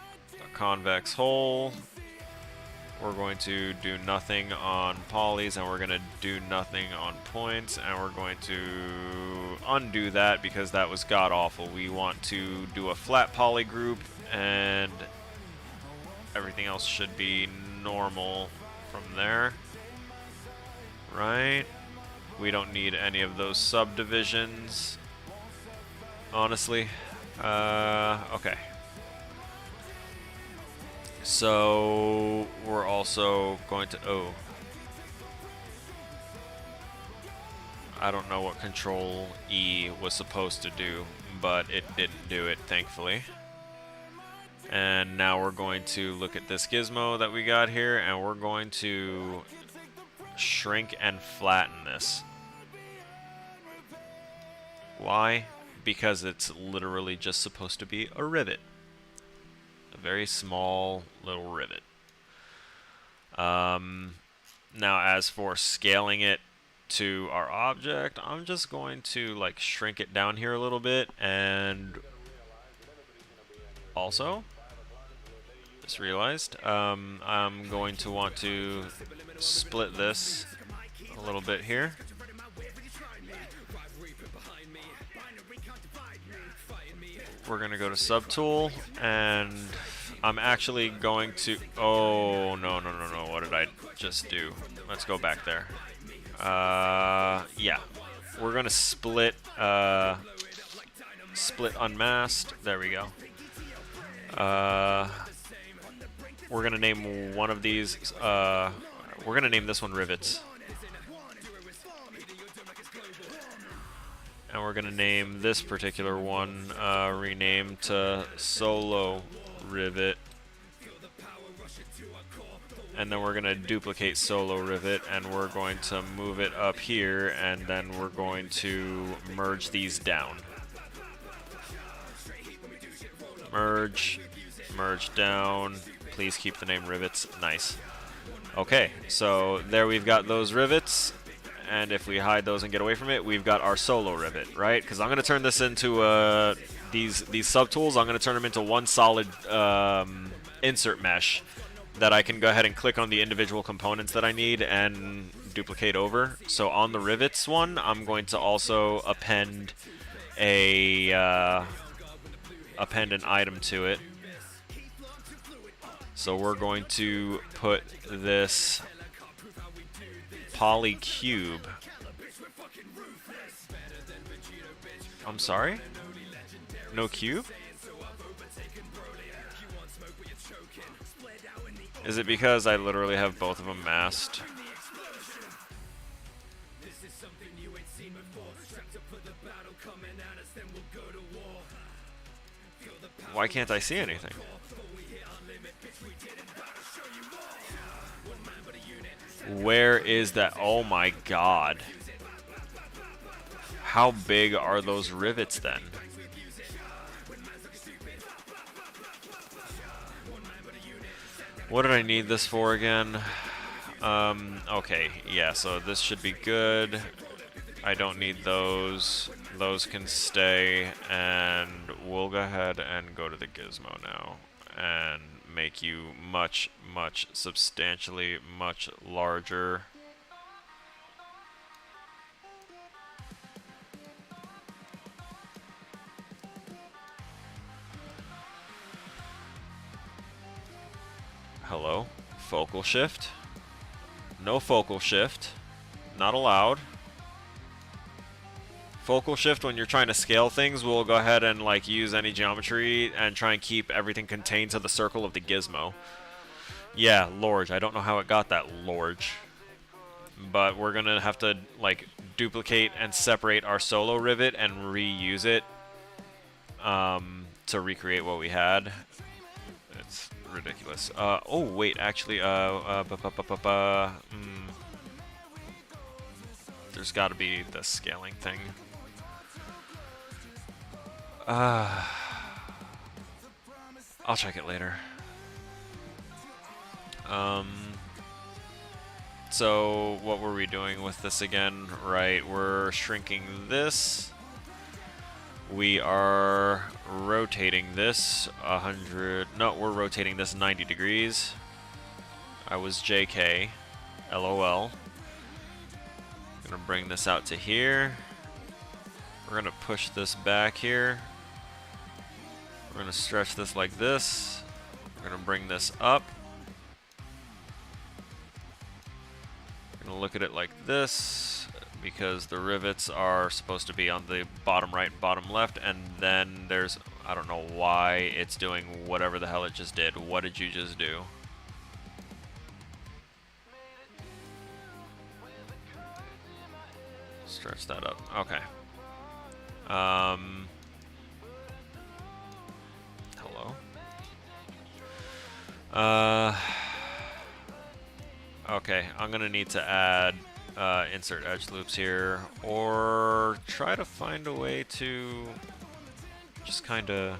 a convex hole. We're going to do nothing on polys, and we're going to do nothing on points, and we're going to undo that because that was god-awful. We want to do a flat poly group, and everything else should be normal from there. Right? We don't need any of those subdivisions, honestly. Okay. So we're also going to, I don't know what Control E was supposed to do, but it didn't do it, thankfully. And now we're going to look at this gizmo that we got here, and we're going to shrink and flatten this. Why? Because it's literally just supposed to be a rivet. A very small little rivet. Now as for scaling it to our object, I'm just going to like shrink it down here a little bit, and also just realized I'm going to want to split this a little bit here. We're going to go to Subtool, and I'm actually going to... Oh, no. What did I just do? Let's go back there. Yeah. We're going to split unmasked. There we go. We're going to name one of these... we're going to name this one Rivets. And we're going to name this particular one, rename to Solo Rivet. And then we're going to duplicate Solo Rivet, and we're going to move it up here, and then we're going to merge these down. Merge, merge down. Please keep the name rivets. Nice. Okay, so there we've got those rivets, and if we hide those and get away from it, we've got our Solo Rivet, right? Because I'm going to turn this into these subtools. I'm going to turn them into one solid insert mesh that I can go ahead and click on the individual components that I need and duplicate over. So on the rivets one, I'm going to also append an item to it. So we're going to put this poly cube. I'm sorry? No cube? Is it because I literally have both of them masked? Why can't I see anything? Where is that? Oh my god. How big are those rivets then? What did I need this for again? Okay, yeah, so this should be good. I don't need those. Those can stay, and we'll go ahead and go to the gizmo now and make you much, substantially much larger. Hello? Focal shift? No focal shift. Not allowed. Focal shift when you're trying to scale things, we'll go ahead and like use any geometry and try and keep everything contained to the circle of the gizmo. Yeah, Lorge. I don't know how it got that Lorge. But we're gonna have to like duplicate and separate our Solo Rivet and reuse it to recreate what we had. It's ridiculous. Oh wait, actually, there's got to be the scaling thing. I'll check it later. So what were we doing with this again? Right, we're shrinking this. We are rotating this 100. No, we're rotating this 90 degrees. I was JK. LOL. Gonna bring this out to here. We're gonna push this back here. We're gonna stretch this like this. We're gonna bring this up. We're gonna look at it like this because the rivets are supposed to be on the bottom right and bottom left, and then there's, I don't know why it's doing whatever the hell it just did. What did you just do? Stretch that up. Okay. Hello? Okay, I'm gonna need to add insert edge loops here, or try to find a way to just kind of,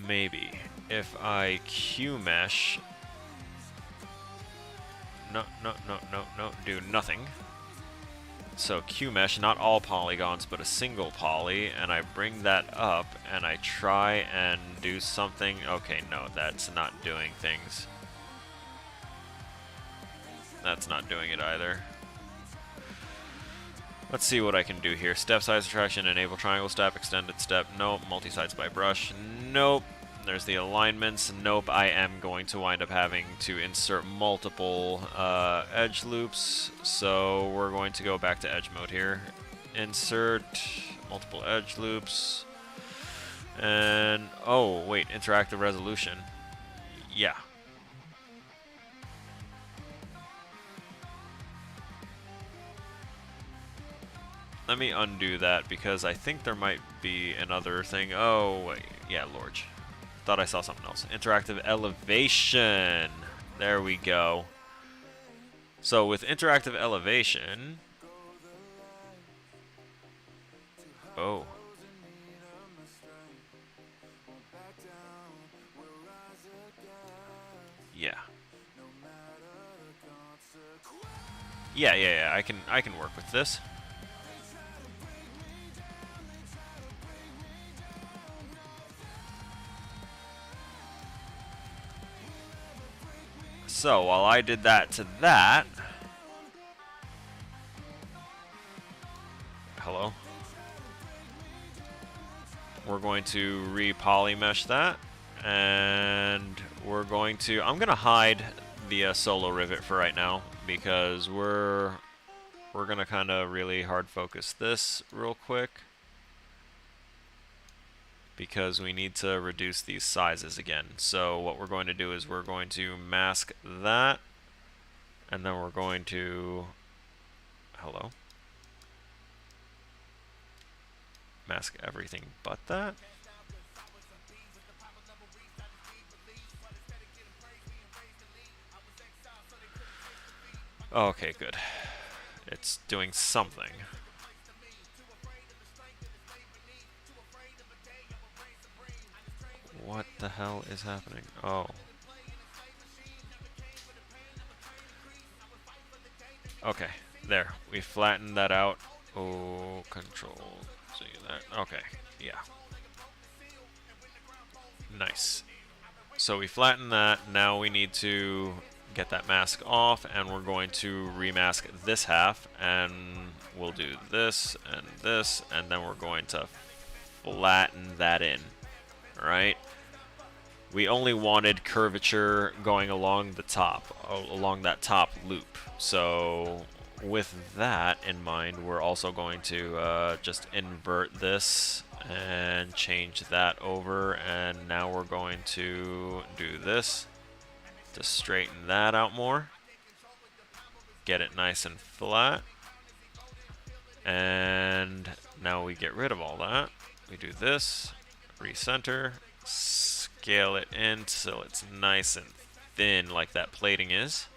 maybe if I Q-mesh, no, do nothing. So Q-mesh, not all polygons, but a single poly, and I bring that up, and I try and do something. Okay, no, that's not doing things. That's not doing it either. Let's see what I can do here. Step size attraction, enable triangle step, extended step, nope. Multi-sides by brush, nope. There's the alignments, nope. I am going to wind up having to insert multiple edge loops, so we're going to go back to edge mode here. Insert multiple edge loops, and oh wait, interactive resolution. Yeah. let me undo that because I think there might be another thing. Oh, wait. Yeah, Lorge. Thought I saw something else. Interactive elevation. There we go. So with interactive elevation... Oh. Yeah. Yeah. I can work with this. So while I did that to that, hello. We're going to re-polymesh that, and we're going to. I'm gonna hide the solo rivet for right now because we're gonna kind of really hard focus this real quick because we need to reduce these sizes again. So what we're going to do is we're going to mask that, and then we're going to hello. Mask everything but that. Okay, good. It's doing something. What the hell is happening? Oh. Okay, there. We flattened that out. Oh, control. See that? Okay, yeah. Nice. So we flattened that. Now we need to get that mask off, and we're going to remask this half, and we'll do this, and then we're going to flatten that in. Alright? We only wanted curvature going along the top, along that top loop. So with that in mind, we're also going to just invert this and change that over, and now we're going to do this to straighten that out more, get it nice and flat, and now we get rid of all that. We do this, recenter, scale it in so it's nice and thin like that plating is.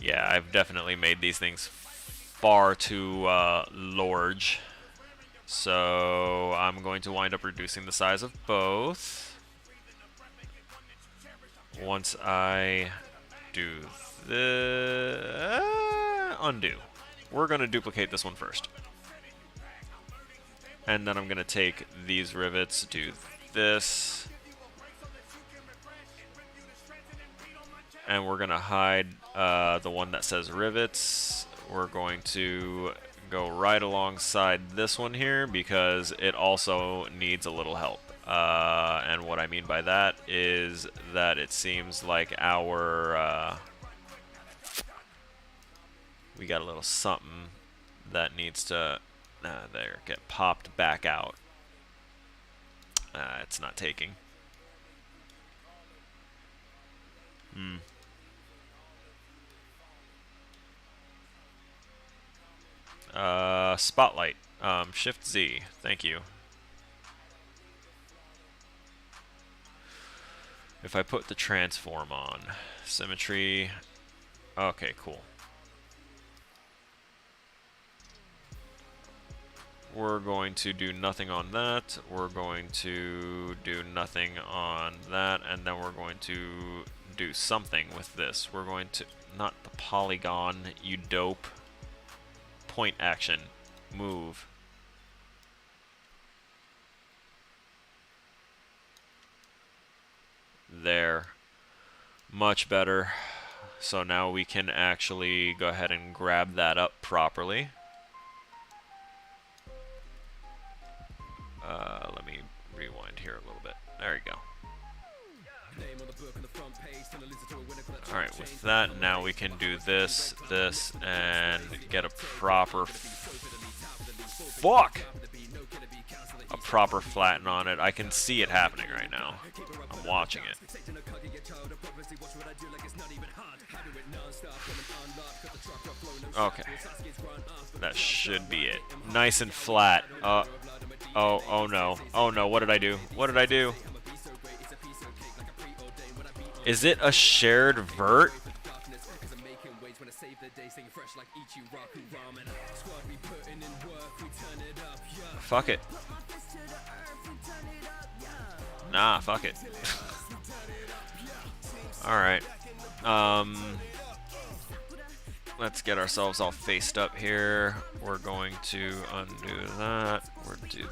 Yeah, I've definitely made these things far too large. So I'm going to wind up reducing the size of both. Once I do the undo. We're going to duplicate this one first. And then I'm going to take these rivets, do this. And we're going to hide the one that says rivets. We're going to go right alongside this one here because it also needs a little help. And what I mean by that is that it seems like our... we got a little something that needs to... there, get popped back out. It's not taking. Spotlight. Shift Z. Thank you. If I put the transform on. Symmetry. Okay, cool. We're going to do nothing on that. We're going to do nothing on that. And then we're going to do something with this. We're going to... Not the polygon, you dope. Point action. Move. There. Much better. So now we can actually go ahead and grab that up properly. Let me rewind here a little bit. There you go. Alright, with that, now we can do this, and get a proper... Fuck! A proper flatten on it. I can see it happening right now. I'm watching it. Okay. That should be it. Nice and flat. Oh no. Oh no, what did I do? What did I do? Is it a shared vert? Fuck it. Nah, fuck it. Alright. Let's get ourselves all faced up here. We're going to undo that. We're do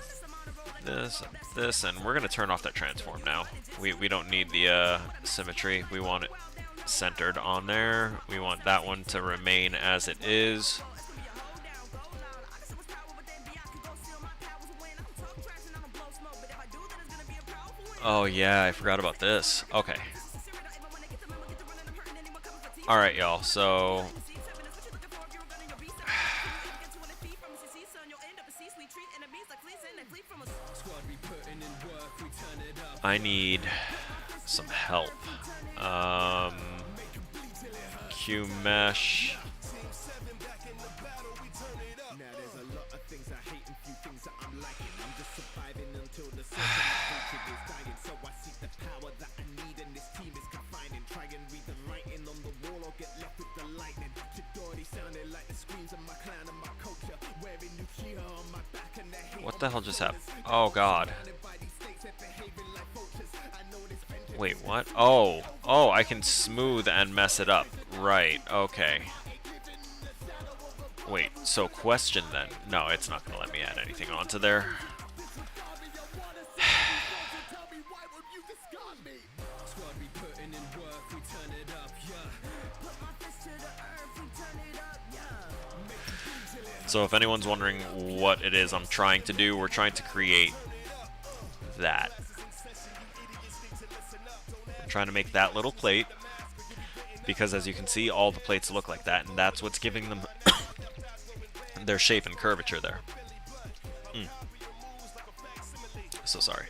this, and we're going to turn off that transform now. We don't need the symmetry. We want it centered on there. We want that one to remain as it is. Oh yeah, I forgot about this. Okay. Alright, y'all, so... I need some help. Q-mesh. What the hell just happened? Oh god. Wait, what? Oh, I can smooth and mess it up. Right, okay. Wait, so question then. No, it's not gonna let me add anything onto there. So if anyone's wondering what it is I'm trying to do, we're trying to create that. We're trying to make that little plate, because as you can see, all the plates look like that, and that's what's giving them their shape and curvature there. So sorry.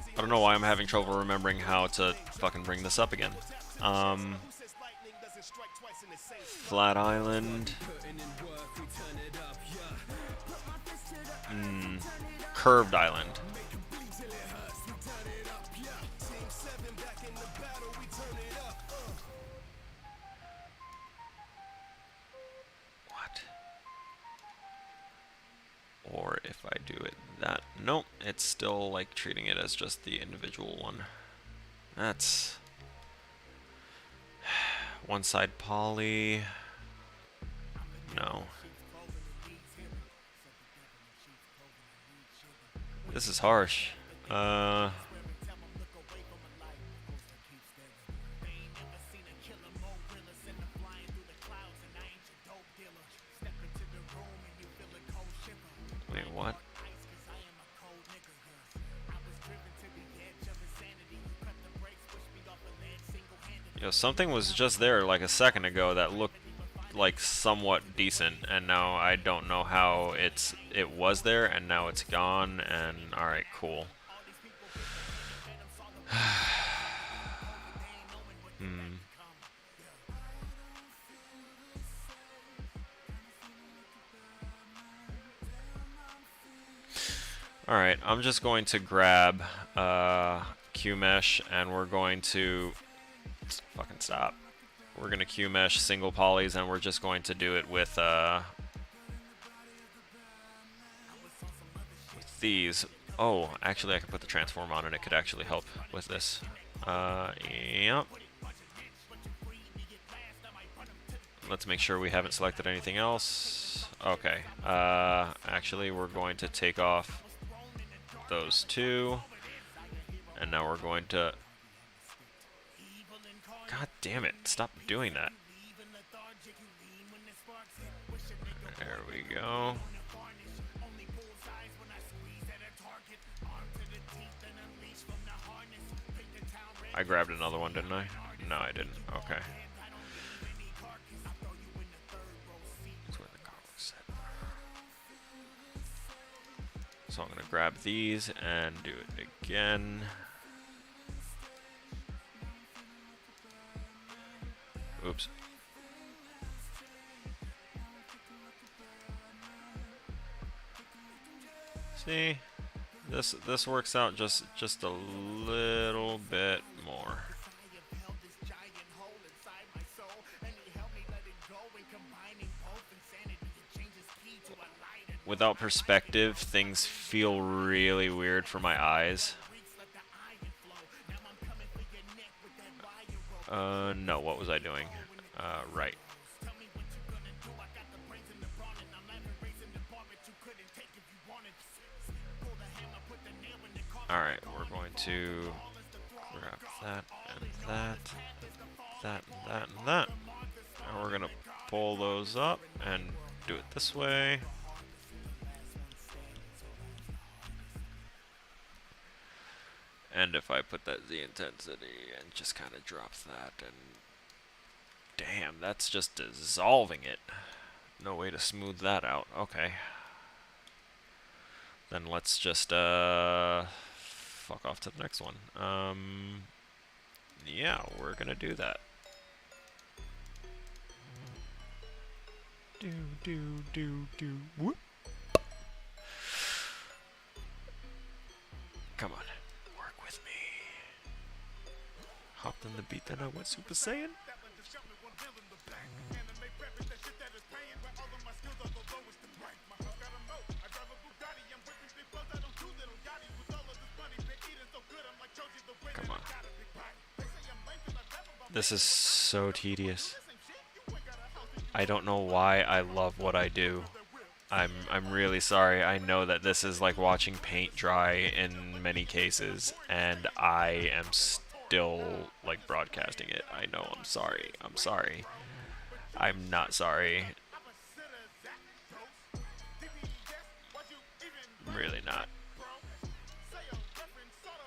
I don't know why I'm having trouble remembering how to fucking bring this up again. Flat island. Curved island. What? Or if I do it that... Nope, it's still like treating it as just the individual one. That's... one side poly... No. This is harsh. Wait, what? Yo, something was just there like a second ago that looked like somewhat decent, and now I don't know how it was there, and now it's gone, and alright, cool. Alright, I'm just going to grab Q-mesh, and we're going to fucking stop. We're going to Q-mesh single polys, and we're just going to do it with these. Oh, actually I can put the transform on, and it could actually help with this. Yep. Let's make sure we haven't selected anything else. Okay. Actually, we're going to take off those two, and now we're going to... God damn it, stop doing that. There we go. I grabbed another one, didn't I? No, I didn't. Okay. That's where the comics sit. So I'm gonna grab these and do it again. Oops. See, this works out just a little bit more. Without perspective, things feel really weird for my eyes. No, what was I doing? Right. Alright, we're going to grab that and that, that and that and that. And we're gonna pull those up and do it this way. And if I put that Z intensity and just kind of drops that, and damn, that's just dissolving it. No way to smooth that out. Okay. Then let's just fuck off to the next one. Yeah, we're gonna do that. Whoop. Come on, work with me. Hopped on the beat, then I went Super Saiyan. Come on. This is so tedious. I don't know why I love what I do. I'm really sorry. I know that this is like watching paint dry in many cases, and I am still like broadcasting it. I know. I'm sorry. I'm sorry. I'm not sorry. I'm really not.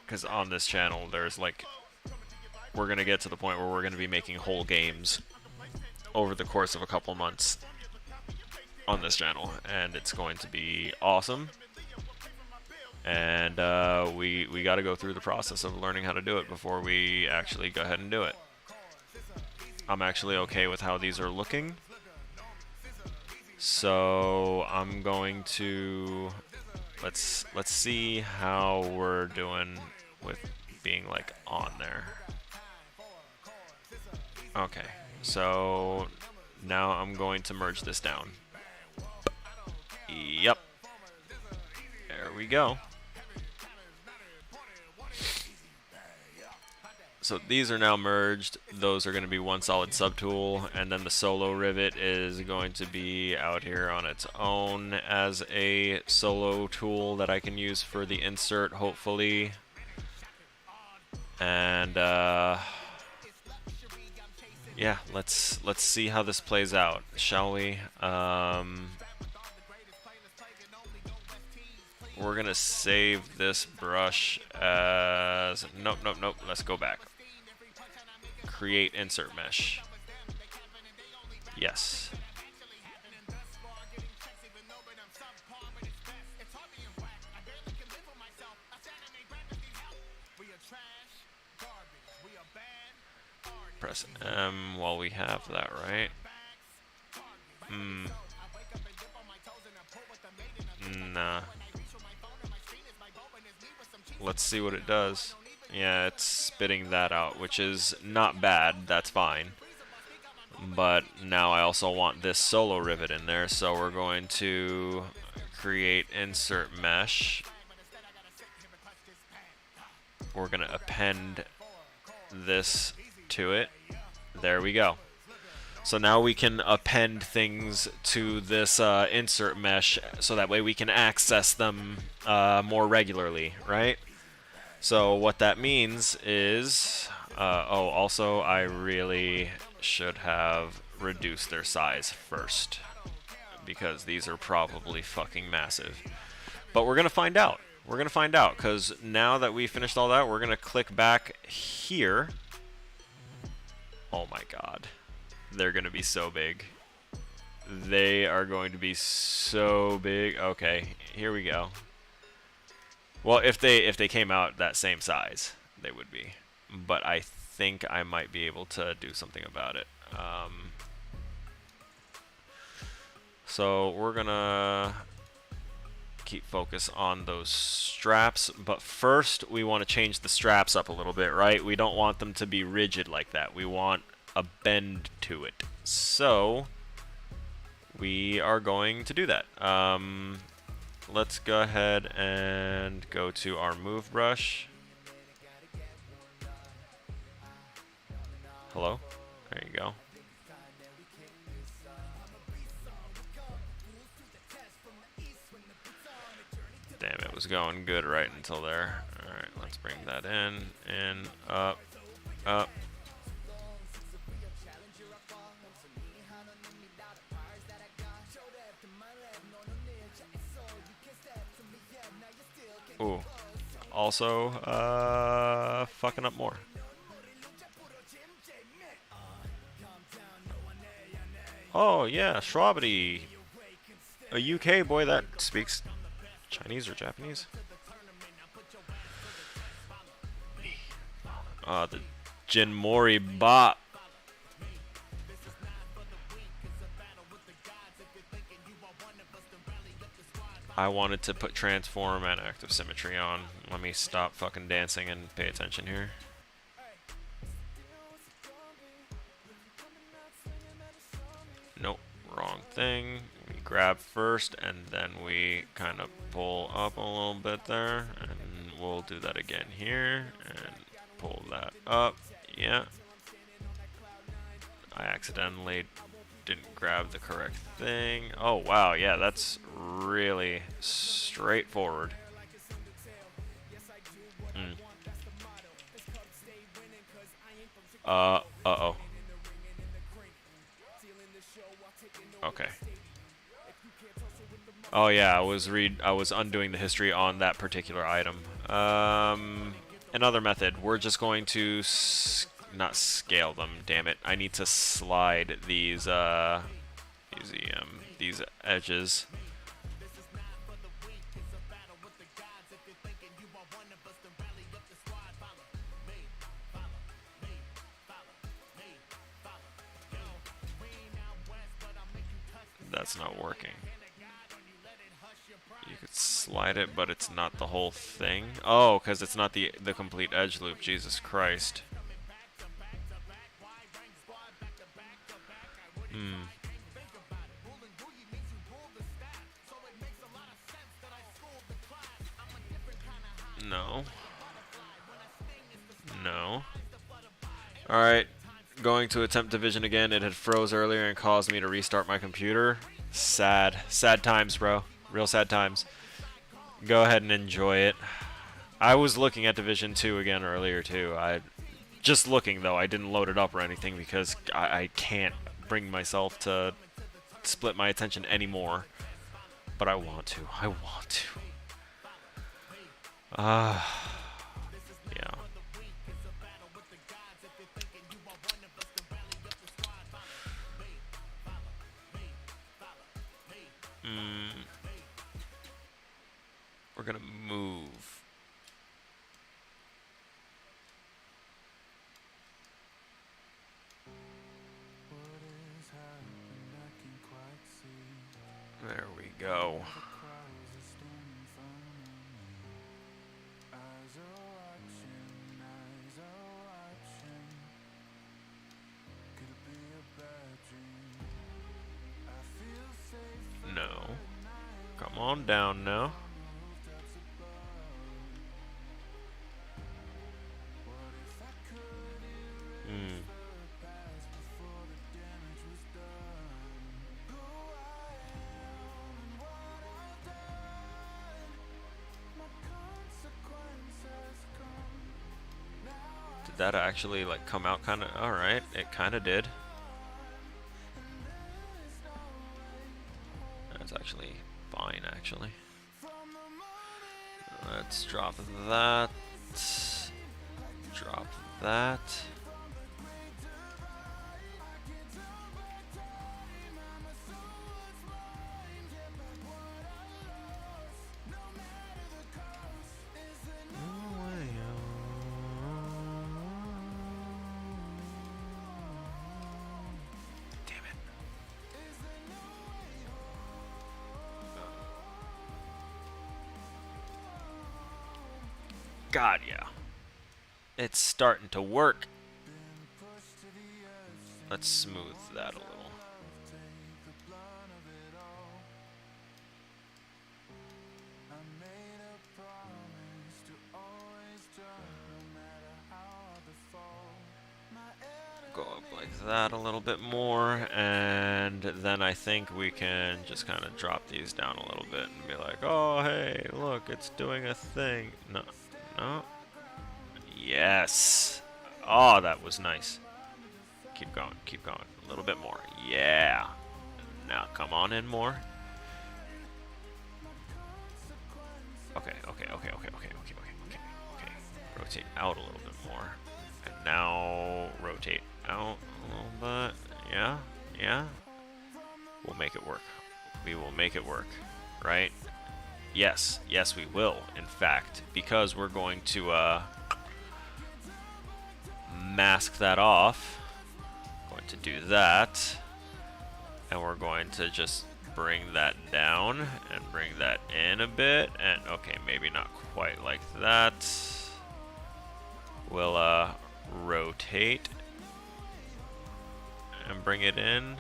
Because on this channel, there's like, we're gonna get to the point where we're gonna be making whole games over the course of a couple months on this channel, and it's going to be awesome. And we got to go through the process of learning how to do it before we actually go ahead and do it. I'm actually okay with how these are looking, so I'm going to let's see how we're doing with being like on there. Okay, so now I'm going to merge this down. Yep. There we go. So these are now merged. Those are going to be one solid subtool, and then the solo rivet is going to be out here on its own as a solo tool that I can use for the insert, hopefully. And yeah, let's see how this plays out, shall we? We're gonna save this brush as nope. Let's go back. Create insert mesh. Yes. Press M while we have that, right? Nah. Let's see what it does. Yeah, it's spitting that out, which is not bad. That's fine. But now I also want this solo rivet in there, so we're going to create insert mesh. We're going to append this to it. There we go. So now we can append things to this insert mesh, so that way we can access them more regularly, right? So what that means is, oh, also I really should have reduced their size first, because these are probably fucking massive. But we're gonna find out. We're going to find out, because now that we finished all that, we're going to click back here. Oh my god. They're going to be so big. They are going to be so big. Okay, here we go. Well, if they came out that same size, they would be. But I think I might be able to do something about it. So we're gonna keep focus on those straps, but first we want to change the straps up a little bit, right? We don't want them to be rigid like that. We want a bend to it. So we are going to do that. Let's go ahead and go to our move brush. Hello? There you go. Damn, it was going good right until there. Alright, let's bring that in, up, up. Ooh. Also, fucking up more. Oh, yeah, Shwabadi. A UK boy that speaks Chinese or Japanese? The Jinmori Bop. I wanted to put transform and active symmetry on. Let me stop fucking dancing and pay attention here. Nope, wrong thing. We grab first and then we kind of pull up a little bit there, and we'll do that again here and pull that up. Yeah. I accidentally didn't grab the correct thing. Oh wow, yeah, that's really straightforward. Uh-oh. Okay. Oh yeah, I was undoing the history on that particular item. Another method. We're just going to not scale them. Damn it! I need to slide these these edges. That's not working. You could slide it, but it's not the whole thing. Oh, because it's not the complete edge loop. Jesus Christ. No. No. Alright. Going to attempt division again. It had froze earlier and caused me to restart my computer. Sad. Sad times, bro. Real sad times. Go ahead and enjoy it. I was looking at Division 2 again earlier, too. Just looking, though. I didn't load it up or anything because I can't bring myself to split my attention anymore. But I want to. I want to. Yeah. We're gonna move. There we go. No. Come on down now. Did that actually like come out kind of? All right, it kind of did. That's actually fine, actually. Let's drop that. Drop that. God, yeah. It's starting to work. Let's smooth that a little. Go up like that a little bit more, and then I think we can just kind of drop these down a little bit and be like, oh, hey, look, it's doing a thing. No. No. Yes. Oh, that was nice. Keep going, keep going. A little bit more. Yeah. Now come on in more. Okay. Rotate out a little bit more. And now rotate out a little bit. Yeah. We'll make it work. We will make it work. Right? Yes, we will, in fact, because we're going to mask that off. Going to do that, and we're going to just bring that down and bring that in a bit, and okay, maybe not quite like that. We'll rotate and bring it in.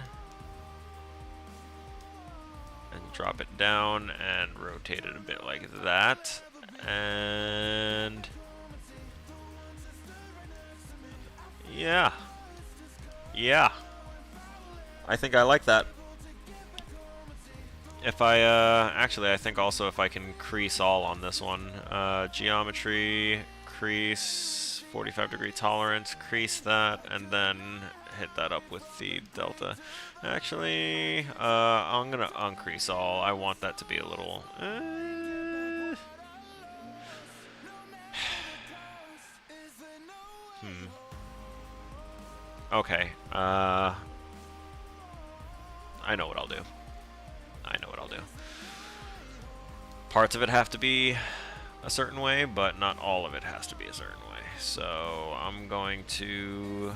And drop it down and rotate it a bit like that. And yeah. I think I like that. If I actually, I think also if I can crease all on this one, geometry, crease, 45-degree tolerance, crease that, and then hit that up with the delta. Actually, I'm gonna uncrease all. I want that to be a little. Okay. I know what I'll do. Parts of it have to be a certain way, but not all of it has to be a certain way. So I'm going to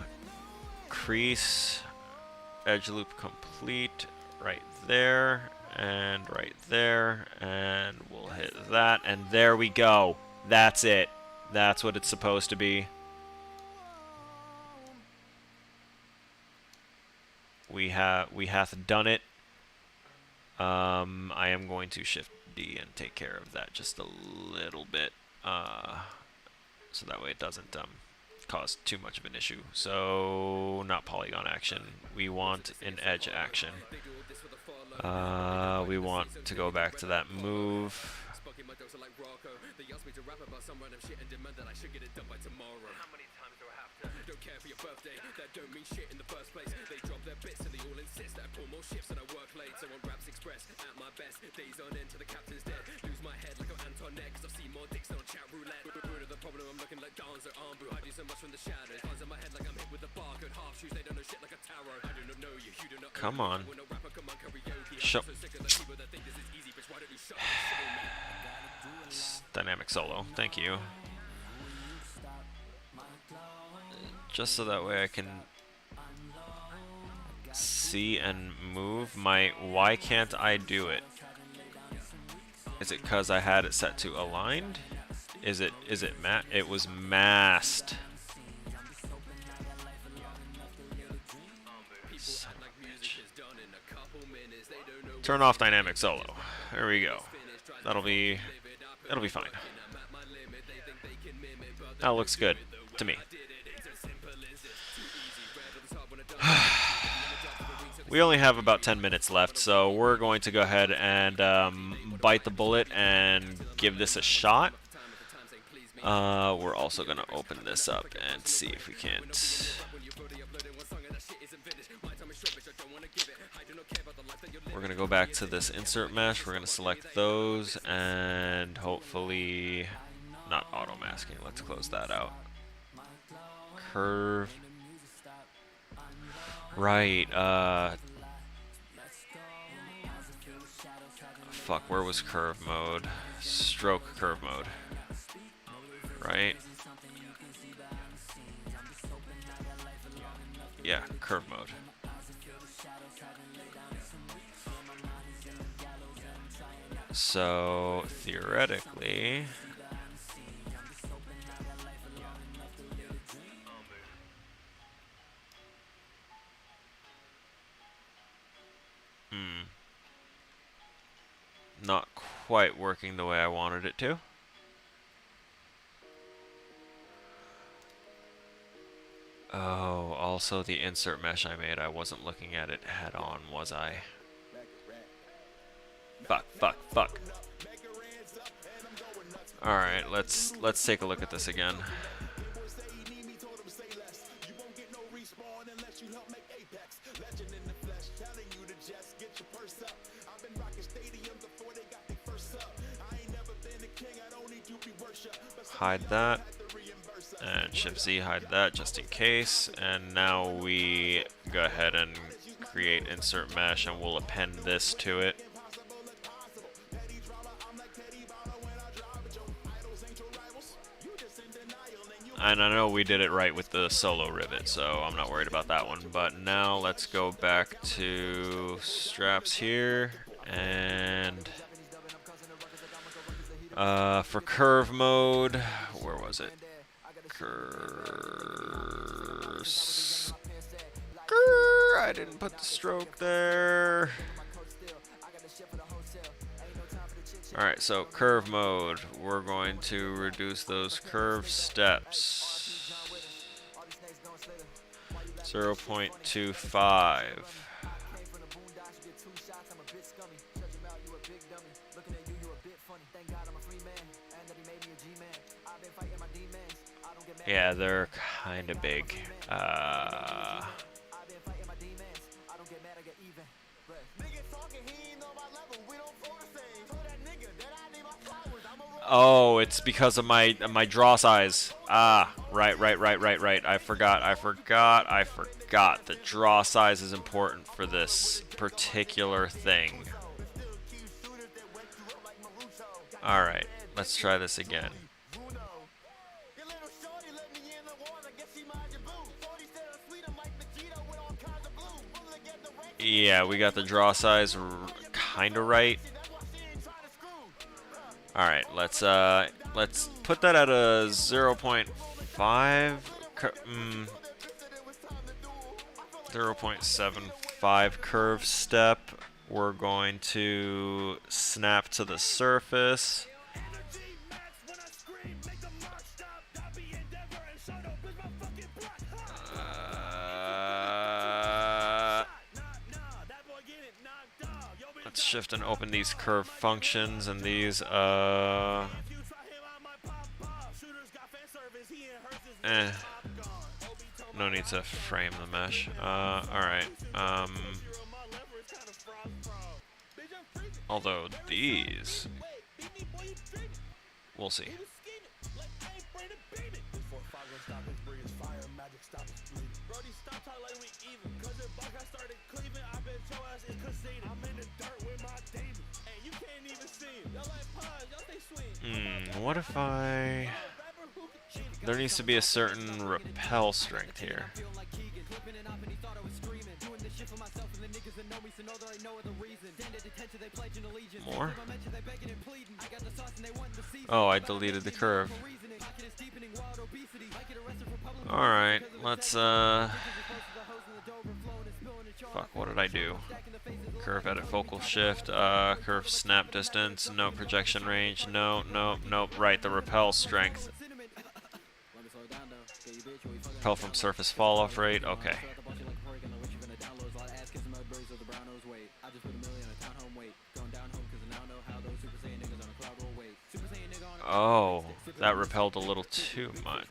crease edge loop complete right there and right there, and we'll hit that, and there we go. That's it. That's what it's supposed to be. We hath done it. I am going to shift D and take care of that just a little bit, so that way it doesn't cause too much of an issue. So not polygon action. We want an edge action. We want to go back to that move. Don't care for your birthday, that don't mean shit in the first place. They drop their bits and they all insist that I pull more shifts and I work late. So on Raps Express, at my best, days on end till the captain's dead. Lose my head like I'm Antoinette, cause I've seen more dicks than on chat roulette. Root of the problem, I'm looking like Danzo Armbu. I do so much from the shadows. Eyes in my head like I'm hit with a barcode. Half shoes, they don't know shit like a tarot. I do not know you, you do not. Come on. Show. Dynamic solo, thank you. Just so that way I can see and move my. Why can't I do it? Is it because I had it set to aligned? Is it it was masked. Son of a bitch. Turn off dynamic solo. There we go. That'll be fine. That looks good to me. We only have about 10 minutes left, so we're going to go ahead and bite the bullet and give this a shot. We're also going to open this up and see if we can't. we're going to go back to this insert mesh. We're going to select those and hopefully not auto masking. Let's close that out. Curve. Right. Fuck, where was curve mode? Stroke curve mode. Right? Yeah, curve mode. So, theoretically... Not quite working the way I wanted it to. Oh, also the insert mesh I made, I wasn't looking at it head on, was I? Fuck, fuck, fuck. Alright, let's take a look at this again. Hide that, and Shift Z, hide that just in case. And now we go ahead and create insert mesh, and we'll append this to it. And I know we did it right with the solo rivet, so I'm not worried about that one. But now let's go back to straps here, and for curve mode, where was it? I didn't put the stroke there. Alright, so curve mode, we're going to reduce those curve steps. 0.25. Yeah, they're kind of big. Oh, it's because of my draw size. Ah, right. I forgot. The draw size is important for this particular thing. Alright, let's try this again. Yeah, we got the draw size kind of right. All right, let's put that at a 0.5, 0.75 curve step. We're going to snap to the surface. Let's shift and open these curve functions and these, no need to frame the mesh. Alright, although these, we'll see. What if there needs to be a certain repel strength here. More? Oh, I deleted the curve. Alright, let's, fuck, what did I do? Curve edit focal shift, curve snap distance, no projection range, no, right, the repel strength. Repel from surface fall off rate, okay. Oh, that repelled a little too much.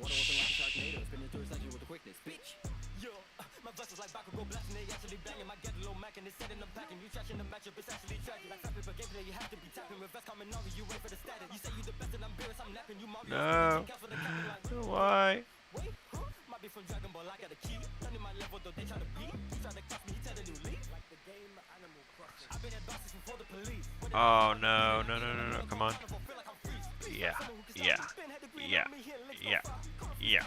No. Why? Oh no, no, no, no, no, come on. Yeah, yeah, yeah, yeah, yeah.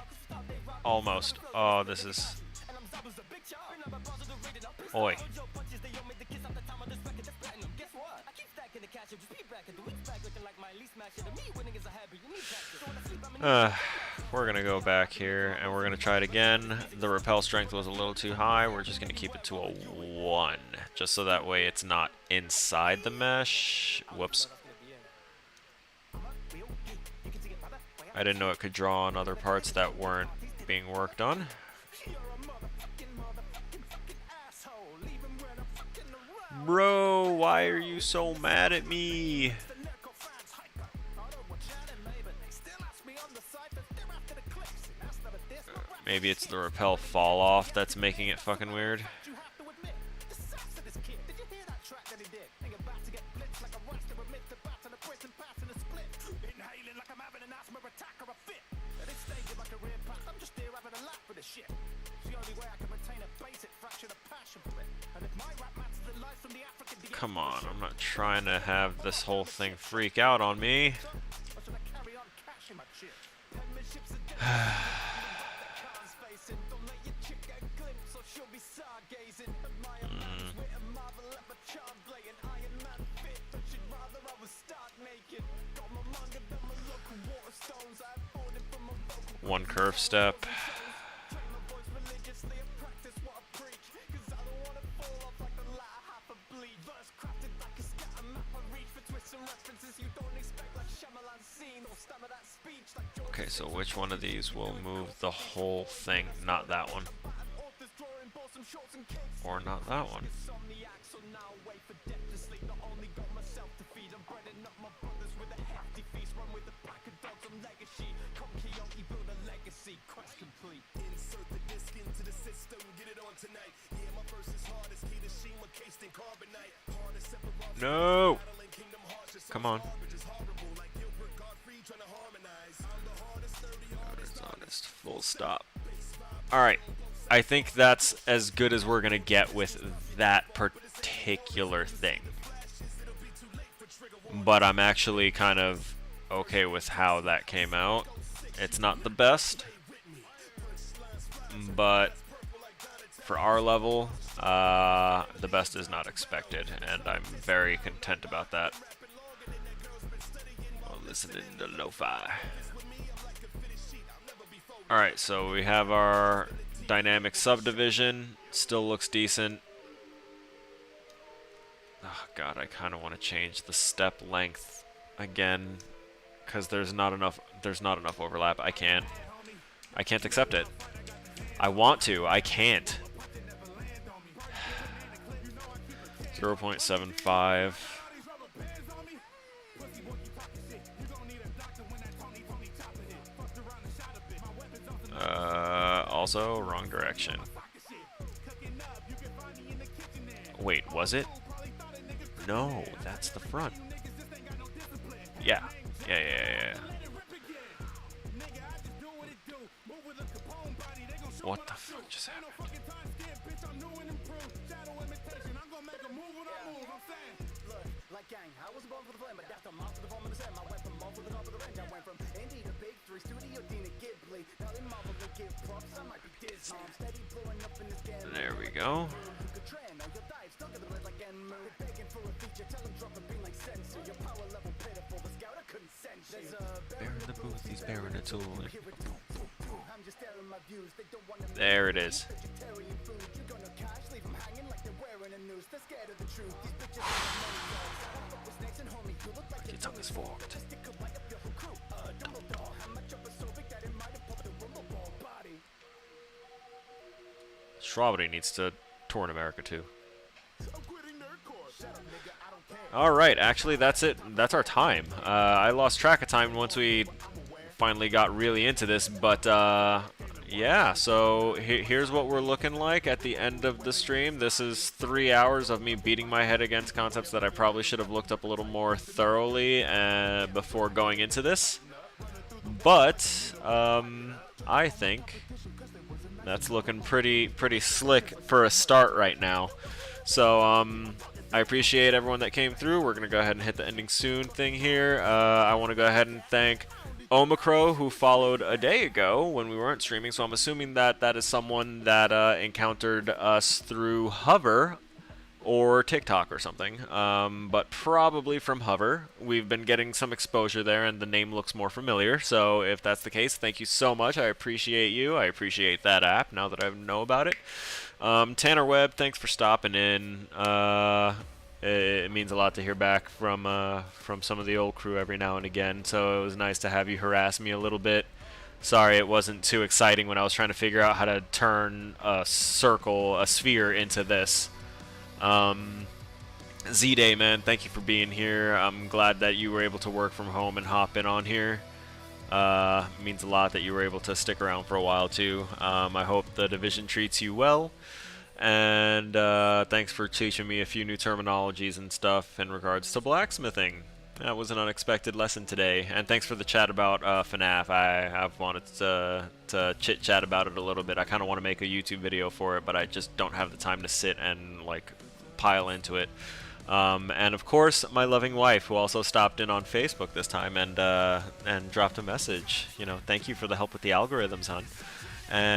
Almost. Oh, this is... Oi. We're gonna go back here and we're gonna try it again. The repel strength was a little too high. We're just gonna keep it to a 1, just so that way it's not inside the mesh. Whoops. I didn't know it could draw on other parts that weren't being worked on. Bro, why are you so mad at me? Maybe it's the repel fall off that's making it fucking weird. Come on, I'm not trying to have this whole thing freak out on me. One curve step. Okay, so which one of these will move the whole thing? Not that one. Or not that one. No! Come on. Honest, full stop. Alright. I think that's as good as we're gonna get with that particular thing. But I'm actually kind of okay with how that came out. It's not the best, but for our level, the best is not expected, and I'm very content about that. While listening to lo-fi. Alright, so we have our dynamic subdivision. Still looks decent. Oh god, I kind of want to change the step length again, because there's not enough overlap. I can't accept it. I want to, I can't. 0.75. Also wrong direction. Wait, was it? No, that's the front. Yeah. Yeah. What the fuck just happened? There we go. Bear in the booth, he's bearing a tool. There it is. Your tongue is forked. Strawberry needs to tour in America too. Alright, actually that's it. That's our time. I lost track of time once we finally got really into this, but yeah, so here's what we're looking like at the end of the stream. This is 3 hours of me beating my head against concepts that I probably should have looked up a little more thoroughly before going into this. But I think that's looking pretty slick for a start right now. So I appreciate everyone that came through. We're gonna go ahead and hit the ending soon thing here. I want to go ahead and thank Omicro, who followed a day ago when we weren't streaming, so I'm assuming that that is someone that encountered us through Hover or TikTok or something, but probably from Hover. We've been getting some exposure there, and the name looks more familiar, so if that's the case, thank you so much. I appreciate you. I appreciate that app now that I know about it. Tanner Webb, thanks for stopping in. It means a lot to hear back from some of the old crew every now and again, so it was nice to have you harass me a little bit. Sorry it wasn't too exciting when I was trying to figure out how to turn a sphere into this. Z-Day, man, thank you for being here. I'm glad that you were able to work from home and hop in on here. It means a lot that you were able to stick around for a while too. I hope the division treats you well. And thanks for teaching me a few new terminologies and stuff in regards to blacksmithing. That was an unexpected lesson today. And thanks for the chat about FNAF. I have wanted to chit-chat about it a little bit. I kind of want to make a YouTube video for it, but I just don't have the time to sit and like pile into it. And of course, my loving wife, who also stopped in on Facebook this time and dropped a message. You know, thank you for the help with the algorithms, hon. And